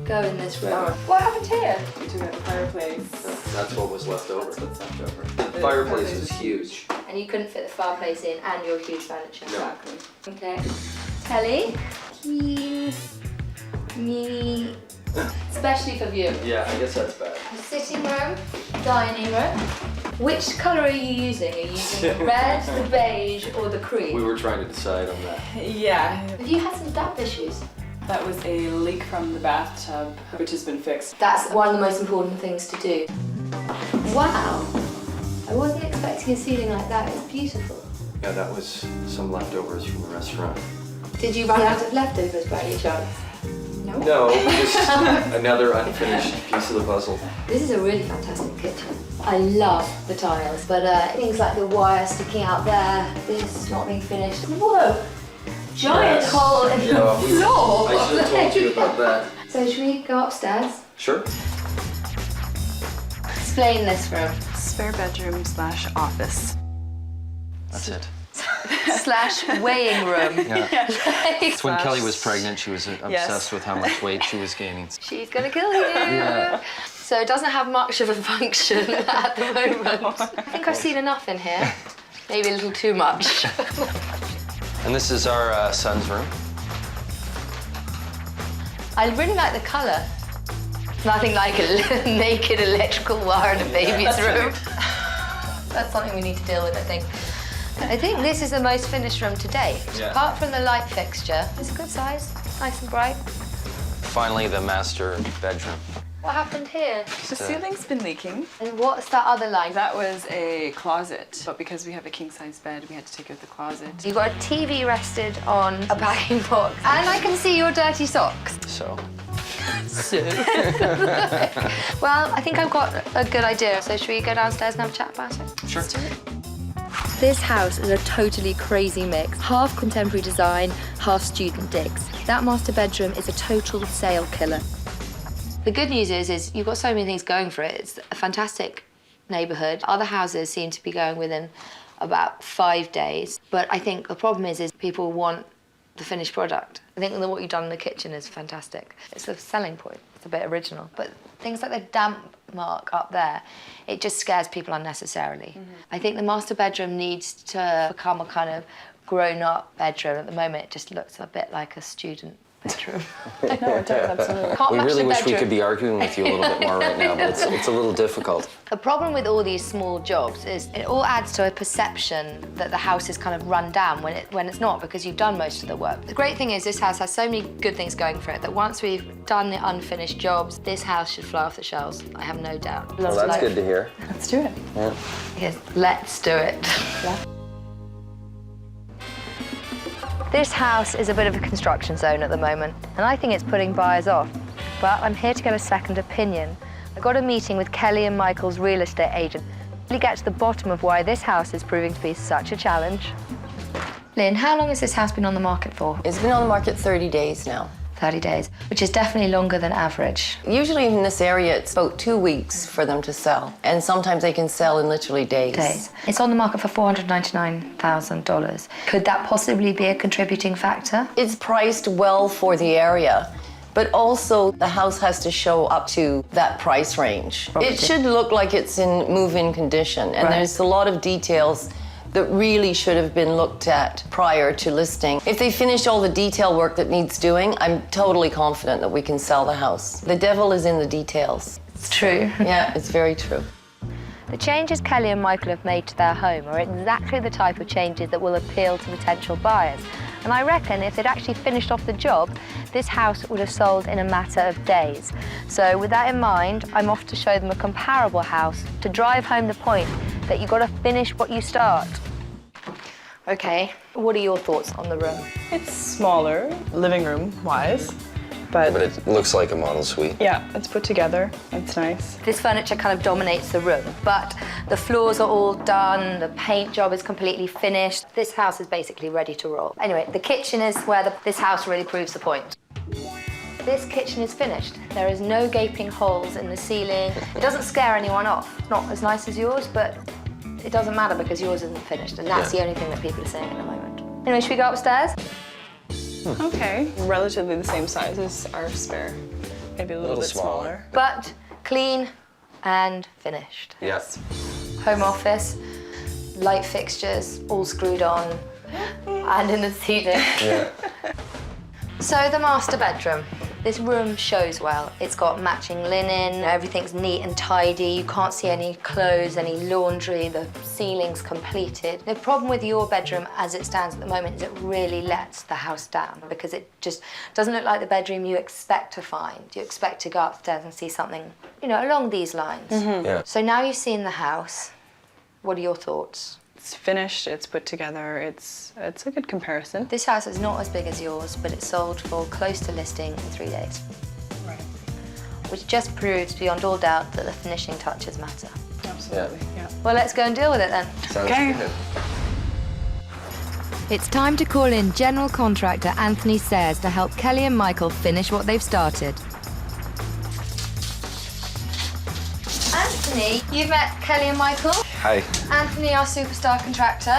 go in this room. What happened here? We took out the fireplace. That's what was left over. The fireplace is huge. And you couldn't fit the fireplace in and your huge furniture. No. Exactly. Okay. Kelly, me, especially for you. Yeah, I guess that's bad. The sitting room, dining room. Which colour are you using? Are you using the red, the beige, or the cream? We were trying to decide on that. Yeah. Have you had some damp issues? That was a leak from the bathtub, which has been fixed. That's one of the most important things to do. Wow. I wasn't expecting a ceiling like that. It's beautiful. Yeah, that was some leftovers from the restaurant. Did you run out of leftovers by any chance? No, just another unfinished piece of the puzzle. This is a really fantastic kitchen. I love the tiles, but things like the wire sticking out there, this not being finished. Whoa! giant hole in the floor. I should have told you about that. So should we go upstairs? Sure. Explain this room. Spare bedroom / office. That's it. / weighing room. Yeah. It's when Kelly was pregnant, she was obsessed with how much weight she was gaining. She's gonna kill you. Yeah. So it doesn't have much of a function at the moment. I think I've seen enough in here. Maybe a little too much. And this is our son's room. I really like the colour. Nothing like a naked electrical wire in a baby's room. That's something we need to deal with, I think. I think this is the most finished room to date. Yeah. Apart from the light fixture, it's a good size, nice and bright. Finally, the master bedroom. What happened here? The ceiling's been leaking. And what's that other line? That was a closet, but because we have a king-size bed, we had to take out the closet. You've got a TV rested on a packing box. And I can see your dirty socks. So. Well, I think I've got a good idea. So should we go downstairs and have a chat about it? Sure. This house is a totally crazy mix. Half contemporary design, half student digs. That master bedroom is a total sale killer. The good news is you've got so many things going for it. It's a fantastic neighbourhood. Other houses seem to be going within about 5 days. But I think the problem is people want the finished product. I think that what you've done in the kitchen is fantastic. It's a selling point. It's a bit original. But things like the damp mark up there, it just scares people unnecessarily. I think the master bedroom needs to become a kind of grown-up bedroom. At the moment, it just looks a bit like a student bedroom. No, it does, absolutely. Can't We match really the wish we bedroom. could be arguing with you a little bit more right now, but it's a little difficult. The problem with all these small jobs is it all adds to a perception that the house is kind of run down when it's not, because you've done most of the work. The great thing is this house has so many good things going for it that once we've done the unfinished jobs, this house should fly off the shelves. I have no doubt. Well, that's good to hear. Let's do it. Yeah. Yes, let's do it. Yeah. This house is a bit of a construction zone at the moment, and I think it's putting buyers off. But I'm here to get a second opinion. I got a meeting with Kelly and Michael's real estate agent. Really get to the bottom of why this house is proving to be such a challenge. Lynn, how long has this house been on the market for? It's been on the market 30 days now. 30 days, which is definitely longer than average. Usually in this area, it's about 2 weeks for them to sell. And sometimes they can sell in literally days. It's on the market for $499,000. Could that possibly be a contributing factor? It's priced well for the area, but also the house has to show up to that price range. It should look like it's in move-in condition, and there's a lot of details that really should have been looked at prior to listing. If they finish all the detail work that needs doing, I'm totally confident that we can sell the house. The devil is in the details. It's true. Yeah, it's very true. The changes Kelly and Michael have made to their home are exactly the type of changes that will appeal to potential buyers. And I reckon if they'd actually finished off the job, this house would have sold in a matter of days. So with that in mind, I'm off to show them a comparable house to drive home the point that you've got to finish what you start. Okay, what are your thoughts on the room? It's smaller, living room-wise, but it looks like a model suite. yeah, it's put together. It's nice. This furniture kind of dominates the room, but the floors are all done, the paint job is completely finished. This house is basically ready to roll. Anyway, the kitchen is where this house really proves the point. This kitchen is finished. There is no gaping holes in the ceiling. It doesn't scare anyone off. It's not as nice as yours, but it doesn't matter because yours isn't finished, and that's the only thing that people are saying at the moment. Anyway, should we go upstairs? Okay, relatively the same size as our spare. Maybe a little bit smaller. But clean and finished. Yes. Home office, light fixtures, all screwed on, and in the ceiling. Yeah. So the master bedroom. This room shows well. It's got matching linen, everything's neat and tidy. You can't see any clothes, any laundry, the ceiling's completed. The problem with your bedroom as it stands at the moment is it really lets the house down because it just doesn't look like the bedroom you expect to find. You expect to go upstairs and see something, along these lines. Yeah. So now you've seen the house, what are your thoughts? It's finished, it's put together, it's a good comparison. This house is not as big as yours, but it sold for close to listing in 3 days. Right. Which just proves beyond all doubt that the finishing touches matter. Absolutely, yeah. Well, let's go and deal with it then. Sounds Okay. good. It's time to call in general contractor Anthony Sayers to help Kelly and Michael finish what they've started. Anthony, you've met Kelly and Michael. Hi. Anthony, our superstar contractor.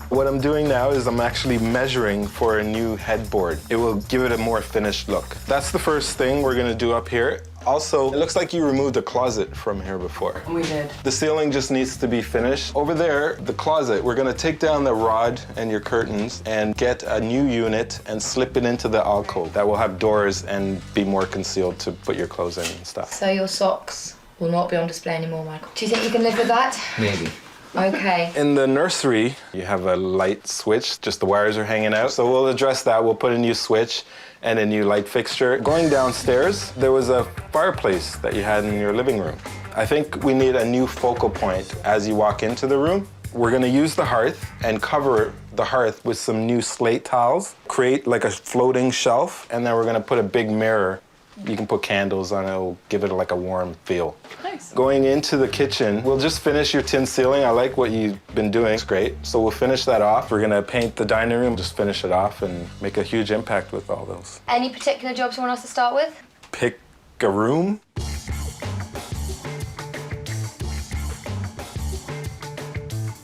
What I'm doing now is I'm actually measuring for a new headboard. It will give it a more finished look. That's the first thing we're gonna do up here. Also, it looks like you removed a closet from here before. We did. The ceiling just needs to be finished. Over there, the closet, we're gonna take down the rod and your curtains and get a new unit and slip it into the alcove. That will have doors and be more concealed to put your clothes in and stuff. So your socks will not be on display anymore, Michael. Do you think you can live with that? Maybe. Okay. In the nursery, you have a light switch, just the wires are hanging out. So we'll address that. We'll put a new switch and a new light fixture. Going downstairs, there was a fireplace that you had in your living room. I think we need a new focal point as you walk into the room. We're gonna use the hearth and cover the hearth with some new slate tiles, create like a floating shelf, and then we're gonna put a big mirror. You can put candles on it, it'll give it like a warm feel. Nice. Going into the kitchen, we'll just finish your tin ceiling. I like what you've been doing, it's great. So we'll finish that off. We're gonna paint the dining room, just finish it off and make a huge impact with all those. Any particular jobs you want us to start with? Pick a room.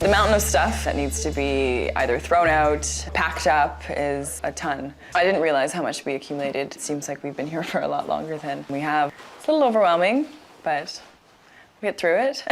The mountain of stuff that needs to be either thrown out, packed up is a ton. I didn't realize how much we accumulated. It seems like we've been here for a lot longer than we have. It's a little overwhelming, but we get through it.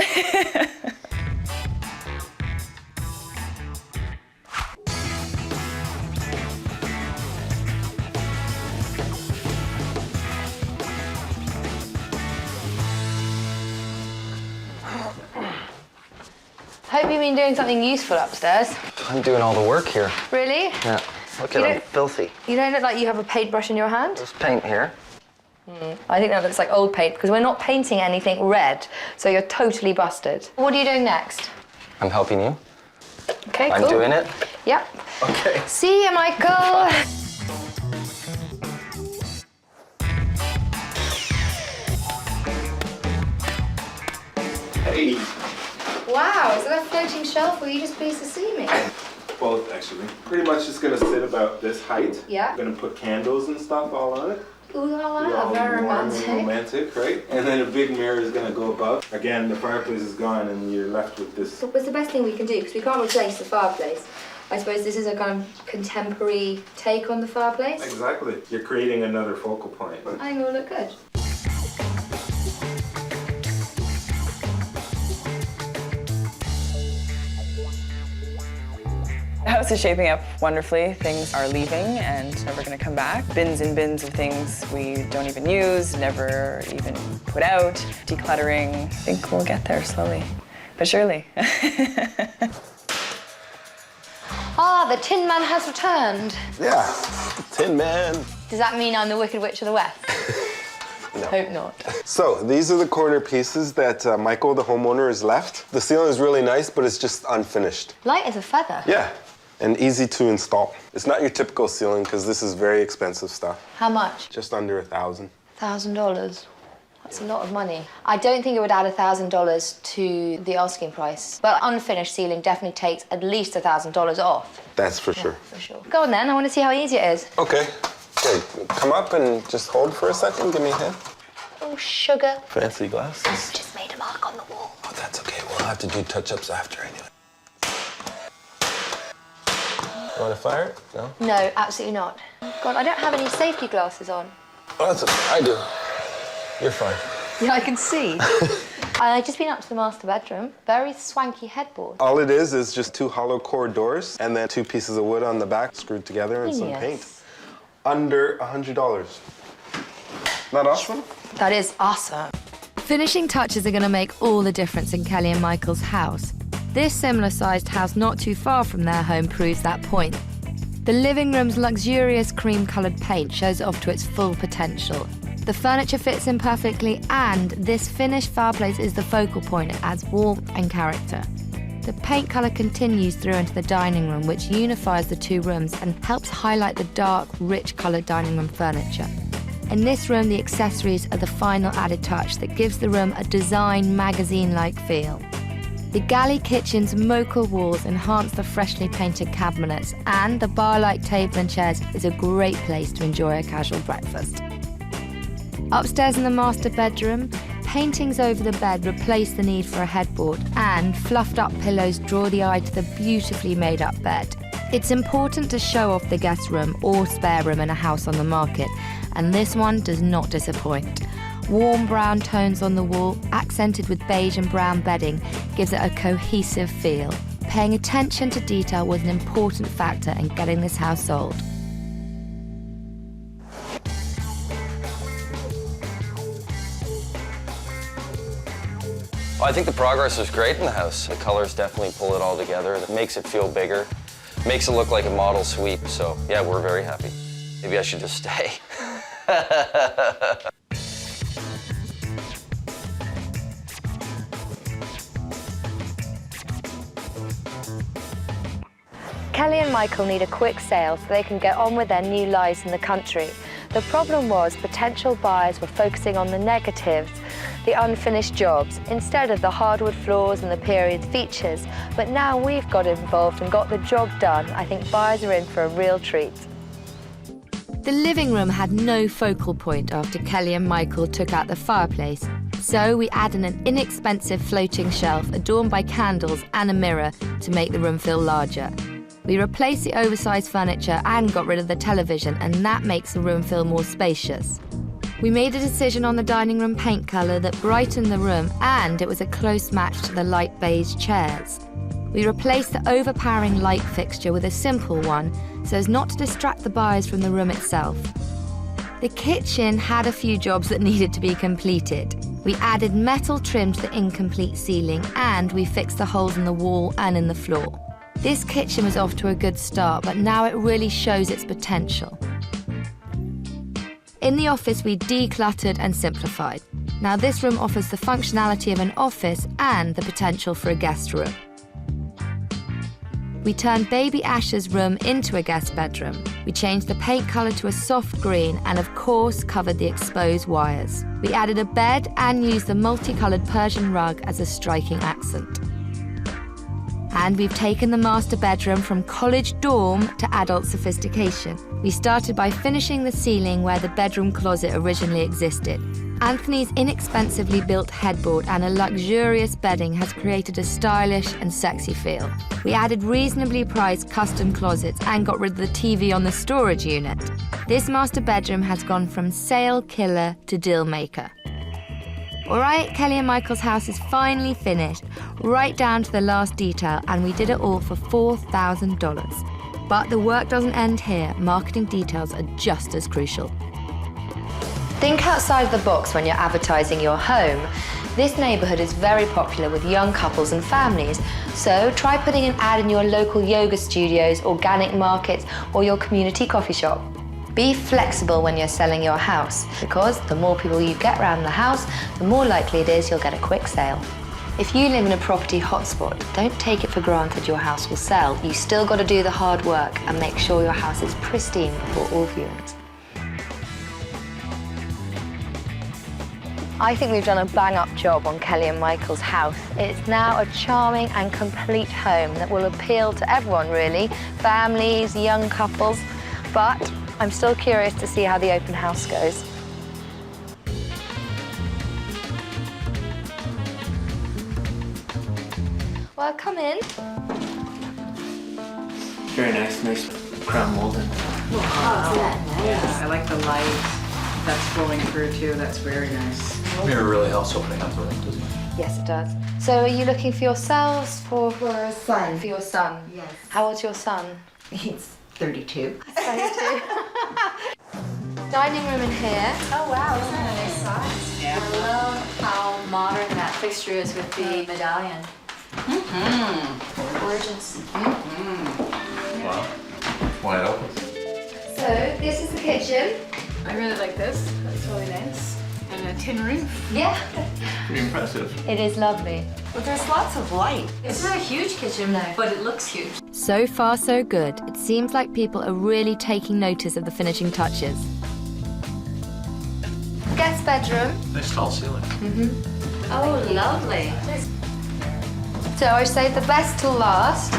Hope you've been doing something useful upstairs. I'm doing all the work here. Really? Yeah. Look at I'm filthy. You don't look like you have a paintbrush in your hand? There's paint here. I think that looks like old paint because we're not painting anything red, so you're totally busted. What are you doing next? I'm helping you. Okay, I'm cool. doing it. Yep. Okay. See ya, Michael. Hey. Wow, is that a floating shelf or are you just pleased to see me? Both, actually. Pretty much just gonna sit about this height. Yeah. I'm gonna put candles and stuff all on it. Ooh la la, All very warm and romantic. romantic, right? And then a big mirror is gonna go above. Again, the fireplace is gone and you're left with this. What's the best thing we can do? Because we can't replace the fireplace. I suppose this is a kind of contemporary take on the fireplace. Exactly. You're creating another focal point. I think it will look good. The house is shaping up wonderfully. Things are leaving and never gonna come back. Bins and bins of things we don't even use, never even put out. Decluttering. I think we'll get there slowly, but surely. Ah, the Tin Man has returned. Yeah, Tin Man. Does that mean I'm the Wicked Witch of the West? No. Hope not. So these are the corner pieces that Michael, the homeowner, has left. The ceiling is really nice, but it's just unfinished. Light as a feather. Yeah, and easy to install. It's not your typical ceiling because this is very expensive stuff. How much? Just under $1,000. $1,000. That's a lot of money. I don't think it would add $1,000 to the asking price, but unfinished ceiling definitely takes at least $1,000 off. That's for sure. For sure. Go on then, I want to see how easy it is. Okay. Okay, come up and just hold for a second. Give me a hand. Oh, sugar. Fancy glasses. Just made a mark on the wall. Oh, that's okay. We'll have to do touch-ups after anyway. You want to fire it? No? No, absolutely not. God, I don't have any safety glasses on. Oh, that's okay. I do. You're fine. Yeah, I can see. I've just been up to the master bedroom. Very swanky headboard. All it is just 2 hollow core doors and then 2 pieces of wood on the back screwed together and some paint. Under $100. Not awesome? That is awesome. Finishing touches are going to make all the difference in Kelly and Michael's house. This similar-sized house not too far from their home proves that point. The living room's luxurious cream-coloured paint shows it off to its full potential. The furniture fits in perfectly, and this finished fireplace is the focal point. It adds warmth and character. The paint colour continues through into the dining room, which unifies the 2 rooms and helps highlight the dark, rich coloured dining room furniture. In this room, the accessories are the final added touch that gives the room a design magazine-like feel. The galley kitchen's mocha walls enhance the freshly painted cabinets, and the bar-like table and chairs is a great place to enjoy a casual breakfast. Upstairs in the master bedroom, paintings over the bed replace the need for a headboard, and fluffed-up pillows draw the eye to the beautifully made-up bed. It's important to show off the guest room or spare room in a house on the market, and this one does not disappoint. Warm brown tones on the wall, accented with beige and brown bedding, gives it a cohesive feel. Paying attention to detail was an important factor in getting this house sold. Well, I think the progress is great in the house. The colors definitely pull it all together. It makes it feel bigger, makes it look like a model suite. So yeah, we're very happy. Maybe I should just stay. Kelly and Michael need a quick sale so they can get on with their new lives in the country. The problem was potential buyers were focusing on the negatives, the unfinished jobs, instead of the hardwood floors and the period features. But now we've got involved and got the job done, I think buyers are in for a real treat. The living room had no focal point after Kelly and Michael took out the fireplace. So we added an inexpensive floating shelf adorned by candles and a mirror to make the room feel larger. We replaced the oversized furniture and got rid of the television, and that makes the room feel more spacious. We made a decision on the dining room paint colour that brightened the room, and it was a close match to the light beige chairs. We replaced the overpowering light fixture with a simple one, so as not to distract the buyers from the room itself. The kitchen had a few jobs that needed to be completed. We added metal trim to the incomplete ceiling, and we fixed the holes in the wall and in the floor. This kitchen was off to a good start, but now it really shows its potential. In the office, we decluttered and simplified. Now this room offers the functionality of an office and the potential for a guest room. We turned baby Ash's room into a guest bedroom. We changed the paint colour to a soft green and of course covered the exposed wires. We added a bed and used the multicoloured Persian rug as a striking accent. And we've taken the master bedroom from college dorm to adult sophistication. We started by finishing the ceiling where the bedroom closet originally existed. Anthony's inexpensively built headboard and a luxurious bedding has created a stylish and sexy feel. We added reasonably priced custom closets and got rid of the TV on the storage unit. This master bedroom has gone from sale killer to deal maker. All right, Kelly and Michael's house is finally finished, right down to the last detail, and we did it all for $4,000. But the work doesn't end here. Marketing details are just as crucial. Think outside the box when you're advertising your home. This neighbourhood is very popular with young couples and families, so try putting an ad in your local yoga studios, organic markets, or your community coffee shop. Be flexible when you're selling your house, because the more people you get around the house, the more likely it is you'll get a quick sale. If you live in a property hotspot, don't take it for granted your house will sell. You still got to do the hard work and make sure your house is pristine before all viewings. I think we've done a bang-up job on Kelly and Michael's house. It's now a charming and complete home that will appeal to everyone, really. Families, young couples, but I'm still curious to see how the open house goes. Well, come in. Very nice crown molding. Wow. Yeah, I like the light that's flowing through too. That's very nice. Mirror really helps opening up the room, doesn't it? Yes, it does. So are you looking for yourselves, for a son? For your son? Yes. How old's your son? He's 32. 32. Dining room in here. Oh wow, isn't that a nice size? Yeah. I love how modern that fixture is with the medallion. Gorgeous. Wow. Wide open. So this is the kitchen. I really like this. That's really nice. And a tin roof. Yeah. Pretty impressive. It is lovely. But there's lots of light. It's not a huge kitchen, but it looks huge. So far, so good. It seems like people are really taking notice of the finishing touches. Guest bedroom. Nice tall ceiling. Oh, lovely. So I saved the best till last.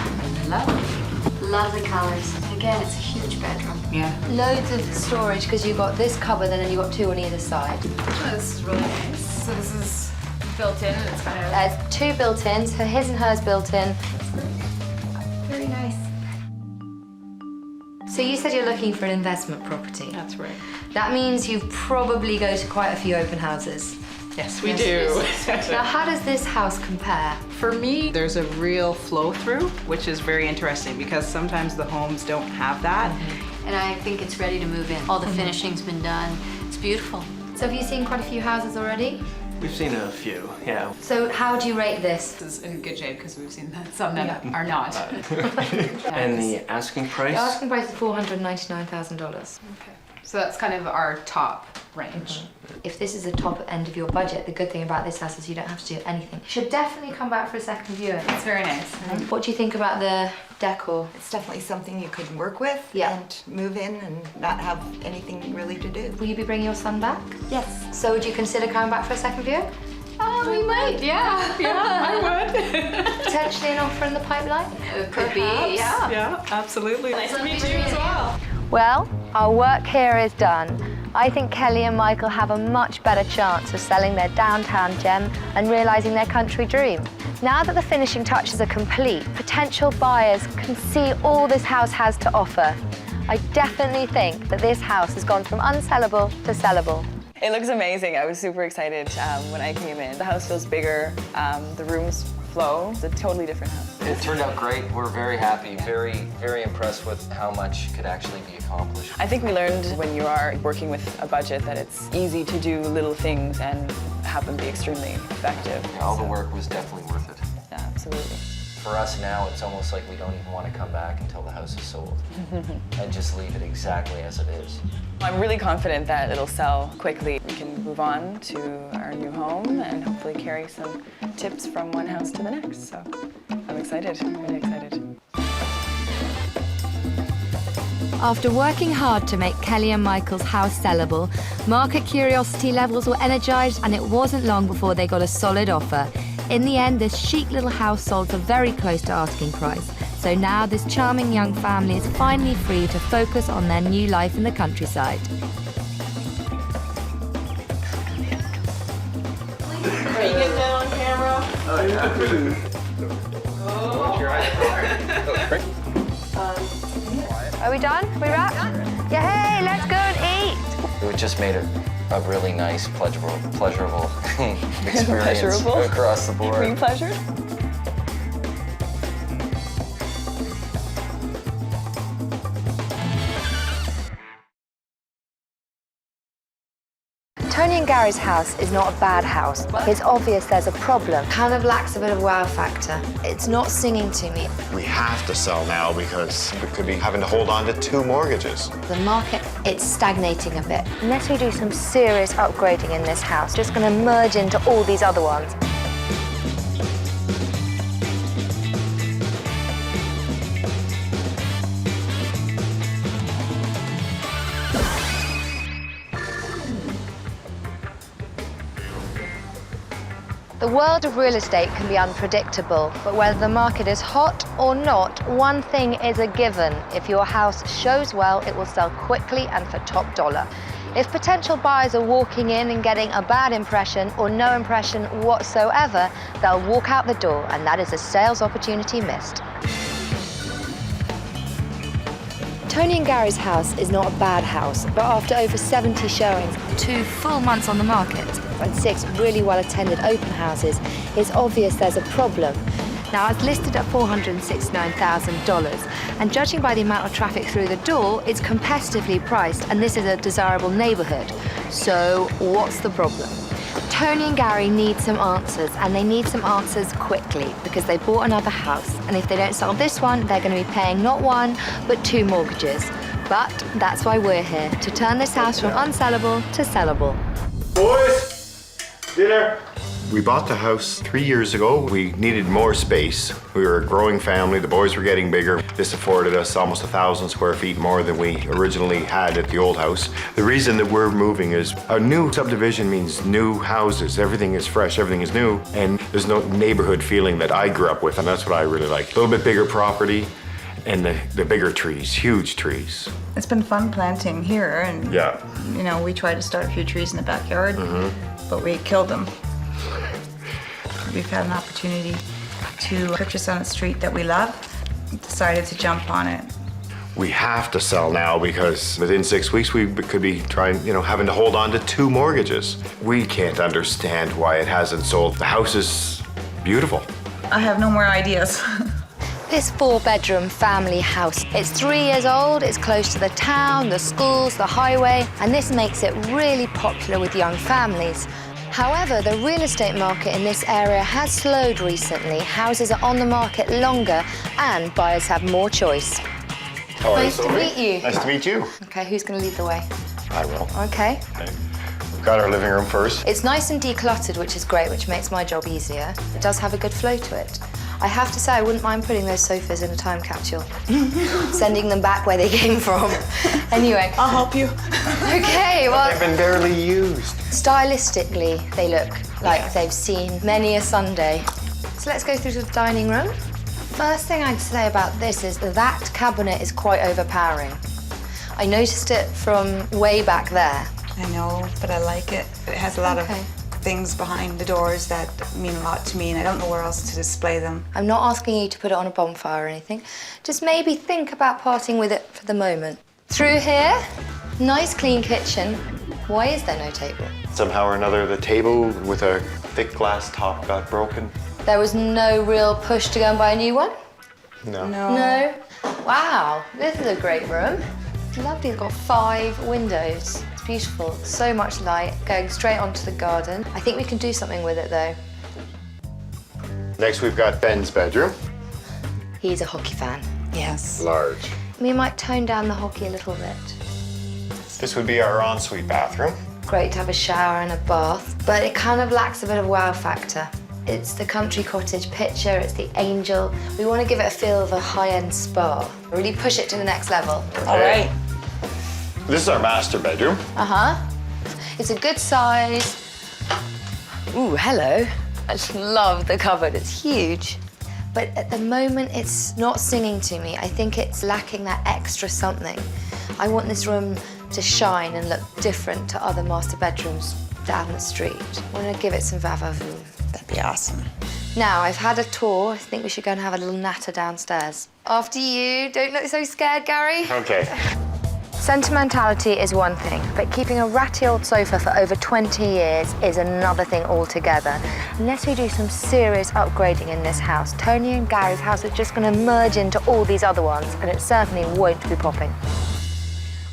Lovely colours. Again, it's a huge bedroom. Yeah. Loads of storage because you've got this cupboard and then you've got two on either side. Oh, this is really nice. So this is built in and it's kind of... There's two built-ins, so his and hers built in. Very nice. So you said you're looking for an investment property. That's right. That means you probably go to quite a few open houses. Yes, we do. Now, how does this house compare? For me, there's a real flow through, which is very interesting because sometimes the homes don't have that. And I think it's ready to move in. All the finishing's been done. It's beautiful. So have you seen quite a few houses already? We've seen a few, yeah. So how do you rate this? This is in good shape because we've seen some that are not. And the asking price? The asking price is $499,000. Okay. So that's kind of our top range. If this is the top end of your budget, the good thing about this house is you don't have to do anything. You should definitely come back for a second viewing. It's very nice. What do you think about the decor? It's definitely something you could work with and move in and not have anything really to do. Will you be bringing your son back? Yes. So would you consider coming back for a second viewing? We might, yeah. Yeah, I would. Potentially an offer in the pipeline? Could be, yeah. Yeah, absolutely. Nice to meet you as well. Well, our work here is done. I think Kelly and Michael have a much better chance of selling their downtown gem and realising their country dream. Now that the finishing touches are complete, potential buyers can see all this house has to offer. I definitely think that this house has gone from unsellable to sellable. It looks amazing. I was super excited when I came in. The house feels bigger, the rooms flow. It's a totally different house. It turned out great. We're very happy, very impressed with how much could actually be accomplished. I think we learned when you are working with a budget that it's easy to do little things and have them be extremely effective. Yeah, all the work was definitely worth it. Yeah, absolutely. For us now, it's almost like we don't even want to come back until the house is sold and just leave it exactly as it is. I'm really confident that it'll sell quickly. We can move on to our new home and hopefully carry some tips from one house to the next. So I'm excited, really excited. After working hard to make Kelly and Michael's house sellable, market curiosity levels were energised and it wasn't long before they got a solid offer. In the end, this chic little house sold for very close to asking price. So now this charming young family is finally free to focus on their new life in the countryside. Are you getting that on camera? Oh, yeah. Are we done? We wrapped? Yeah, hey, let's go and eat. It just made it a really nice, pleasurable experience across the board. Were you pleasured? Tony and Gary's house is not a bad house. It's obvious there's a problem. Kind of lacks a bit of wow factor. It's not singing to me. We have to sell now because we could be having to hold on to 2 mortgages. The market, it's stagnating a bit. Unless we do some serious upgrading in this house, just going to merge into all these other ones. The world of real estate can be unpredictable, but whether the market is hot or not, one thing is a given. If your house shows well, it will sell quickly and for top dollar. If potential buyers are walking in and getting a bad impression or no impression whatsoever, they'll walk out the door, and that is a sales opportunity missed. Tony and Gary's house is not a bad house, but after over 70 showings, 2 full months on the market, and 6 really well-attended open houses, it's obvious there's a problem. Now, it's listed at $469,000, and judging by the amount of traffic through the door, it's competitively priced, and this is a desirable neighborhood. So, what's the problem? Tony and Gary need some answers, and they need some answers quickly because they bought another house, and if they don't sell this one, they're going to be paying not 1, but 2 mortgages. But that's why we're here, to turn this house from unsellable to sellable. Boys, dinner. We bought the house 3 years ago. We needed more space. We were a growing family. The boys were getting bigger. This afforded us almost 1,000 square feet more than we originally had at the old house. The reason that we're moving is a new subdivision means new houses. Everything is fresh, everything is new, and there's no neighborhood feeling that I grew up with, and that's what I really like. A little bit bigger property and the bigger trees, huge trees. It's been fun planting here, and Yeah. you know, we tried to start a few trees in the backyard, but we killed them. We've had an opportunity to purchase on a street that we love. Decided to jump on it. We have to sell now because within 6 weeks we could be trying, having to hold on to 2 mortgages. We can't understand why it hasn't sold. The house is beautiful. I have no more ideas. This 4-bedroom family house, it's 3 years old, it's close to the town, the schools, the highway, and this makes it really popular with young families. However, the real estate market in this area has slowed recently. Houses are on the market longer and buyers have more choice. How are you, Nice to Sophie? meet you. Nice to meet you. Okay, who's going to lead the way? I will. Okay. We've got our living room first. It's nice and decluttered, which is great, which makes my job easier. It does have a good flow to it. I have to say, I wouldn't mind putting those sofas in a time capsule. Sending them back where they came from. Anyway. I'll help you. Okay, well... They've been barely used. Stylistically, they look like they've seen many a Sunday. So let's go through to the dining room. First thing I'd say about this is that cabinet is quite overpowering. I noticed it from way back there. I know, but I like it. It has a lot of things behind the doors that mean a lot to me, and I don't know where else to display them. I'm not asking you to put it on a bonfire or anything. Just maybe think about parting with it for the moment. Through here, nice clean kitchen. Why is there no table? Somehow or another, the table with a thick glass top got broken. There was no real push to go and buy a new one? No. No? Wow, this is a great room. It's lovely, it's got 5 windows. It's beautiful, so much light, going straight onto the garden. I think we can do something with it though. Next, we've got Ben's bedroom. He's a hockey fan. Yes. Large. We might tone down the hockey a little bit. This would be our ensuite bathroom. Great to have a shower and a bath, but it kind of lacks a bit of wow factor. It's the country cottage picture, it's the angel. We want to give it a feel of a high-end spa. Really push it to the next level. All right. This is our master bedroom. Uh-huh. It's a good size. Ooh, hello. I just love the cupboard, it's huge. But at the moment, it's not singing to me. I think it's lacking that extra something. I want this room to shine and look different to other master bedrooms down the street. I want to give it some va-va-voom. That'd be awesome. Now, I've had a tour. I think we should go and have a little natter downstairs. After you. Don't look so scared, Gary. Okay. Sentimentality is one thing, but keeping a ratty old sofa for over 20 years is another thing altogether. Unless we do some serious upgrading in this house, Tony and Gary's house is just going to merge into all these other ones, and it certainly won't be popping.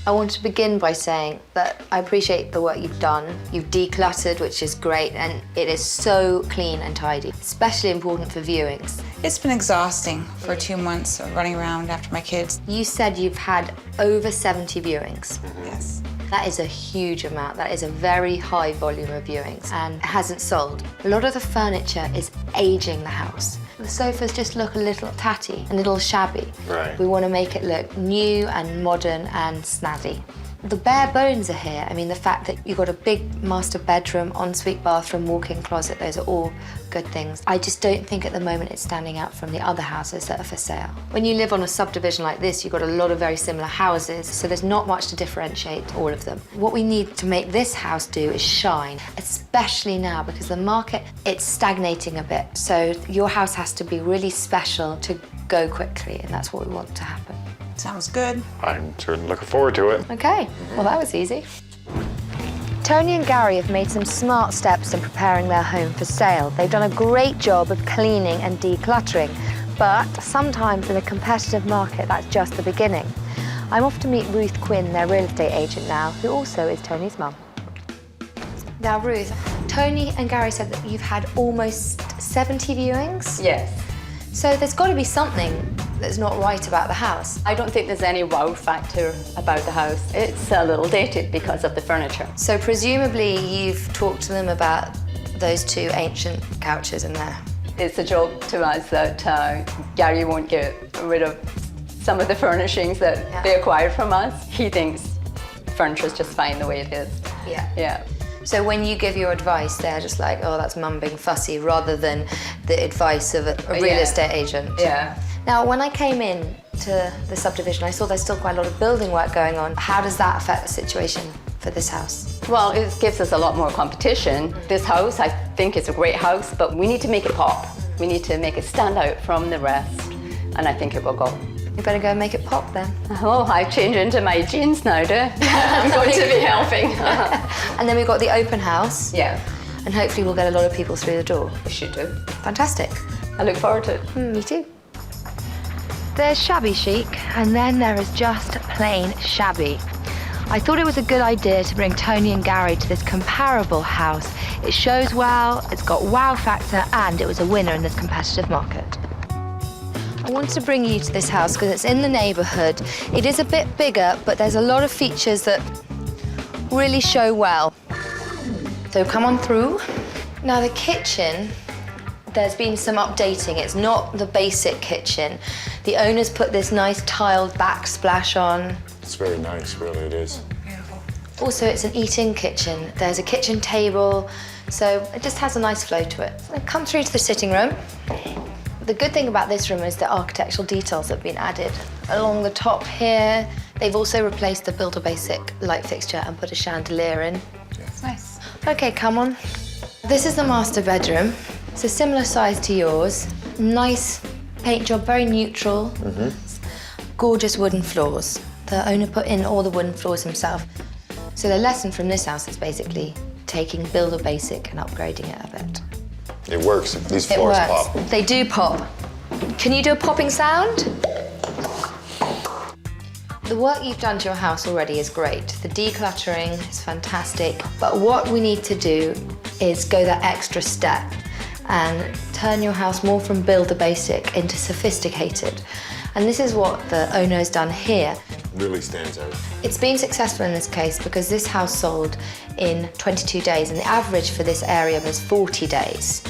I want to begin by saying that I appreciate the work you've done. You've decluttered, which is great, and it is so clean and tidy, especially important for viewings. It's been exhausting for 2 months of running around after my kids. You said you've had over 70 viewings. Yes. That is a huge amount. That is a very high volume of viewings, and it hasn't sold. A lot of the furniture is aging the house. The sofas just look a little tatty, a little shabby. Right. We want to make it look new and modern and snazzy. The bare bones are here. I mean, the fact that you've got a big master bedroom, ensuite bathroom, walk-in closet, those are all good things. I just don't think at the moment it's standing out from the other houses that are for sale. When you live on a subdivision like this, you've got a lot of very similar houses, so there's not much to differentiate all of them. What we need to make this house do is shine, especially now because the market, it's stagnating a bit. So your house has to be really special to go quickly, and that's what we want to happen. Sounds good. I'm certainly looking forward to it. Okay, well that was easy. Tony and Gary have made some smart steps in preparing their home for sale. They've done a great job of cleaning and decluttering, but sometimes in a competitive market, that's just the beginning. I'm off to meet Ruth Quinn, their real estate agent now, who also is Tony's mum. Now Ruth, Tony and Gary said that you've had almost 70 viewings? Yes. So there's got to be something that's not right about the house. I don't think there's any wow factor about the house. It's a little dated because of the furniture. So presumably you've talked to them about those two ancient couches in there. It's a joke to us that Gary won't get rid of some of the furnishings that they acquired from us. He thinks furniture is just fine the way it is. Yeah. Yeah. So when you give your advice, they're just like, oh, that's mum being fussy, rather than the advice of a real estate agent. Yeah. Now, when I came in to the subdivision, I saw there's still quite a lot of building work going on. How does that affect the situation for this house? Well, it gives us a lot more competition. This house, I think, is a great house, but we need to make it pop. We need to make it stand out from the rest, and I think it will go. You better go and make it pop then. Oh, I've changed into my jeans now, do I'm going to be helping. And then we've got the open house. Yeah. And hopefully we'll get a lot of people through the door. We should do. Fantastic. I look forward to it. Me too. There's shabby chic, and then there is just plain shabby. I thought it was a good idea to bring Tony and Gary to this comparable house. It shows well, it's got wow factor, and it was a winner in this competitive market. I wanted to bring you to this house because it's in the neighbourhood. It is a bit bigger, but there's a lot of features that really show well. So come on through. Now the kitchen, there's been some updating. It's not the basic kitchen. The owners put this nice tiled backsplash on. It's very nice, really, it is. Also, it's an eat-in kitchen. There's a kitchen table, so it just has a nice flow to it. So come through to the sitting room. The good thing about this room is the architectural details that have been added. Along the top here, they've also replaced the Builder Basic light fixture and put a chandelier in. It's nice. Okay, come on. This is the master bedroom. It's a similar size to yours. Nice paint job, very neutral. Gorgeous wooden floors. The owner put in all the wooden floors himself. So the lesson from this house is basically taking Builder Basic and upgrading it a bit. It works. These floors pop. They do pop. Can you do a popping sound? The work you've done to your house already is great. The decluttering is fantastic. But what we need to do is go that extra step and turn your house more from Builder Basic into sophisticated. And this is what the owner has done here. Really stands out. It's been successful in this case because this house sold in 22 days and the average for this area was 40 days.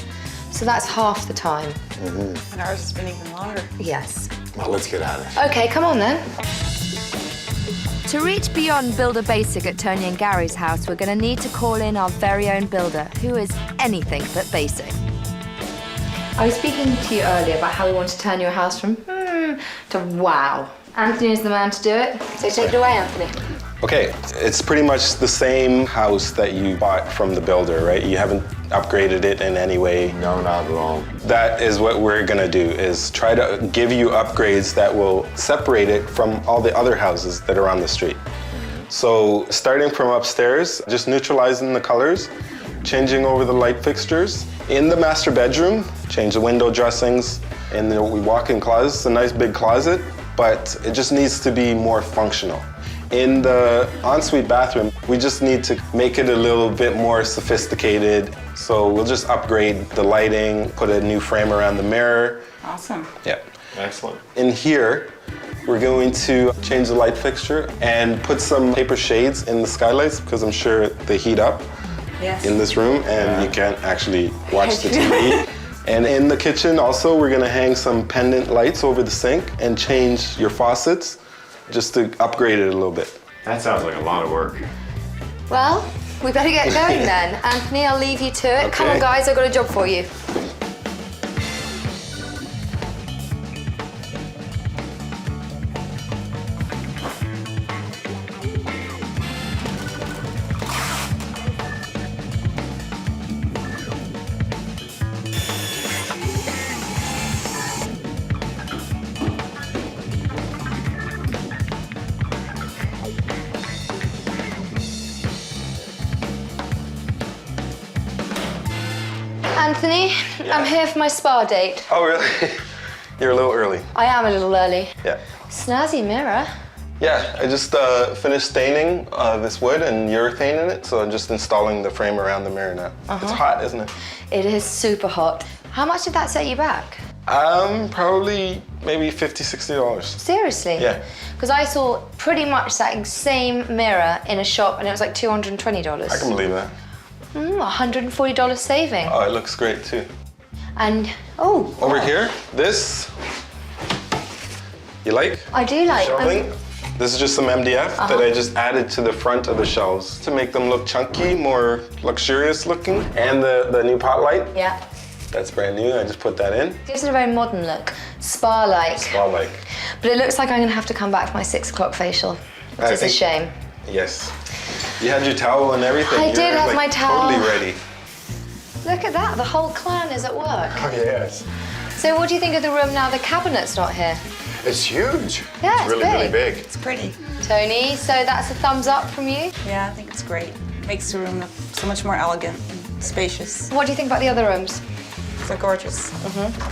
So that's half the time. And ours has been even longer. Yes. Well, let's get at it. Okay, come on then. To reach beyond Builder Basic at Tony and Gary's house, we're going to need to call in our very own builder, who is anything but basic. I was speaking to you earlier about how we want to turn your house from to wow. Anthony is the man to do it, so take it away, Anthony. Okay, it's pretty much the same house that you bought from the builder, right? You haven't upgraded it in any way. No, not at all. That is what we're gonna do, is try to give you upgrades that will separate it from all the other houses that are on the street. So starting from upstairs, just neutralizing the colors, changing over the light fixtures. In the master bedroom, change the window dressings. In the walk-in closet, it's a nice big closet, but it just needs to be more functional. In the ensuite bathroom, we just need to make it a little bit more sophisticated. So we'll just upgrade the lighting, put a new frame around the mirror. Awesome. Yeah. Excellent. In here, we're going to change the light fixture and put some paper shades in the skylights because I'm sure they heat up in this room and you can't actually watch the TV. And in the kitchen also, we're gonna hang some pendant lights over the sink and change your faucets just to upgrade it a little bit. That sounds like a lot of work. Well, we better get going then. Anthony, I'll leave you to it. Come on, guys, I've got a job for you. Anthony, I'm here for my spa date. Oh, really? You're a little early. I am a little early. Yeah. Snazzy mirror. Yeah, I just finished staining this wood and urethane in it, so I'm just installing the frame around the mirror now. It's hot, isn't it? It is super hot. How much did that set you back? Probably maybe $50, $60. Seriously? Yeah. Because I saw pretty much that same mirror in a shop and it was like $220. I can believe that. $140 saving. Oh, it looks great too. And, oh. Over here, this, you like? I do like. Shelving. This is just some MDF that I just added to the front of the shelves to make them look chunky, more luxurious looking. And the new pot light. Yeah. That's brand new, I just put that in. Gives it a very modern look, spa-like. Spa-like. But it looks like I'm gonna have to come back for my 6 o'clock facial, which is a shame. Yes. You had your towel and everything. I did have my towel. Totally ready. Look at that, the whole clan is at work. Oh, yes. So what do you think of the room now the cabinet's not here? It's huge. Yeah, it's really big. It's pretty. Tony, so that's a thumbs up from you? Yeah, I think it's great. Makes the room look so much more elegant and spacious. What do you think about the other rooms? They're gorgeous.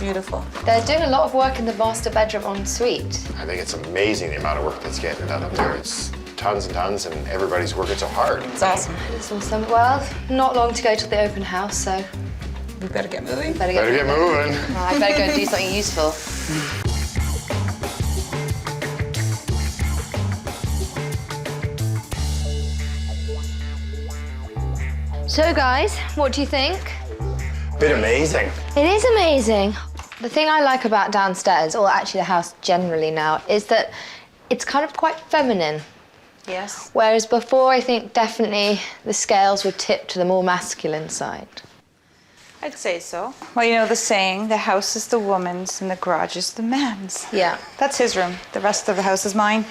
Beautiful. They're doing a lot of work in the master bedroom en suite. I think it's amazing the amount of work that's getting done up there. It's tons and tons, and everybody's working so hard. It's awesome. It's awesome. Well, not long to go till the open house, so we better get moving. Better get moving. I better go and do something useful. So guys, what do you think? Bit amazing. It is amazing. The thing I like about downstairs, or actually the house generally now, is that it's kind of quite feminine. Yes. Whereas before, I think definitely the scales would tip to the more masculine side. I'd say so. Well, you know the saying, the house is the woman's and the garage is the man's. Yeah. That's his room. The rest of the house is mine.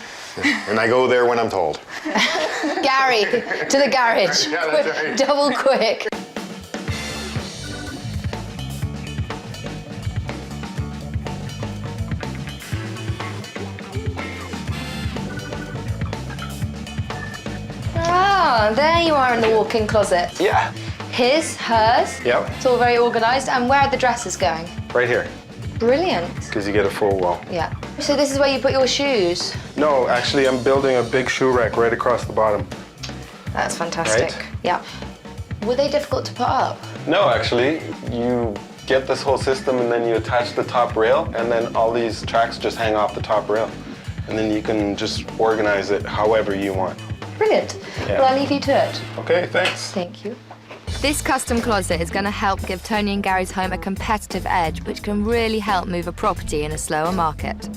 And I go there when I'm told. Gary, to the garage. Yeah, that's right. Double quick. Ah, there you are in the walk-in closet. Yeah. His, hers. Yep. It's all very organized. And where are the dresses going? Right here, Brilliant. because you get a full wall. Yeah. So this is where you put your shoes. No, actually, I'm building a big shoe rack right across the bottom. That's fantastic. Right? Yeah. Were they difficult to put up? No, actually, you get this whole system and then you attach the top rail, and then all these tracks just hang off the top rail. And then you can just organize it however you want. Brilliant. Yeah. Well, I'll leave you to it. Okay, thanks. Thank you. This custom closet is going to help give Tony and Gary's home a competitive edge, which can really help move a property in a slower market.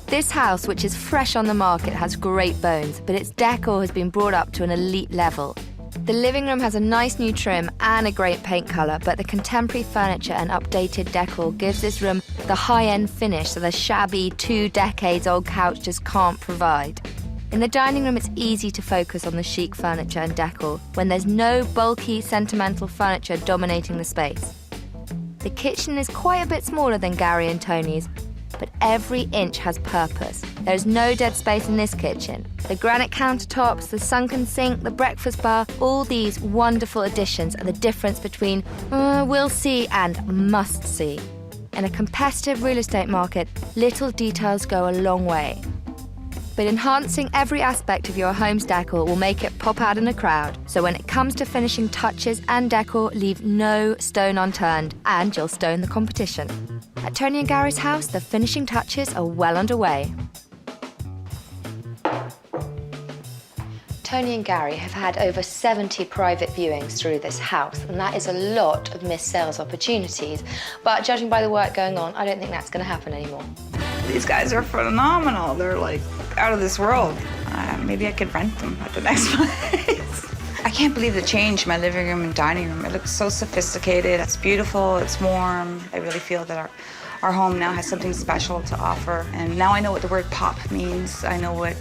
This house, which is fresh on the market, has great bones, but its decor has been brought up to an elite level. The living room has a nice new trim and a great paint colour, but the contemporary furniture and updated decor gives this room the high-end finish that a shabby 2-decades-old couch just can't provide. In the dining room, it's easy to focus on the chic furniture and decor when there's no bulky, sentimental furniture dominating the space. The kitchen is quite a bit smaller than Gary and Tony's, but every inch has purpose. There's no dead space in this kitchen. The granite countertops, the sunken sink, the breakfast bar, all these wonderful additions are the difference between we'll see and must see. In a competitive real estate market, little details go a long way. But enhancing every aspect of your home's decor will make it pop out in a crowd. So when it comes to finishing touches and decor, leave no stone unturned, and you'll stone the competition. At Tony and Gary's house, the finishing touches are well underway. Tony and Gary have had over 70 private viewings through this house, and that is a lot of missed sales opportunities. But judging by the work going on, I don't think that's going to happen anymore. These guys are phenomenal. They're like out of this world. Maybe I could rent them at the next place. I can't believe the change in my living room and dining room. It looks so sophisticated. It's beautiful, it's warm. I really feel that our home now has something special to offer. And now I know what the word pop means. I know what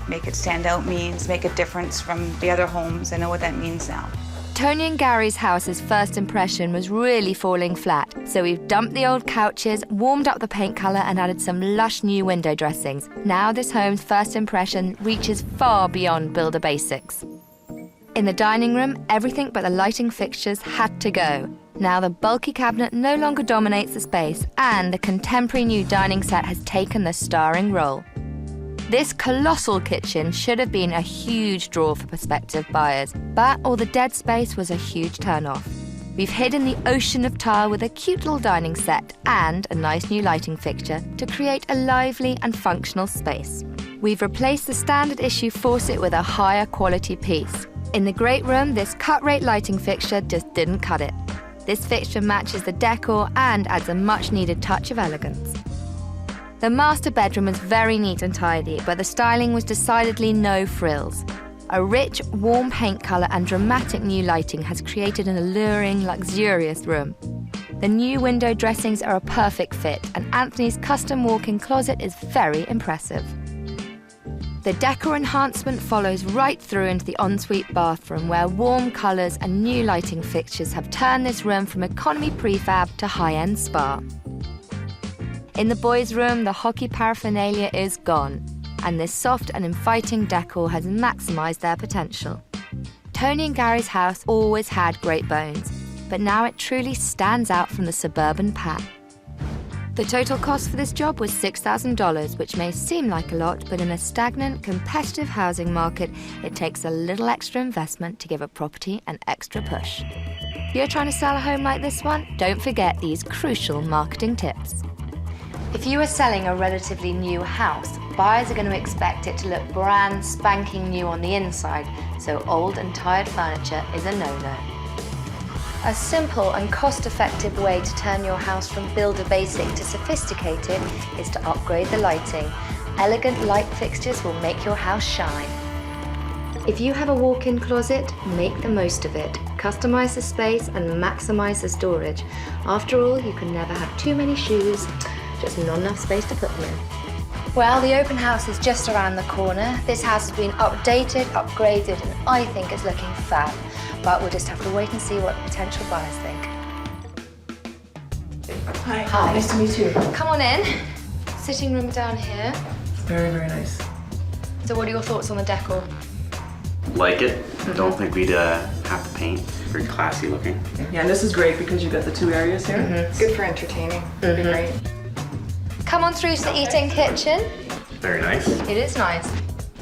make it stand out means, make a difference from the other homes. I know what that means now. Tony and Gary's house's first impression was really falling flat, so we've dumped the old couches, warmed up the paint colour and added some lush new window dressings. Now this home's first impression reaches far beyond builder basics. In the dining room, everything but the lighting fixtures had to go. Now the bulky cabinet no longer dominates the space, and the contemporary new dining set has taken the starring role. This colossal kitchen should have been a huge draw for prospective buyers, but all the dead space was a huge turn-off. We've hidden the ocean of tile with a cute little dining set and a nice new lighting fixture to create a lively and functional space. We've replaced the standard issue faucet with a higher quality piece. In the great room, this cut-rate lighting fixture just didn't cut it. This fixture matches the decor and adds a much-needed touch of elegance. The master bedroom is very neat and tidy, but the styling was decidedly no frills. A rich, warm paint colour and dramatic new lighting has created an alluring, luxurious room. The new window dressings are a perfect fit, and Anthony's custom walk-in closet is very impressive. The decor enhancement follows right through into the ensuite bathroom, where warm colours and new lighting fixtures have turned this room from economy prefab to high-end spa. In the boys' room, the hockey paraphernalia is gone, and this soft and inviting decor has maximised their potential. Tony and Gary's house always had great bones, but now it truly stands out from the suburban pack. The total cost for this job was $6,000, which may seem like a lot, but in a stagnant, competitive housing market, it takes a little extra investment to give a property an extra push. If you're trying to sell a home like this one, don't forget these crucial marketing tips. If you are selling a relatively new house, buyers are going to expect it to look brand spanking new on the inside, so old and tired furniture is a no-no. A simple and cost-effective way to turn your house from builder basic to sophisticated is to upgrade the lighting. Elegant light fixtures will make your house shine. If you have a walk-in closet, make the most of it. Customize the space and maximize the storage. After all, you can never have too many shoes, just not enough space to put them in. Well, the open house is just around the corner. This house has been updated, upgraded, and I think it's looking fab. But we'll just have to wait and see what potential buyers think. Hi. Hi. Nice to meet you. Come on in. Sitting room down here. Very, very nice. So what are your thoughts on the decor? Like it. Don't think we'd have to paint. Very classy looking. Yeah, and this is great because you've got the two areas here. It's good for entertaining. It'd be great. Come on through to the eating kitchen. Very nice. It is nice.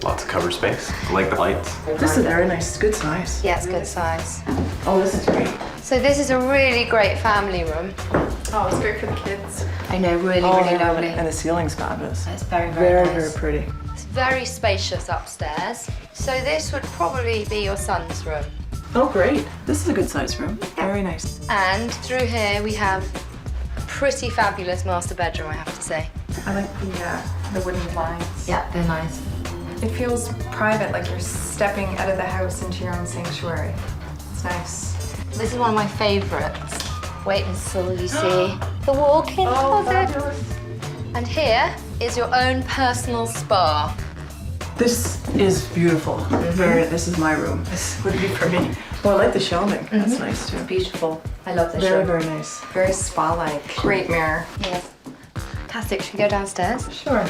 Lots of cover space. I like the lights. This is very nice. It's good size. Yeah, it's good size. Oh, this is great. So this is a really great family room. Oh, it's great for the kids. I know, really, really lovely. And the ceiling's fabulous. It's very, very nice. Very pretty. It's very spacious upstairs. So this would probably be your son's room. Oh, great. This is a good size room. Very nice. And through here we have a pretty fabulous master bedroom, I have to say. I like the wooden blinds. Yeah, they're nice. It feels private, like you're stepping out of the house into your own sanctuary. It's nice. This is one of my favorites. Wait until you see the walk-in closet. Fabulous. And here is your own personal spa. This is beautiful. This is my room. This would be for me. Oh, I like the shelving. That's nice too. Beautiful. I love this Very, room. very nice. Very spa-like. Great mirror. Yes. Fantastic. Should we go downstairs? Sure.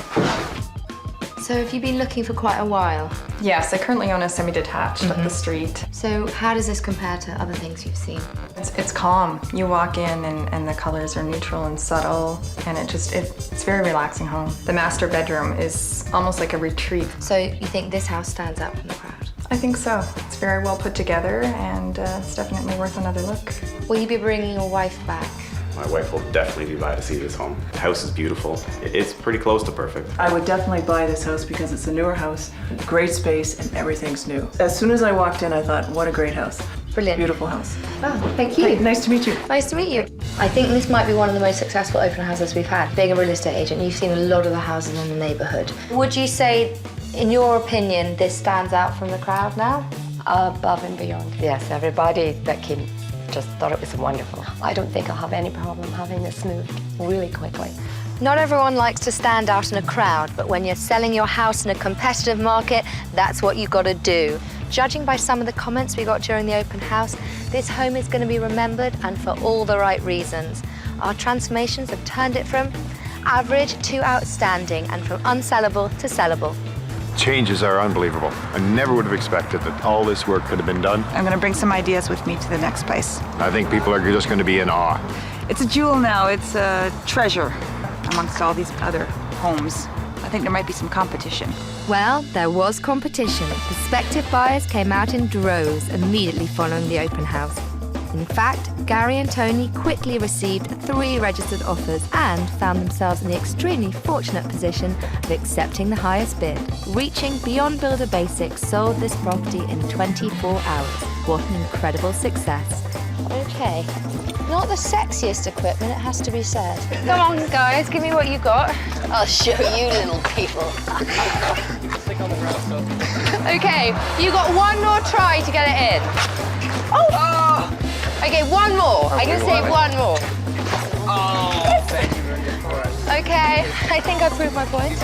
So have you been looking for quite a while? Yes, I currently own a semi-detached up the street. So how does this compare to other things you've seen? It's calm. You walk in and the colors are neutral and subtle, and it's a very relaxing home. The master bedroom is almost like a retreat. So you think this house stands out from the crowd? I think so. It's very well put together, and it's definitely worth another look. Will you be bringing your wife back? My wife will definitely be by to see this home. The house is beautiful. It's pretty close to perfect. I would definitely buy this house because it's a newer house, great space, and everything's new. As soon as I walked in, I thought, what a great house. Brilliant. Beautiful house. Oh, thank you. Hey, nice to meet you. Nice to meet you. I think this might be one of the most successful open houses we've had. Being a real estate agent, you've seen a lot of the houses in the neighbourhood. Would you say, in your opinion, this stands out from the crowd now? Above and beyond. Yes, everybody that came just thought it was wonderful. I don't think I'll have any problem having this moved really quickly. Not everyone likes to stand out in a crowd, but when you're selling your house in a competitive market, that's what you've got to do. Judging by some of the comments we got during the open house, this home is going to be remembered, and for all the right reasons. Our transformations have turned it from average to outstanding, and from unsellable to sellable. Changes are unbelievable. I never would have expected that all this work could have been done. I'm going to bring some ideas with me to the next place. I think people are just going to be in awe. It's a jewel now. It's a treasure amongst all these other homes. I think there might be some competition. Well, there was competition. Prospective buyers came out in droves immediately following the open house. In fact, Gary and Tony quickly received 3 registered offers and found themselves in the extremely fortunate position of accepting the highest bid. Reaching beyond builder basics, sold this property in 24 hours. What an incredible success. Okay, not the sexiest equipment, it has to be said. Come on, guys, give me what you got. I'll show you little people. Okay, you got one more try to get it in. Oh! Okay, one more. I can say one more. Oh, thank you very much for it. Okay, I think I proved my point.